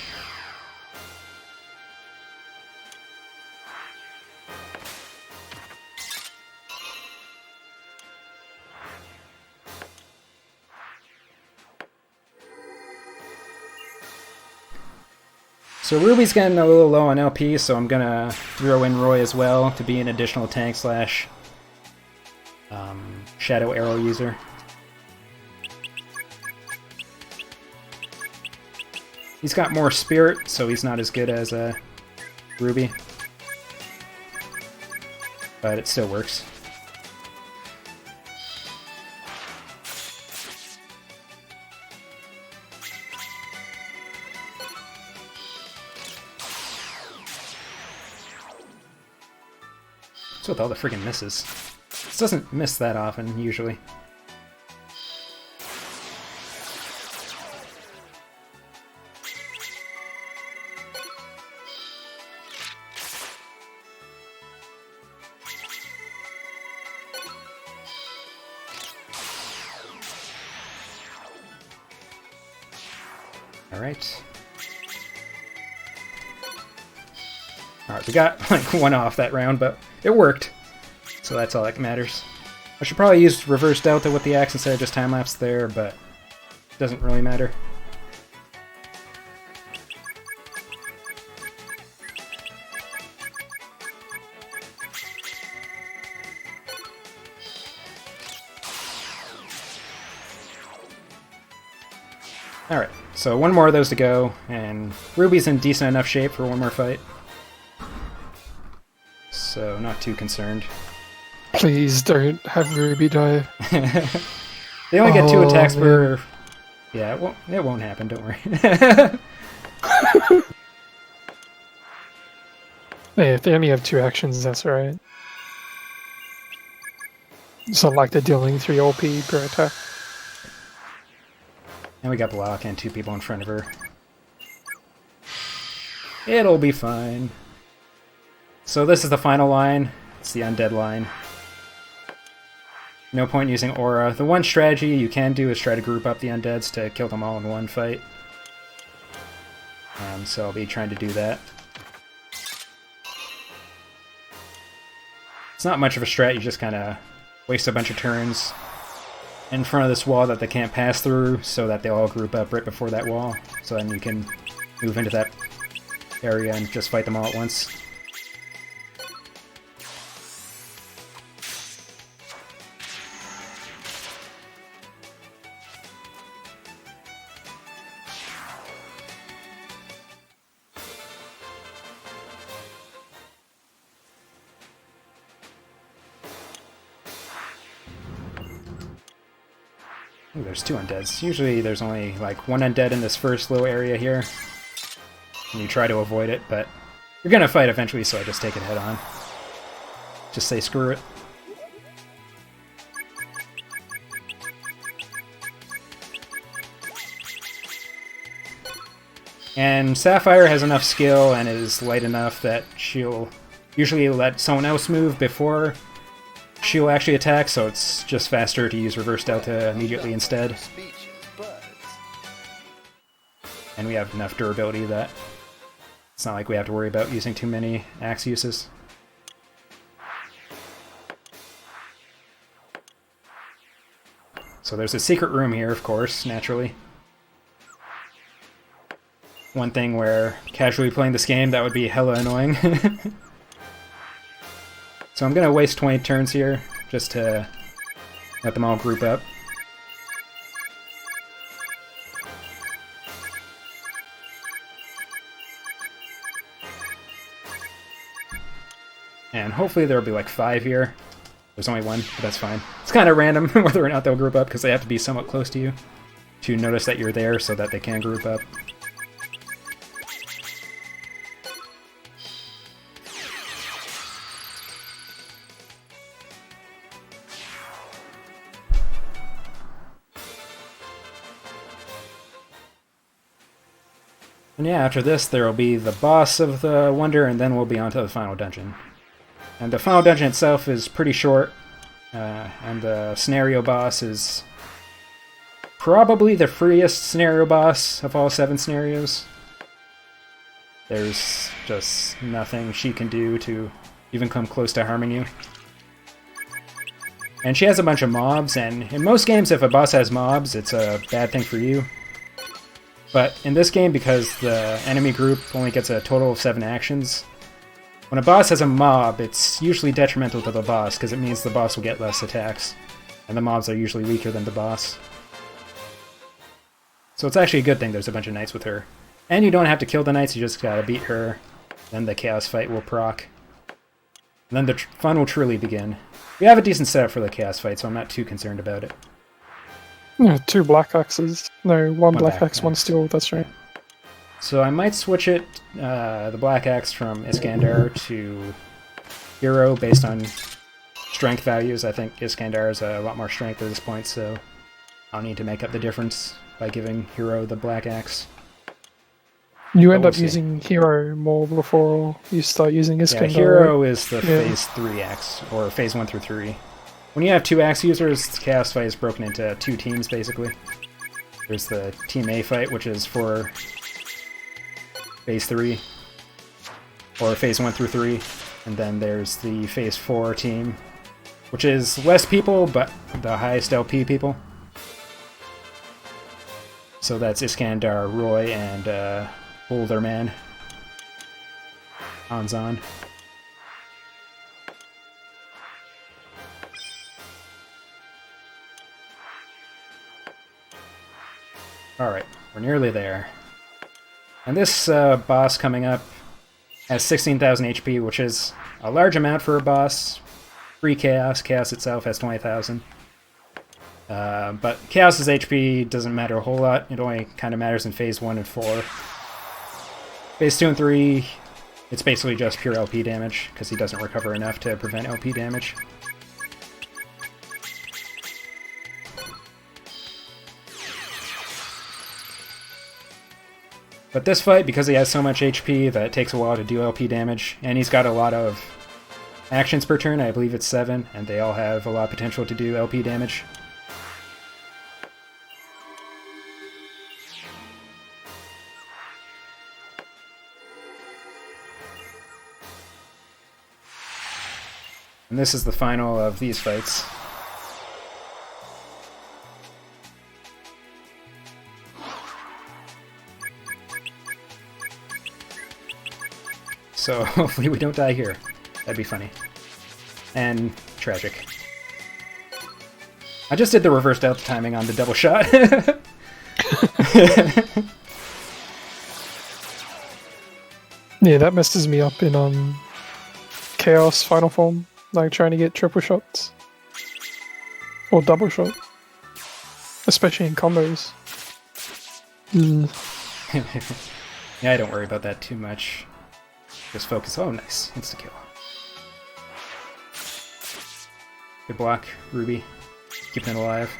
So Ruby's getting a little low on LP, so I'm gonna throw in Roy as well to be an additional tank slash shadow arrow user. He's got more spirit, so he's not as good as Ruby, but it still works. With all the friggin' misses. This doesn't miss that often, usually. Alright. Alright, we got like one off that round, but it worked. So that's all that matters. I should probably use reverse delta with the axe instead of just time-lapse there, but it doesn't really matter. Alright, so one more of those to go, and Ruby's in decent enough shape for one more fight. So not too concerned. Please don't have Ruby die. They only get 2 attacks man. per... Yeah, it won't happen, don't worry. Yeah, if they only have 2 actions, that's alright. It's not like they're dealing 3 LP per attack. And we got block and 2 people in front of her. It'll be fine. So this is the final line. It's the Undead Line. No point using Aura. The one strategy you can do is try to group up the undeads to kill them all in one fight. So I'll be trying to do that. It's not much of a strat, you just kind of waste a bunch of turns in front of this wall that they can't pass through so that they all group up right before that wall. So then you can move into that area and just fight them all at once. Ooh, there's two undeads. Usually there's only like one undead in this first little area here. And you try to avoid it, but you're gonna fight eventually, so I just take it head on. Just say screw it. And Sapphire has enough skill and is light enough that she'll usually let someone else move before she'll actually attack, so it's just faster to use Reverse Delta immediately instead. And we have enough durability that it's not like we have to worry about using too many axe uses. So there's a secret room here, of course, naturally. One thing where casually playing this game, that would be hella annoying. So I'm gonna waste 20 turns here, just to let them all group up. And hopefully there'll be like 5 here. There's only 1, but that's fine. It's kind of random whether or not they'll group up, because they have to be somewhat close to you to notice that you're there so that they can group up. And yeah, after this there will be the boss of the Wonder, and then we'll be on to the final dungeon. And the final dungeon itself is pretty short, and the scenario boss is probably the freest scenario boss of all 7 scenarios. There's just nothing she can do to even come close to harming you. And she has a bunch of mobs, and in most games if a boss has mobs, it's a bad thing for you. But in this game, because the enemy group only gets a total of 7 actions, when a boss has a mob, it's usually detrimental to the boss, because it means the boss will get less attacks, and the mobs are usually weaker than the boss. So it's actually a good thing there's a bunch of knights with her. And you don't have to kill the knights, you just gotta beat her, then the chaos fight will proc. And then the fun will truly begin. We have a decent setup for the chaos fight, so I'm not too concerned about it. Yeah, 2 black axes. No, one black axe, one steel, that's right. So I might switch it, the black axe from Iskandar to Hero based on strength values. I think Iskandar has a lot more strength at this point, so I'll need to make up the difference by giving Hero the black axe. You end up using Hero more before you start using Iskandar. Yeah, Hero is the Phase 3 axe, or Phase 1 through 3. When you have 2 axe users, the Chaos Fight is broken into 2 teams, basically. There's the Team A fight, which is for Phase 3, or Phase 1 through 3, and then there's the Phase 4 team, which is less people, but the highest LP people. So that's Iskandar, Roy, and Boulderman. Anzan. Alright, we're nearly there. And this boss coming up has 16,000 HP, which is a large amount for a boss. Free Chaos. Chaos itself has 20,000. But Chaos's HP doesn't matter a whole lot. It only kind of matters in Phase 1 and 4. Phase 2 and 3, it's basically just pure LP damage, because he doesn't recover enough to prevent LP damage. But this fight, because he has so much HP that it takes a while to do LP damage, and he's got a lot of actions per turn, I believe it's 7, and they all have a lot of potential to do LP damage. And this is the final of these fights. So hopefully we don't die here. That'd be funny. And tragic. I just did the reverse delta timing on the double shot. Yeah, that messes me up in Chaos Final Form, like trying to get triple shots. Or double shot. Especially in combos. Yeah, don't worry about that too much. Just focus. Oh, nice. Insta-kill. Good block, Ruby. Keeping it alive.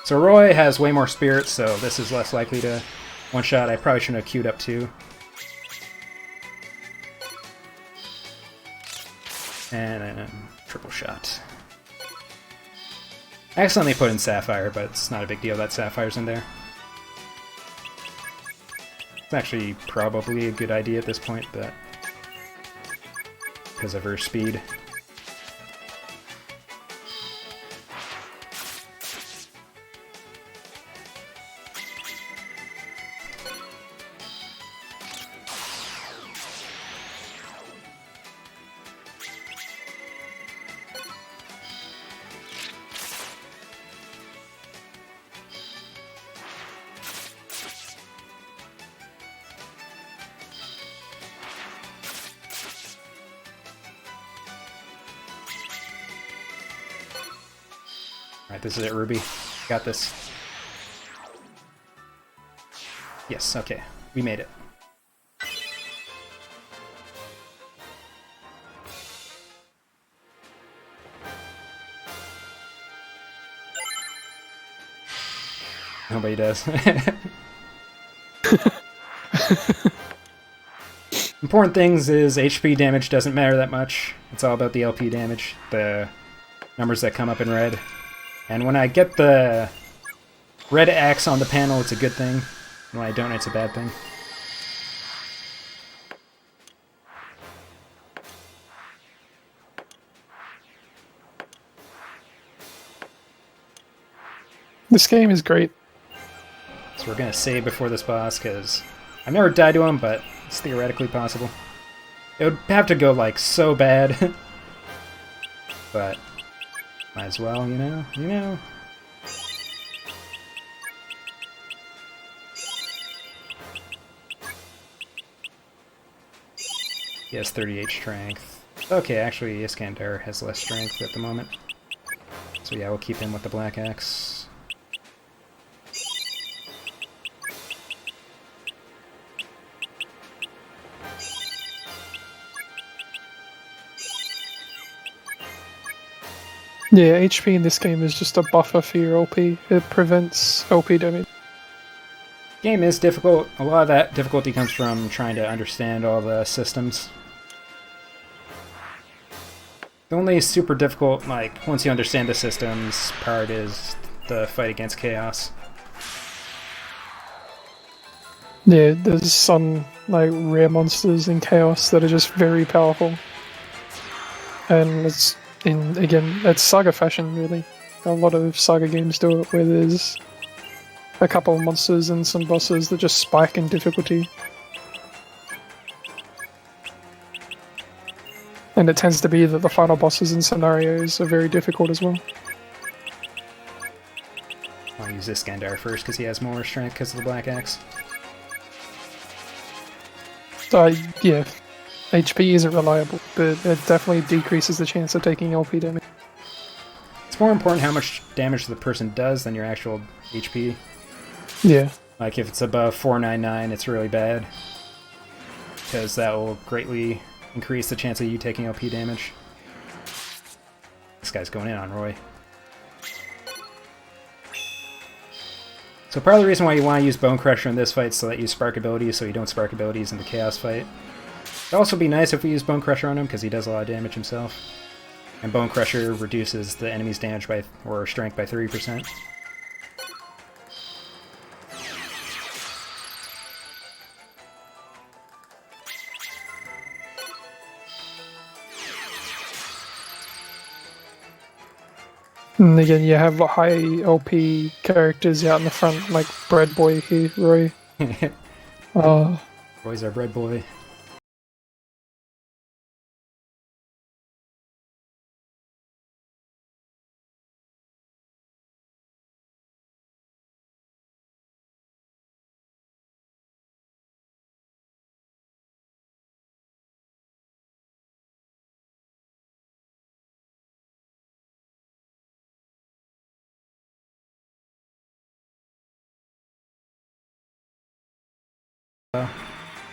So Roy has way more spirits, so this is less likely to one-shot. I probably shouldn't have queued up too. And then triple shot. I accidentally put in Sapphire, but it's not a big deal that Sapphire's in there. It's actually probably a good idea at this point, but because of her speed. Alright, this is it, Ruby. Got this. Yes, okay. We made it. Nobody does. Important things is HP damage doesn't matter that much. It's all about the LP damage, the numbers that come up in red. And when I get the red X on the panel, it's a good thing. When I don't, it's a bad thing. This game is great. So we're gonna save before this boss, because I've never died to him, but it's theoretically possible. It would have to go, like, so bad. But might as well, you know? He has 38 strength. Okay, actually, Iskander has less strength at the moment. So yeah, we'll keep him with the Black Axe. Yeah, HP in this game is just a buffer for your LP. It prevents LP damage. Game is difficult. A lot of that difficulty comes from trying to understand all the systems. The only super difficult, like, once you understand the systems part is the fight against Chaos. Yeah, there's some, like, rare monsters in Chaos that are just very powerful. And it's, again, it's SaGa fashion, really. A lot of SaGa games do it, where there's a couple of monsters and some bosses that just spike in difficulty. And it tends to be that the final bosses and scenarios are very difficult as well. I'll use Iskander first because he has more strength because of the Black Axe. Yeah, HP isn't reliable, but it definitely decreases the chance of taking LP damage. It's more important how much damage the person does than your actual HP. Yeah. Like, if it's above 499, it's really bad. Because that will greatly increase the chance of you taking LP damage. This guy's going in on Roy. So part of the reason why you want to use Bone Crusher in this fight is so that you spark abilities, so you don't spark abilities in the Chaos fight. It'd also be nice if we use Bone Crusher on him, because he does a lot of damage himself. And Bone Crusher reduces the enemy's damage by or strength by 30%. And again, you have high LP characters out in the front, like Bread Boy here, Roy. Roy's our bread boy.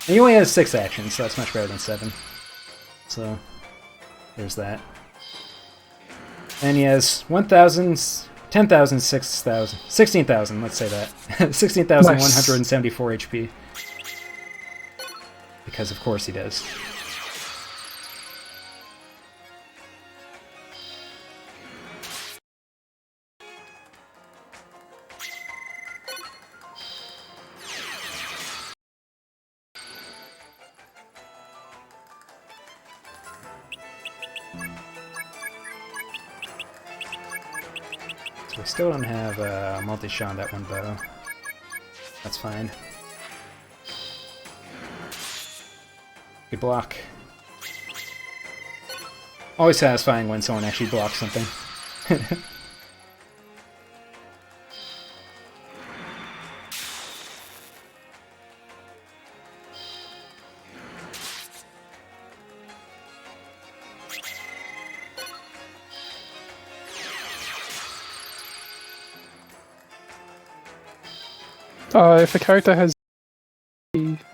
He only has 6 actions, so that's much better than 7. So, there's that. And he has 1,000, 10,000, 6,000, 16,000, let's say that. 16,174 HP. Because of course he does. So we still don't have a multi-shot on that one bow. That's fine. Good block. Always satisfying when someone actually blocks something. If a character has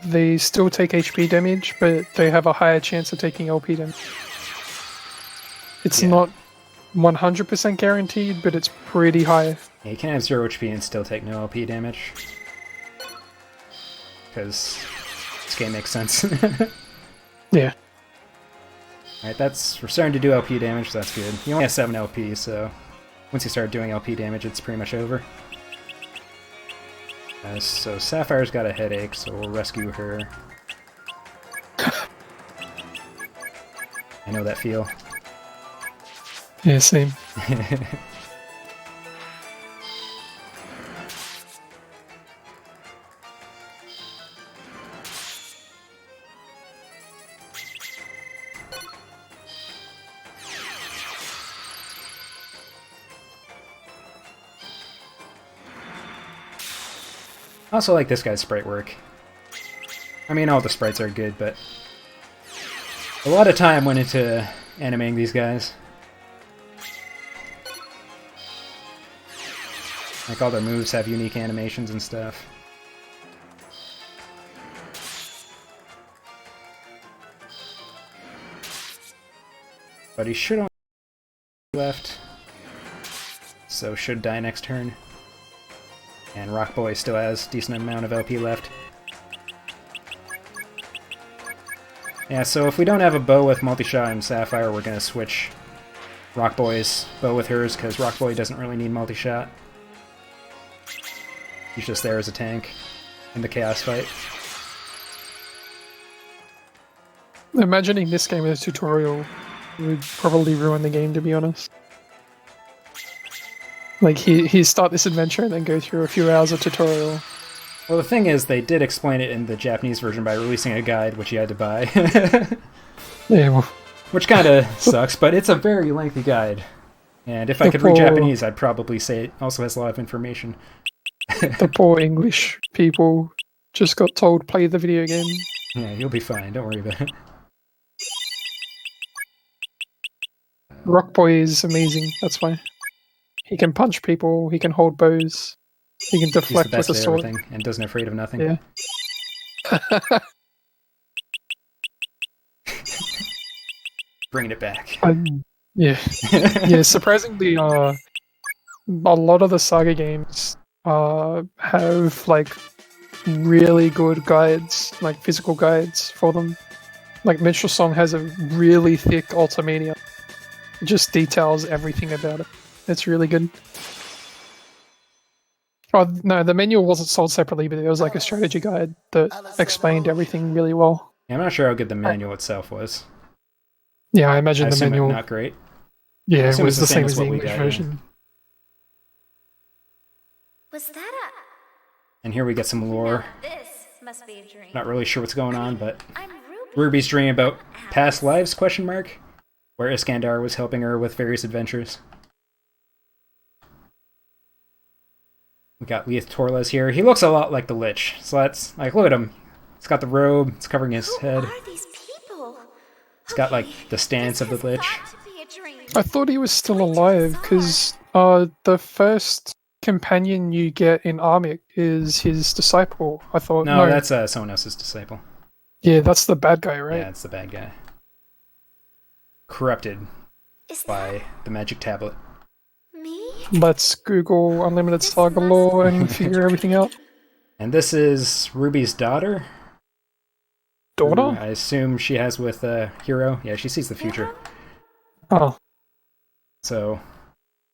they still take HP damage, but they have a higher chance of taking LP damage. It's not 100% guaranteed, but it's pretty high. Yeah, you can have 0 HP and still take no LP damage. Because this game makes sense. Yeah. Alright, we're starting to do LP damage, so that's good. He only has 7 LP, so once you start doing LP damage, it's pretty much over. So Sapphire's got a headache, so we'll rescue her. I know that feel. Yeah, same. I also like this guy's sprite work. I mean, all the sprites are good, but a lot of time went into animating these guys. Like, all their moves have unique animations and stuff. But he should only left, so should die next turn. And Rock Boy still has a decent amount of LP left. Yeah, so if we don't have a bow with multi-shot and Sapphire, we're going to switch Rock Boy's bow with hers, because Rock Boy doesn't really need multi-shot. He's just there as a tank in the Chaos fight. Imagining this game as a tutorial would probably ruin the game, to be honest. Like, he start this adventure and then go through a few hours of tutorial. Well, the thing is, they did explain it in the Japanese version by releasing a guide, which you had to buy. Yeah, well, Which kind of sucks, but it's a very lengthy guide. And if I could read Japanese, I'd probably say it also has a lot of information. the poor English people just got told play the video game. Yeah, you'll be fine, don't worry about it. Rock Boy is amazing, that's why. He can punch people, he can hold bows, he can He's the deflect best with a at sword. everything, and doesn't afraid of nothing. Yeah. Bringing it back. Yeah. Yeah, surprisingly, a lot of the SaGa games have like really good guides, like physical guides for them. Like Minstrel Song has a really thick Ultimania. It just details everything about it. It's really good. Oh no, the manual wasn't sold separately, but there was like a strategy guide that explained everything really well. Yeah, I'm not sure how good the manual itself was. Yeah, I imagine I the assume manual. not great. Yeah, it assume was it's the same as the what we English got, version. Was that And here we get some lore. Now this must be a dream. Not really sure what's going on, but I'm Ruby. Ruby's dreaming about past lives, question mark? Where Iskandar was helping her with various adventures. We got Leith Torles here. He looks a lot like the Lich. So that's, like, look at him. He's got the robe, it's covering his head. Who are these people? He's got, like, the stance This of the has Lich. got to be a dream. I thought he was still alive because the first companion you get in Armic is his disciple. I thought No, that's someone else's disciple. yeah, that's the bad guy, right? Yeah, it's the bad guy. Corrupted Is that by the magic tablet. me? Let's Google Unlimited SaGa lore and figure everything out. And this is Ruby's daughter. Who Daughter? I assume she has with Hero. Yeah, she sees the future. Oh, So,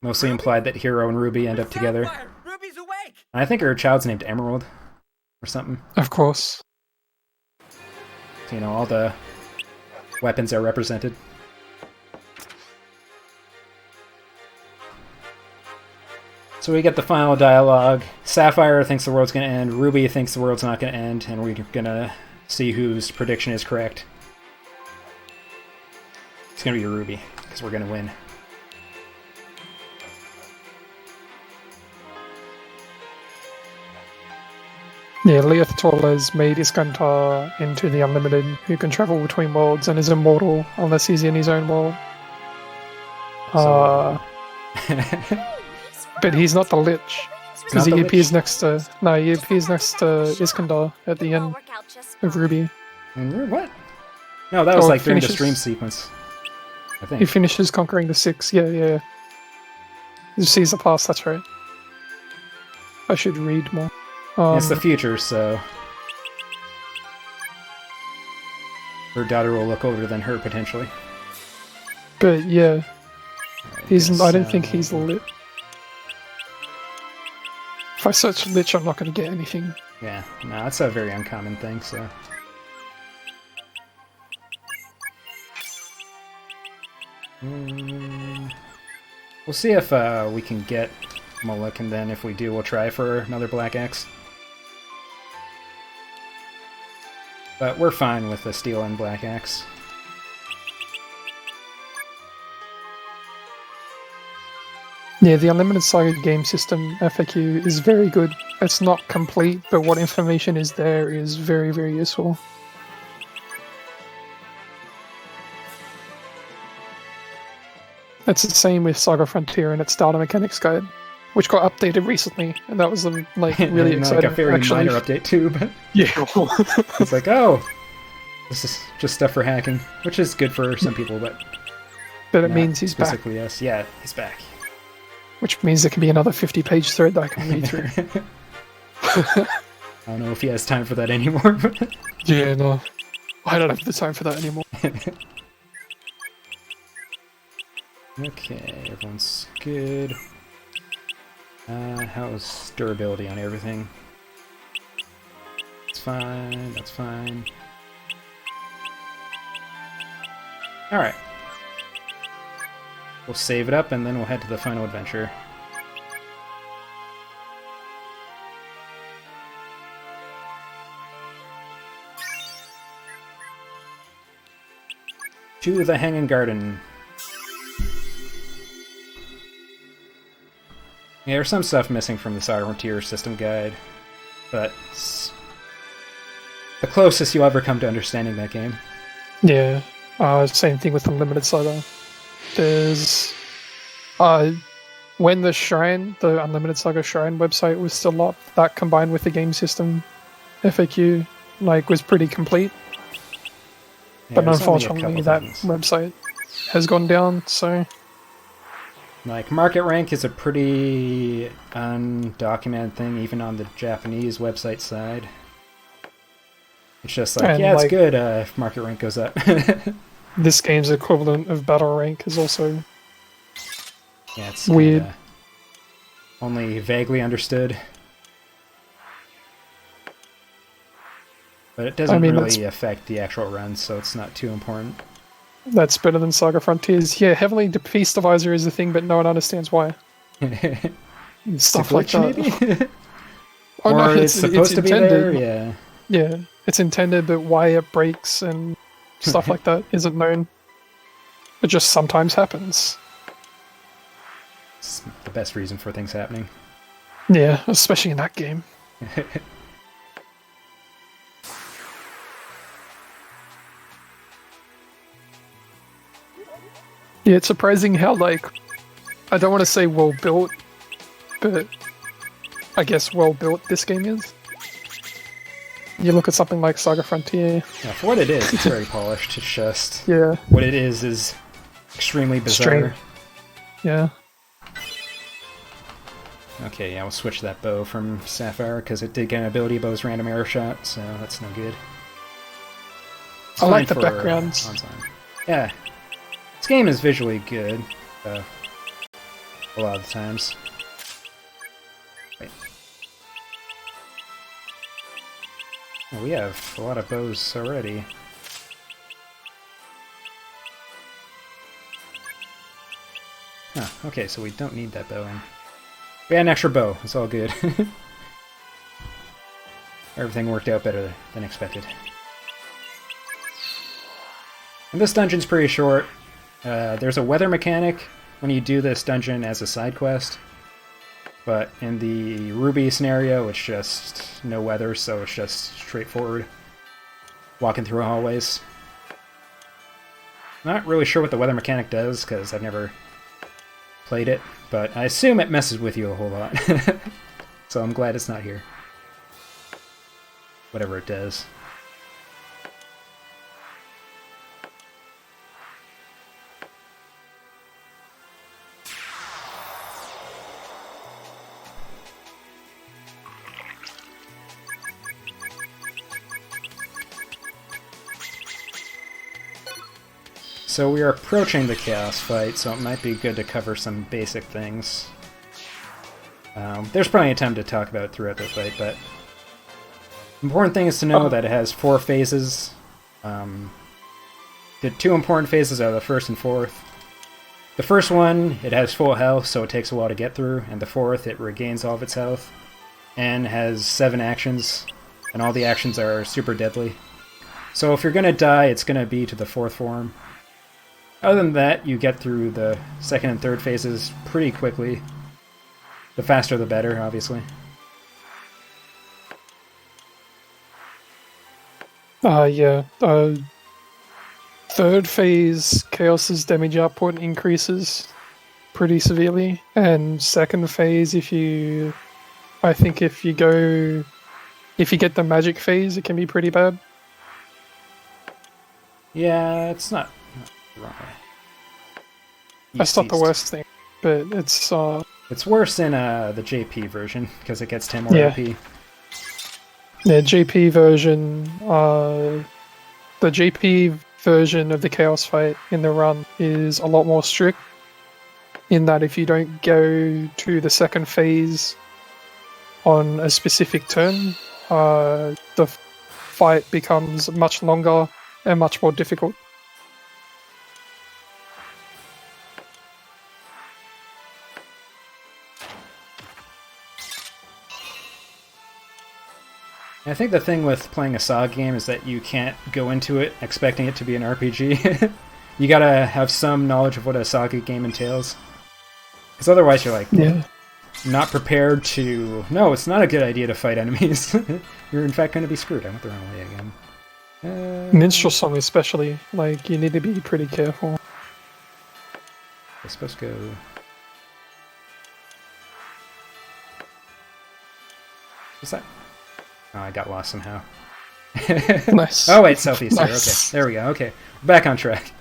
mostly implied that Hero and Ruby end up together. Ruby's awake! And I think her child's named Emerald. Or something. of course. So, you know, all the weapons are represented. So we get the final dialogue. Sapphire thinks the world's going to end. Ruby thinks the world's not going to end. And we're going to see whose prediction is correct. It's going to be Ruby, because we're going to win. Yeah, Leith Torles made Iskandar into the Unlimited, who can travel between worlds and is immortal unless he's in his own world. So- But he's not the Lich, because Not the he Lich? appears next to Iskandar at the end of Ruby. And what? No, that was Oh, like during the finishes- stream sequence. I He think. finishes conquering the Six. Yeah. He sees the past. That's right. I should read more. It's the future, so her daughter will look older than her potentially. But yeah, Alright, I don't think he's Lich. If I search Lich, I'm not going to get anything. Yeah, no, that's a very uncommon thing. So we'll see if we can get Moloch, and then if we do, we'll try for another Black Axe. But we're fine with the Steel and Black Axe. Yeah, the Unlimited SaGa game system FAQ is very good. It's not complete, but what information is there is very, very useful. It's the same with SaGa Frontier and its data mechanics guide, which got updated recently, and that was like really And, exciting. like a very actually. minor update too, but Yeah. it's like, oh, this is just stuff for hacking, which is good for some people, but But it not means he's back, specifically us. Yeah, he's back. which means there can be another 50-page thread that I can read through. I don't know if he has time for that anymore. But Yeah, no. I don't have the time for that anymore. okay, everyone's good. How's durability on everything? It's fine, that's fine. Alright. We'll save it up and then we'll head to the final adventure. To the Hanging Garden. Yeah, there's some stuff missing from the SaGa Frontier system guide, but it's the closest you'll ever come to understanding that game. Yeah, same thing with Unlimited SaGa. There's, when the Unlimited SaGa Shrine website was still up, that combined with the game system FAQ, was pretty complete. Yeah, But there's only a unfortunately, couple that things. website has gone down. So Like, market rank is a pretty undocumented thing, even on the Japanese website side. It's just like, And, yeah, it's like, good if market rank goes up. This game's equivalent of battle rank is also Yeah, it's weird. kinda only vaguely understood. But it doesn't mean, really affect the actual runs, so it's not too important. That's better than SaGa Frontiers. Yeah, heavily Feast Divisor is the thing, but no one understands why. Stuff like that. Maybe? Oh, or no, it's supposed to be there, yeah. Yeah, it's intended, but why it breaks and stuff like that isn't known. It just sometimes happens. It's the best reason for things happening. Yeah, especially in that game. Yeah, it's surprising how, like, I don't want to say well built, but I guess well built this game is. You look at something like SaGa Frontier. Yeah, for what it is, it's very polished. It's just Yeah. what it is extremely bizarre. Strange. Yeah. Okay, yeah, we'll switch that bow from Sapphire because it did get an ability bow's random arrow shot, so that's no good. It's I like fine the for backgrounds. Onside. Yeah, this game is visually good a lot of the times. Wait. Oh, we have a lot of bows already. Huh, okay, so we don't need that bow. We had an extra bow, it's all good. Everything worked out better than expected. And this dungeon's pretty short. There's a weather mechanic when you do this dungeon as a side quest. But in the Ruby scenario, it's just no weather, so it's just straightforward. Walking through hallways. Not really sure what the weather mechanic does, because I've never played it, but I assume it messes with you a whole lot. So I'm glad it's not here. Whatever it does. So we are approaching the Chaos fight, so it might be good to cover some basic things. There's plenty of time to talk about it throughout the fight, but important thing is to know that it has 4 phases. The 2 important phases are the first and fourth. The first one, it has full health, so it takes a while to get through, and the fourth, it regains all of its health, and has 7 actions, and all the actions are super deadly. So if you're gonna die, it's gonna be to the 4th form. Other than that, you get through the second and third phases pretty quickly. The faster the better, obviously. Yeah. Third phase, Chaos's damage output increases pretty severely, and second phase, if you get the magic phase, it can be pretty bad. Yeah, it's not the wrong way. That's not the worst thing, but it's It's worse in the JP version, because it gets 10 more Yeah. LP. the JP version. The JP version of the Chaos fight in the run is a lot more strict, in that if you don't go to the second phase on a specific turn, the fight becomes much longer and much more difficult. I think the thing with playing a SaGa game is that you can't go into it expecting it to be an RPG. You gotta have some knowledge of what a SaGa game entails. Because otherwise you're like, not prepared to... No, it's not a good idea to fight enemies. You're in fact going to be screwed. I went the wrong way again. Minstrel song especially, like, you need to be pretty careful. I'm supposed to go... What's that? Oh, I got lost somehow. Nice. Oh wait, southeast Nice. there. Okay, there we go. Okay, we're back on track.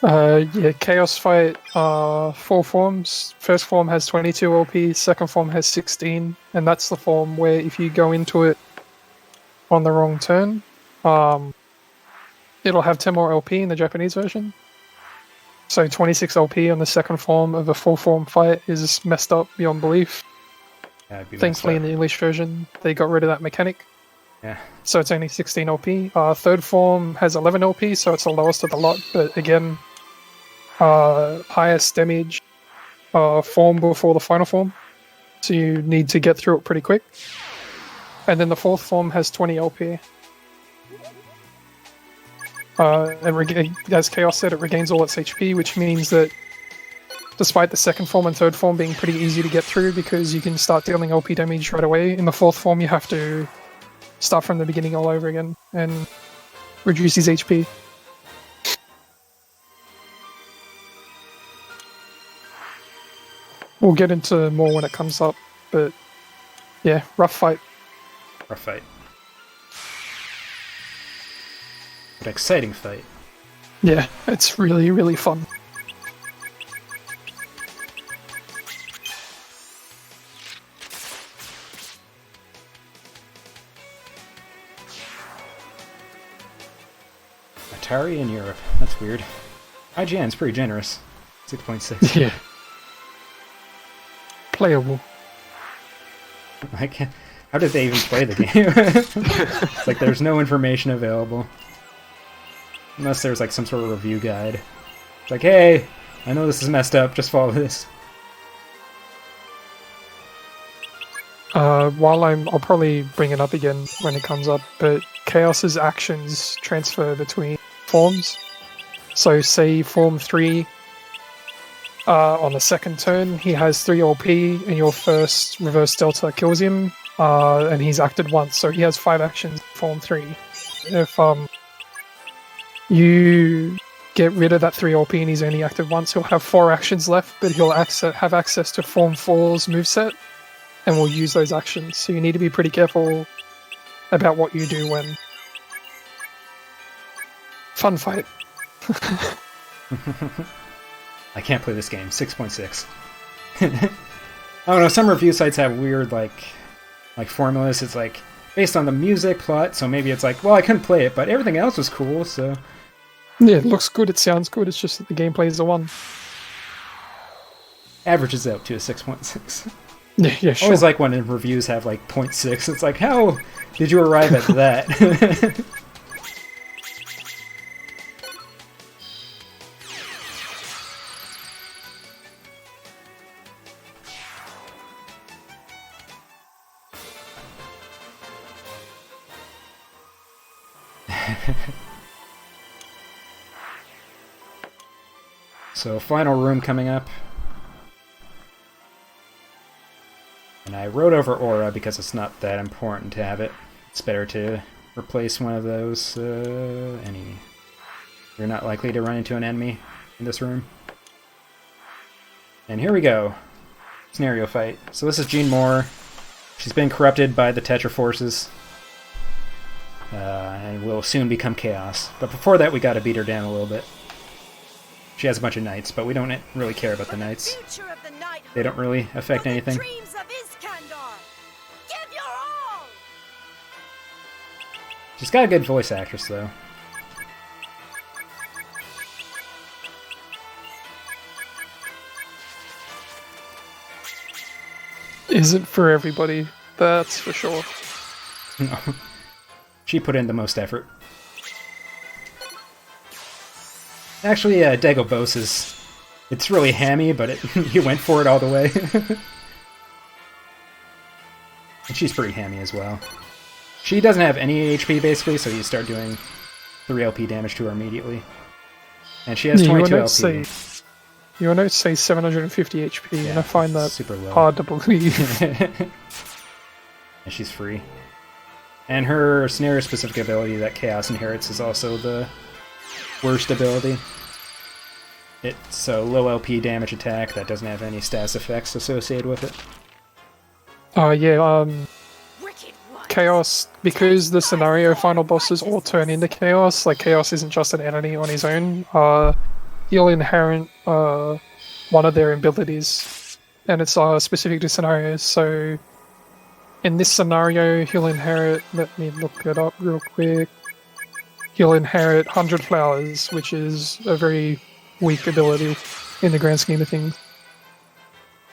Yeah, Chaos Fight, 4 forms. First form has 22 LP, second form has 16, and that's the form where if you go into it on the wrong turn, it'll have 10 more LP in the Japanese version. So 26 LP on the second form of a 4-form fight is messed up beyond belief. That'd be messed Thankfully, in up. the English version, they got rid of that mechanic. Yeah. So it's only 16 LP. Third form has 11 LP, so it's the lowest of the lot. But again, highest damage form before the final form. So you need to get through it pretty quick. And then the fourth form has 20 LP. And as Chaos said, it regains all its HP, which means that despite the second form and third form being pretty easy to get through because you can start dealing LP damage right away, in the fourth form you have to start from the beginning all over again and reduce his HP. We'll get into more when it comes up, but yeah, rough fight. Rough fight. But exciting fight. Yeah, it's really, really fun. Atari in Europe. That's weird. IGN's pretty generous. 6.6. Yeah. Playable. Like, how did they even play the game? It's like there's no information available. Unless there's like some sort of review guide. It's like, hey, I know this is messed up, just follow this. I'll probably bring it up again when it comes up, but Chaos's actions transfer between forms. So say form 3, on the second turn, he has 3 LP, and your first reverse delta kills him, and he's acted once, so he has 5 actions in form 3. If you get rid of that 3 LP and he's only acted once, he'll have 4 actions left, but he'll have access to form 4's moveset, and will use those actions. So you need to be pretty careful about what you do when. Fun fight. I can't play this game. 6.6. I don't know, some review sites have weird like formulas. It's like based on the music plot, so maybe it's like, well, I couldn't play it, but everything else was cool, so Yeah, it looks good, it sounds good, it's just that the gameplay is the one. averages out to a 6.6. Yeah, I sure. always like when reviews have like 0.6. It's like, how did you arrive at that? So, final room coming up. And I wrote over Aura because it's not that important to have it. It's better to replace one of those. You're not likely to run into an enemy in this room. And here we go. Scenario fight. So this is Jean Moore. She's been corrupted by the Tetra forces. And will soon become Chaos. But before that, we gotta beat her down a little bit. She has a bunch of knights, but we don't really care about the knights. They don't really affect anything. She's got a good voice actress, though. Isn't for everybody, that's for sure. No. She put in the most effort. Actually, Dagobos is... It's really hammy, but he went for it all the way. And she's pretty hammy as well. She doesn't have any HP, basically, so you start doing 3 LP damage to her immedially. And she has 22 LP. Your notes say 750 HP, Yeah, and I find that super low. hard to believe. And she's free. And her scenario-specific ability that Chaos inherits is also the worst ability. It's a low LP damage attack that doesn't have any status effects associated with it. Chaos, because the scenario final bosses all turn into Chaos, like Chaos isn't just an enemy on his own, you'll inherit one of their abilities, and it's specific to scenarios. So in this scenario, he'll inherit, let me look it up real quick, he'll inherit 100 Flowers, which is a very weak ability in the grand scheme of things.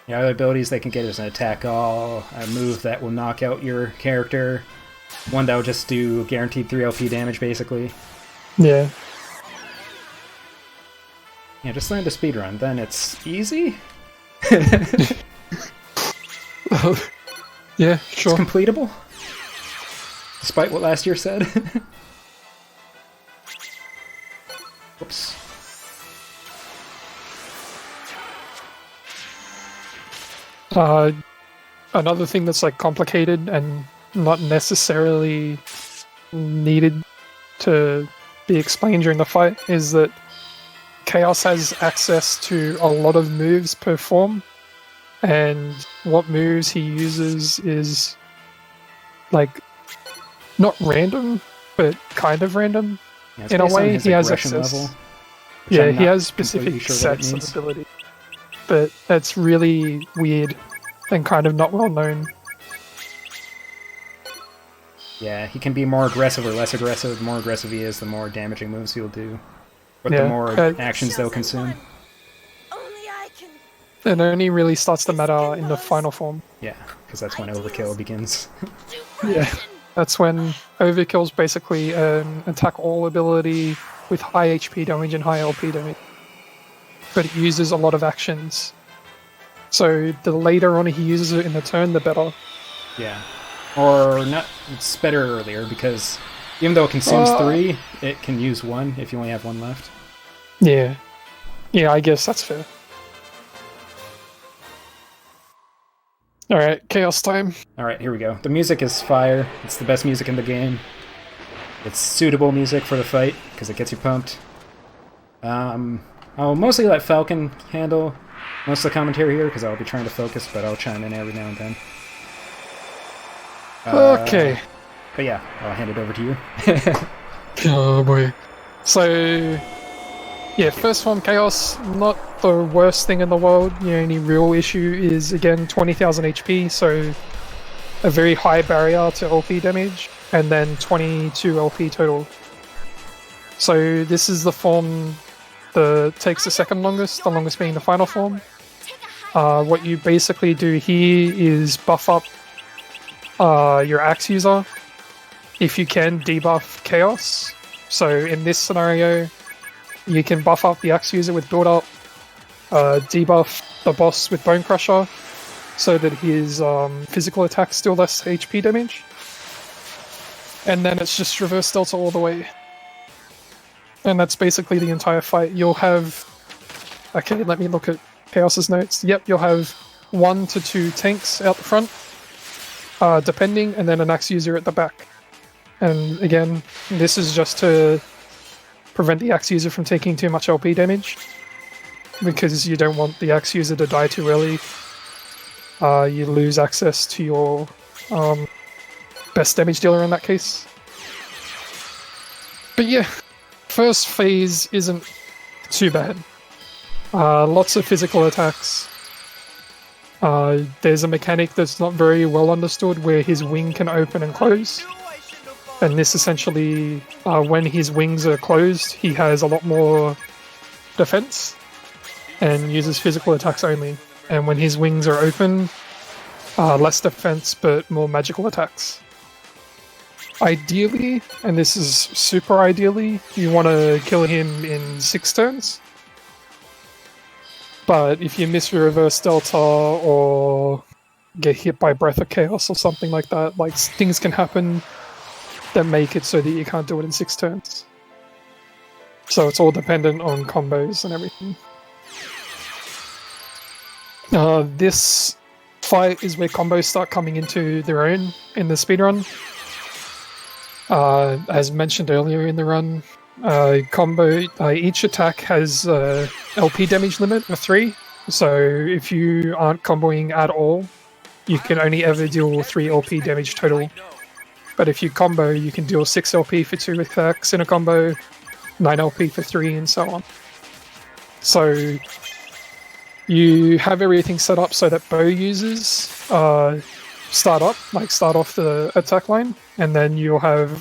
The other abilities they can get is an attack all, a move that will knock out your character, one that will just do guaranteed 3 LP damage, basically. Yeah. Yeah, just learn to speedrun, then it's easy? Yeah, sure. It's completable? Despite what last year said? Whoops. Another thing that's like complicated and not necessarily needed to be explained during the fight is that Chaos has access to a lot of moves per form, and what moves he uses is like not random, but kind of random. Yeah, in a way. He has aggression access. level, Yeah, I'm he not has specific completely sure what it sets of means. ability, but that's really weird and kind of not well known. Yeah, he can be more aggressive or less aggressive. The more aggressive he is, the more damaging moves he'll do. But Yeah, the more actions they'll consume. Only I can. It only really starts to matter in the final form. Yeah, because that's when overkill begins. Yeah, that's when Overkill's basically an attack all ability with high HP damage and high LP damage, but it uses a lot of actions. So the later on he uses it in the turn, the better. Yeah. Or not, it's better earlier, because even though it consumes 3, it can use 1 if you only have 1 left. Yeah, I guess that's fair. Alright, Chaos time. Alright, here we go. The music is fire. It's the best music in the game. It's suitable music for the fight, because it gets you pumped. I'll mostly let Falcon handle most of the commentary here, because I'll be trying to focus, but I'll chime in every now and then. Okay. But yeah, I'll hand it over to you. Oh boy. So, yeah, first form Chaos, not the worst thing in the world. The only real issue is, again, 20,000 HP, so a very high barrier to LP damage, and then 22 LP total. So this is the form that takes the second longest, the longest being the final form. What you basically do here is buff up your axe user. If you can, debuff Chaos. So in this scenario, you can buff up the axe user with build up, debuff the boss with Bone Crusher, so that his physical attack's still less HP damage. And then it's just reverse delta all the way. And that's basically the entire fight. You'll have... Okay, let me look at Chaos's notes. Yep, you'll have 1 to 2 tanks out the front, depending, and then an axe user at the back. And again, this is just to prevent the axe user from taking too much LP damage, because you don't want the axe user to die too early. You lose access to your best damage dealer in that case. But yeah, first phase isn't too bad. Lots of physical attacks. There's a mechanic that's not very well understood where his wing can open and close. And this essentially, when his wings are closed, he has a lot more defense and uses physical attacks only. And when his wings are open, less defense but more magical attacks. Ideally, and this is super ideally, you want to kill him in 6 turns. But if you miss your reverse delta or get hit by Breath of Chaos or something like that, like things can happen that make it so that you can't do it in 6 turns. So it's all dependent on combos and everything. This fight is where combos start coming into their own in the speedrun. As mentioned earlier in the run, each attack has a LP damage limit of 3. So if you aren't comboing at all, you can only ever deal 3 LP damage total. But if you combo, you can deal 6 LP for 2 attacks in a combo, 9 LP for 3, and so on. So you have everything set up so that bow users start off the attack line, and then you'll have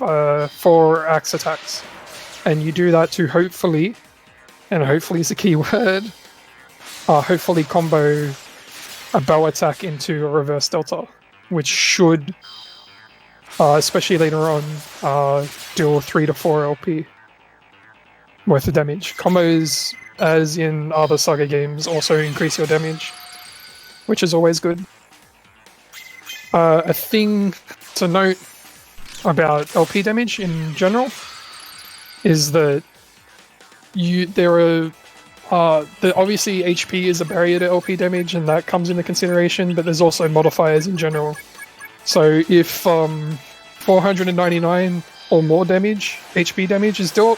4 axe attacks. And you do that to hopefully, and hopefully is the key word, hopefully combo a bow attack into a reverse delta, which should, especially later on, deal 3 to 4 LP worth of damage. Combos, as in other SaGa games, also increase your damage, which is always good. A thing to note about LP damage in general is that obviously HP is a barrier to LP damage, and that comes into consideration, but there's also modifiers in general. So if 499 or more damage, HP damage is dealt,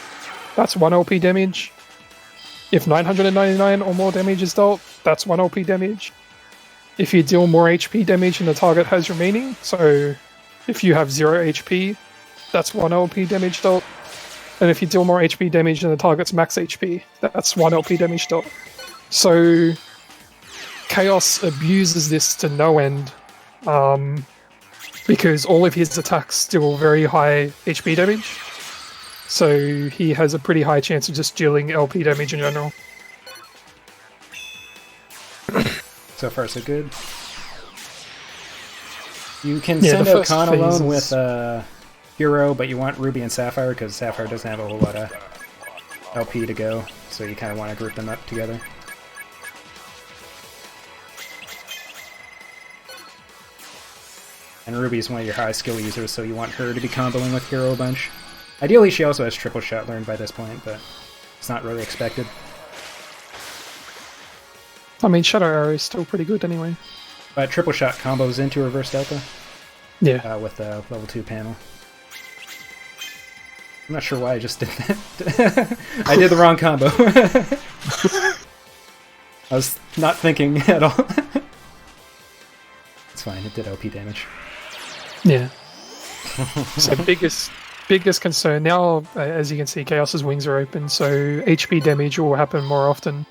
that's 1 LP damage. If 999 or more damage is dealt, that's 1 LP damage. If you deal more HP damage and the target has remaining, so if you have 0 HP, that's 1 LP damage dealt. And if you deal more HP damage than the target's max HP, that's 1 LP damage dealt. So Chaos abuses this to no end, because all of his attacks deal very high HP damage. So he has a pretty high chance of just dealing LP damage in general. So far, so good. You can send out Khan alone with Hero, but you want Ruby and Sapphire because Sapphire doesn't have a whole lot of LP to go, so you kind of want to group them up together. And Ruby's one of your high skill users, so you want her to be comboing with Hero a bunch. Ideally, she also has triple shot learned by this point, but it's not really expected. I mean, Shadow Arrow is still pretty good anyway. But triple shot combos into reverse delta. Yeah. With the level 2 panel. I'm not sure why I just did that. I did the wrong combo. I was not thinking at all. It's fine, it did OP damage. Yeah. So biggest concern now, as you can see, Chaos's wings are open, so HP damage will happen more often.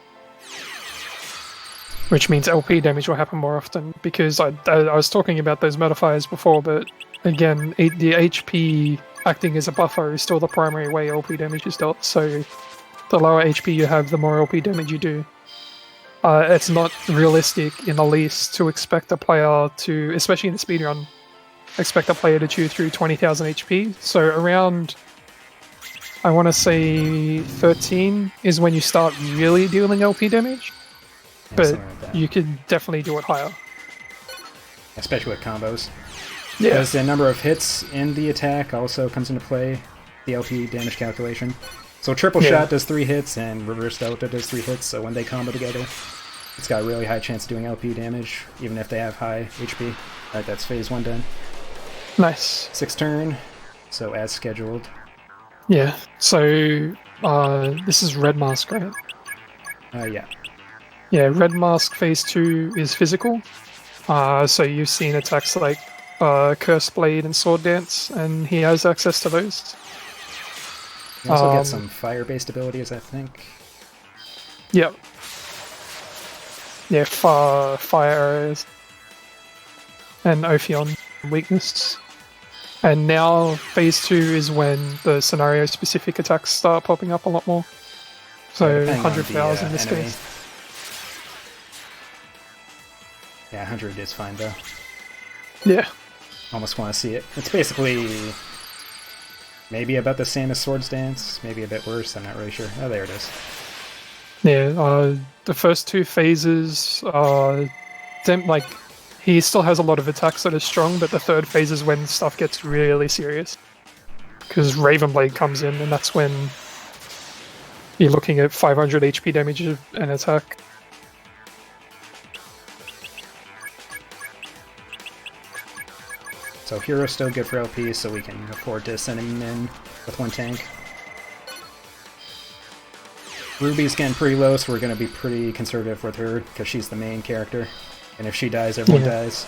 Which means LP damage will happen more often, because I was talking about those modifiers before, but again, the HP acting as a buffer is still the primary way LP damage is dealt, so the lower HP you have, the more LP damage you do. It's not realistic in the least to expect a player to, especially in the speedrun, expect a player to chew through 20,000 HP, so around, I want to say 13 is when you start really dealing LP damage. But like you could definitely do it higher. Especially with combos. Yeah. Because the number of hits in the attack also comes into play, the LP damage calculation. So triple shot does 3 hits and reverse delta does 3 hits, so when they combo together, it's got a really high chance of doing LP damage, even if they have high HP. Alright, that's phase 1 done. Nice. 6th turn, so as scheduled. Yeah, so this is Red Mask, right? Yeah. Yeah, Red Mask phase 2 is physical. So you've seen attacks like Curse Blade and Sword Dance, and he has access to those. You also get some fire-based abilities, I think. Yep. Yeah, fire arrows. And Ophion weakness. And now phase 2 is when the scenario-specific attacks start popping up a lot more. So 100,000 in this case. Yeah, 100 is fine though. Yeah. Almost want to see it. It's basically maybe about the same as Swords Dance, maybe a bit worse, I'm not really sure. Oh, there it is. Yeah, the first 2 phases, he still has a lot of attacks that are strong, but the 3rd phase is when stuff gets really serious. Because Ravenblade comes in, and that's when you're looking at 500 HP damage an attack. So Hero's still good for LP, so we can afford to send him in with 1 tank. Ruby's getting pretty low, so we're going to be pretty conservative with her, because she's the main character. And if she dies, everyone dies.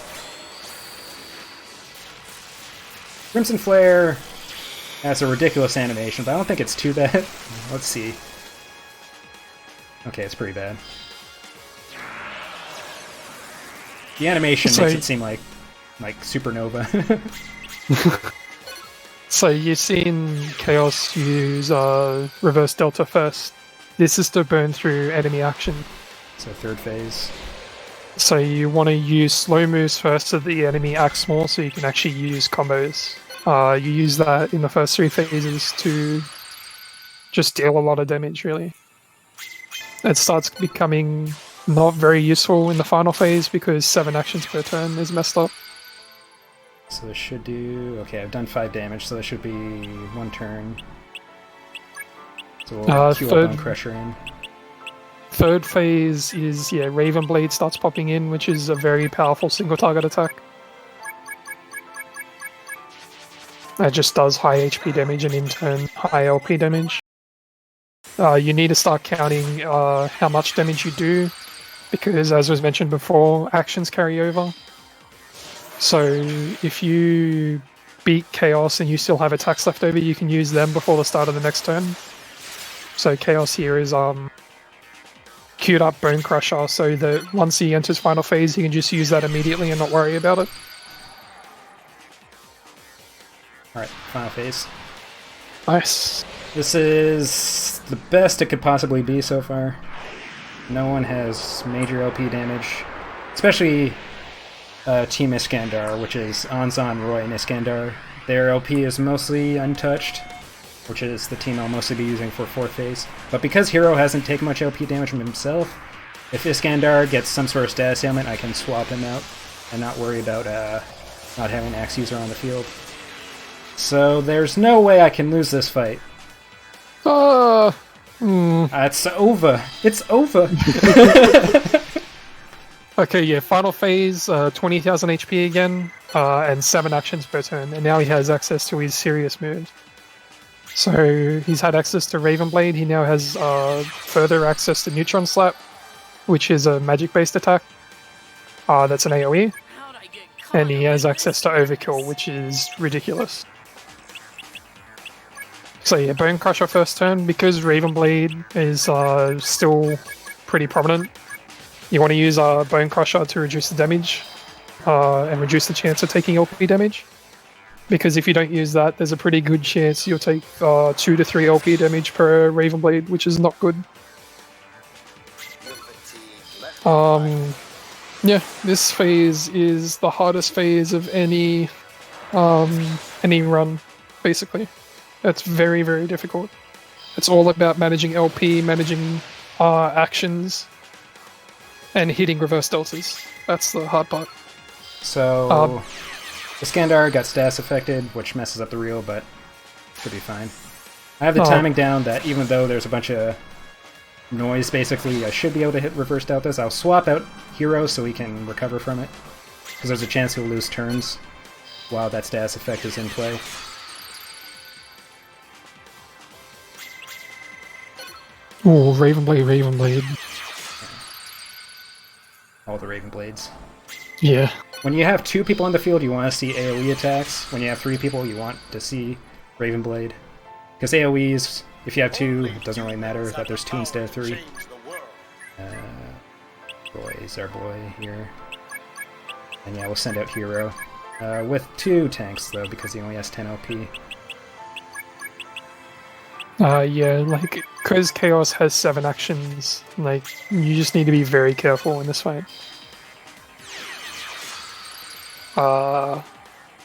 Crimson Flare has a ridiculous animation, but I don't think it's too bad. Let's see. Okay, it's pretty bad. The animation So- makes it seem like supernova. So you've seen Chaos use reverse delta first. This is to burn through enemy action. So third phase. So you want to use slow moves first so that the enemy acts more, so you can actually use combos. You use that in the first 3 phases to just deal a lot of damage, really. It starts becoming not very useful in the final phase because 7 actions per turn is messed up. So this should do... Okay, I've done 5 damage, so that should be 1 turn. So we'll queue up Bone Crusher in. Third phase is, Raven Blade starts popping in, which is a very powerful single target attack. That just does high HP damage and in turn high LP damage. You need to start counting how much damage you do, because as was mentioned before, actions carry over. So if you beat Chaos and you still have attacks left over, you can use them before the start of the next turn. So Chaos here is queued up Bone Crusher so that once he enters final phase, he can just use that immediately and not worry about it. Alright, final phase. Nice. This is the best it could possibly be so far. No one has major LP damage, especially Team Iskandar, which is Anzan, Roy, and Iskandar. Their LP is mostly untouched, which is the team I'll mostly be using for 4th phase. But because Hero hasn't taken much LP damage from himself, if Iskandar gets some sort of status ailment, I can swap him out and not worry about not having an Axe user on the field. So there's no way I can lose this fight. It's over. It's over. Okay, yeah, final phase, 20,000 HP again, and 7 actions per turn, and now he has access to his serious moves. So he's had access to Raven Blade, he now has further access to Neutron Slap, which is a magic-based attack. That's an AoE. And he has access to Overkill, which is ridiculous. So yeah, Bone Crusher first turn, because Raven Blade is still pretty prominent. You want to use Bone Crusher to reduce the damage and reduce the chance of taking LP damage. Because if you don't use that, there's a pretty good chance you'll take 2 to 3 LP damage per Raven Blade, which is not good. Yeah, this phase is the hardest phase of any run, basically. It's very, very difficult. It's all about managing LP, managing actions, and hitting reverse deltas. That's the hard part. So, Iskandar got status affected, which messes up the reel, but should be fine. I have the timing down that even though there's a bunch of noise, basically, I should be able to hit reverse deltas. I'll swap out Hero so he can recover from it, because there's a chance he'll lose turns while that status effect is in play. Oh, Raven Blade, Raven Blade. All the Raven Blades. Yeah. When you have 2 people on the field, you want to see AoE attacks. When you have 3 people, you want to see Raven Blade. Because AoEs, if you have 2, it doesn't really matter that there's 2 instead of 3. Roy's our boy here. And yeah, we'll send out Hero. With 2 tanks, though, because he only has 10 LP. Yeah, like, because Chaos has 7 actions, like, you just need to be very careful in this fight.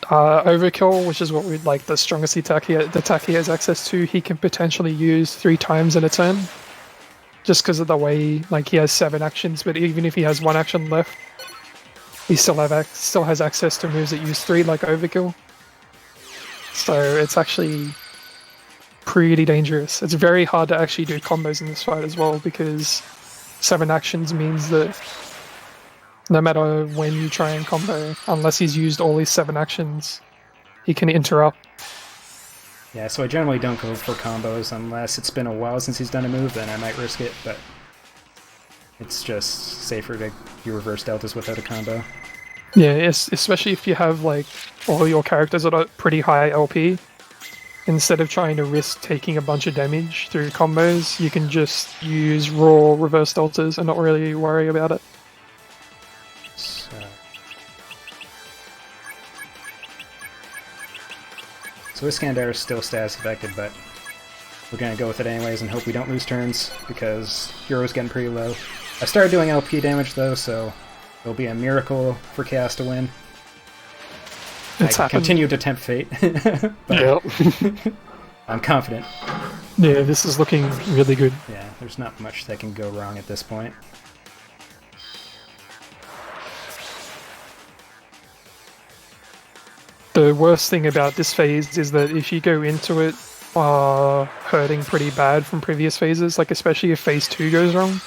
Overkill, which is what we'd like the strongest attack the attack he has access to, he can potentially use 3 times in a turn. Just because of the way, like, he has 7 actions, but even if he has 1 action left, he still has access to moves that use 3, like Overkill. So it's actually pretty dangerous. It's very hard to actually do combos in this fight as well, because 7 actions means that no matter when you try and combo, unless he's used all his 7 actions, he can interrupt. Yeah, so I generally don't go for combos unless it's been a while since he's done a move, then I might risk it, but it's just safer to do reverse deltas without a combo. Yeah, especially if you have like all your characters that are pretty high LP. instead of trying to risk taking a bunch of damage through combos, you can just use raw reverse deltas and not really worry about it. So Iskander is still status affected, but we're gonna go with it anyways and hope we don't lose turns because Hero's getting pretty low. I started doing LP damage though, so it'll be a miracle for Chaos to win. It's I happened. continue to tempt fate, but Yeah. I'm confident. Yeah, this is looking really good. Yeah, there's not much that can go wrong at this point. The worst thing about this phase is that if you go into it hurting pretty bad from previous phases, like especially if phase 2 goes wrong,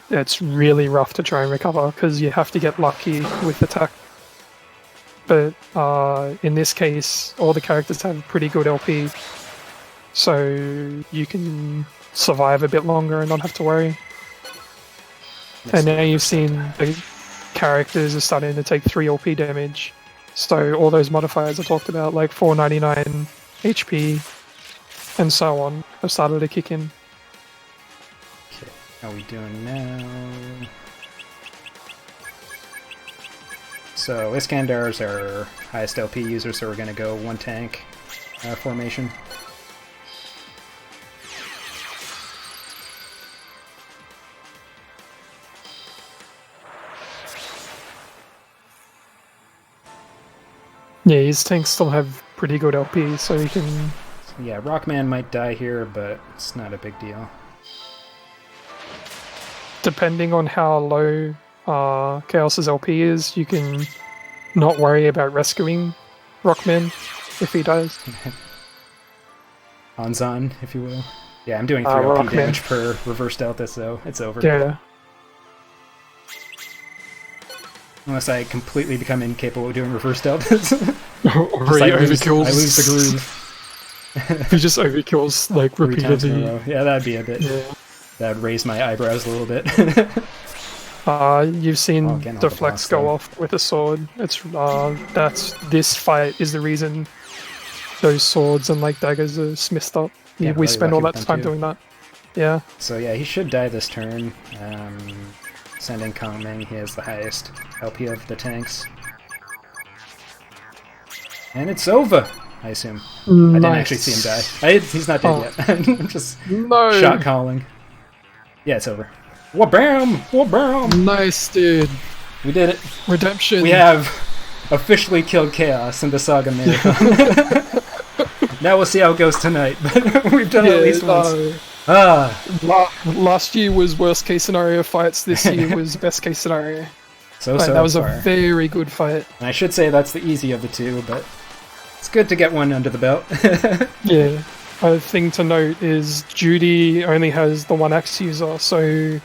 it's really rough to try and recover because you have to get lucky with attack. But in this case, all the characters have pretty good LP, so you can survive a bit longer and not have to worry. And now you've seen the characters are starting to take 3 LP damage, so all those modifiers I talked about, like 499 HP and so on, have started to kick in. Okay, how are we doing now? So Iskander is our highest LP user, so we're going to go 1 tank formation. Yeah, his tanks still have pretty good LP, so you can... So yeah, Rockman might die here, but it's not a big deal. Depending on how low Chaos's LP is, you can not worry about rescuing Rockman if he dies. Hanzon, if you will. Yeah, I'm doing 3 Rockman. LP damage per reverse delta, so it's over. Yeah. Unless I completely become incapable of doing reverse deltas. Or he I overkills. lose the groove. He just overkills like 3 times in a repeatedly. row. Yeah, that'd be a bit... Yeah. That'd raise my eyebrows a little bit. You've seen again, all the Deflex boss go though. off with a sword. It's this fight is the reason those swords and like daggers are smithed up. Yeah, We really spend all lucky that with time them, too. doing that. Yeah. So yeah, he should die this turn. Sending Calming, he has the highest LP of the tanks. And it's over, I assume. I didn't actually see him die. He's not dead yet. I'm just No. shot calling. Yeah, it's over. Wha-bam! Wha-bam! Nice, dude. We did it. Redemption. We have officially killed Chaos in the SaGa Marathon. Now we'll see how it goes tonight, but we've done it at least once. Last year was worst case scenario fights. This year was best case scenario. So That was far. a very good fight. And I should say that's the easy of the two, but it's good to get one under the belt. Yeah. A thing to note is Judy only has the 1 axe user, so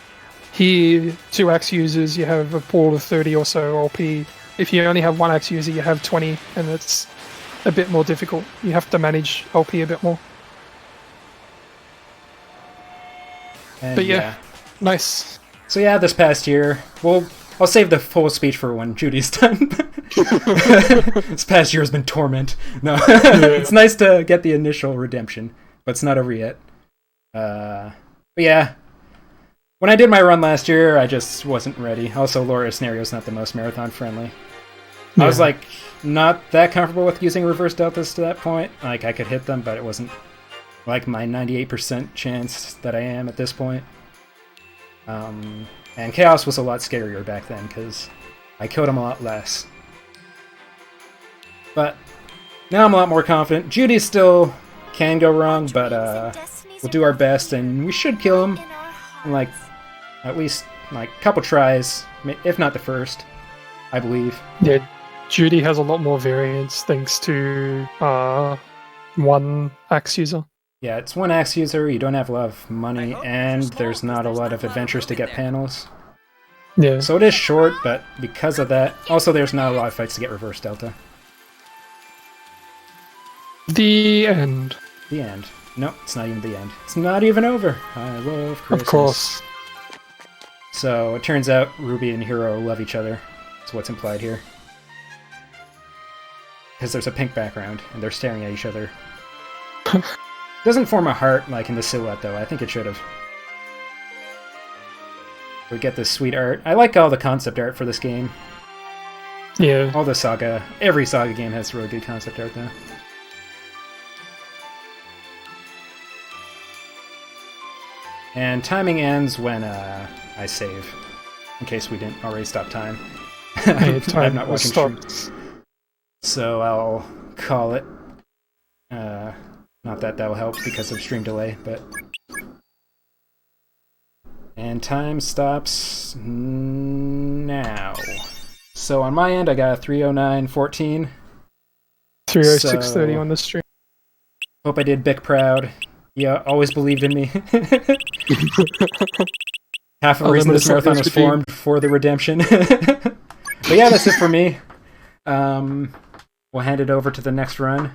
here, 2 axe users, you have a pool of 30 or so LP. If you only have 1 axe user, you have 20, and it's a bit more difficult. You have to manage LP a bit more. And But yeah, nice. So yeah, this past year, well, I'll save the full speech for when Judy's done. This past year has been torment. No, it's nice to get the initial redemption, but it's not over yet. But yeah, when I did my run last year, I just wasn't ready. Also, Laura's scenario is not the most marathon friendly. I was like not that comfortable with using reverse deltas to that point. Like I could hit them, but it wasn't like my 98% chance that I am at this point. And Chaos was a lot scarier back then because I killed him a lot less. But now I'm a lot more confident. Judy still can go wrong, but we'll do our best, and we should kill him in like at least like a couple tries, if not the first, I believe. Yeah, Judy has a lot more variance thanks to 1 axe user. Yeah, it's 1 axe user, you don't have a lot of money, and there's not a lot of adventures to get panels. Yeah. So it is short, but because of that, also there's not a lot of fights to get reverse delta. The end. The end. No, it's not even the end. It's not even over. I love Christmas. Of course. So it turns out Ruby and Hero love each other. That's what's implied here. because there's a pink background and they're staring at each other. Doesn't form a heart like in the silhouette though. I think it should have. We get this sweet art. I like all the concept art for this game. Yeah. All the SaGa, every SaGa game has really good concept art though. And timing ends when I save, in case we didn't already stop time. I'm not watching streams. So I'll call it. Not that will help because of stream delay, but... And time stops now. So on my end, I got a 3:09:14. 3:06:30 on the stream. Hope I did Bick proud. Yeah, always believed in me. Half of the reason this marathon was formed for the redemption. But yeah, that's it for me. We'll hand it over to the next run.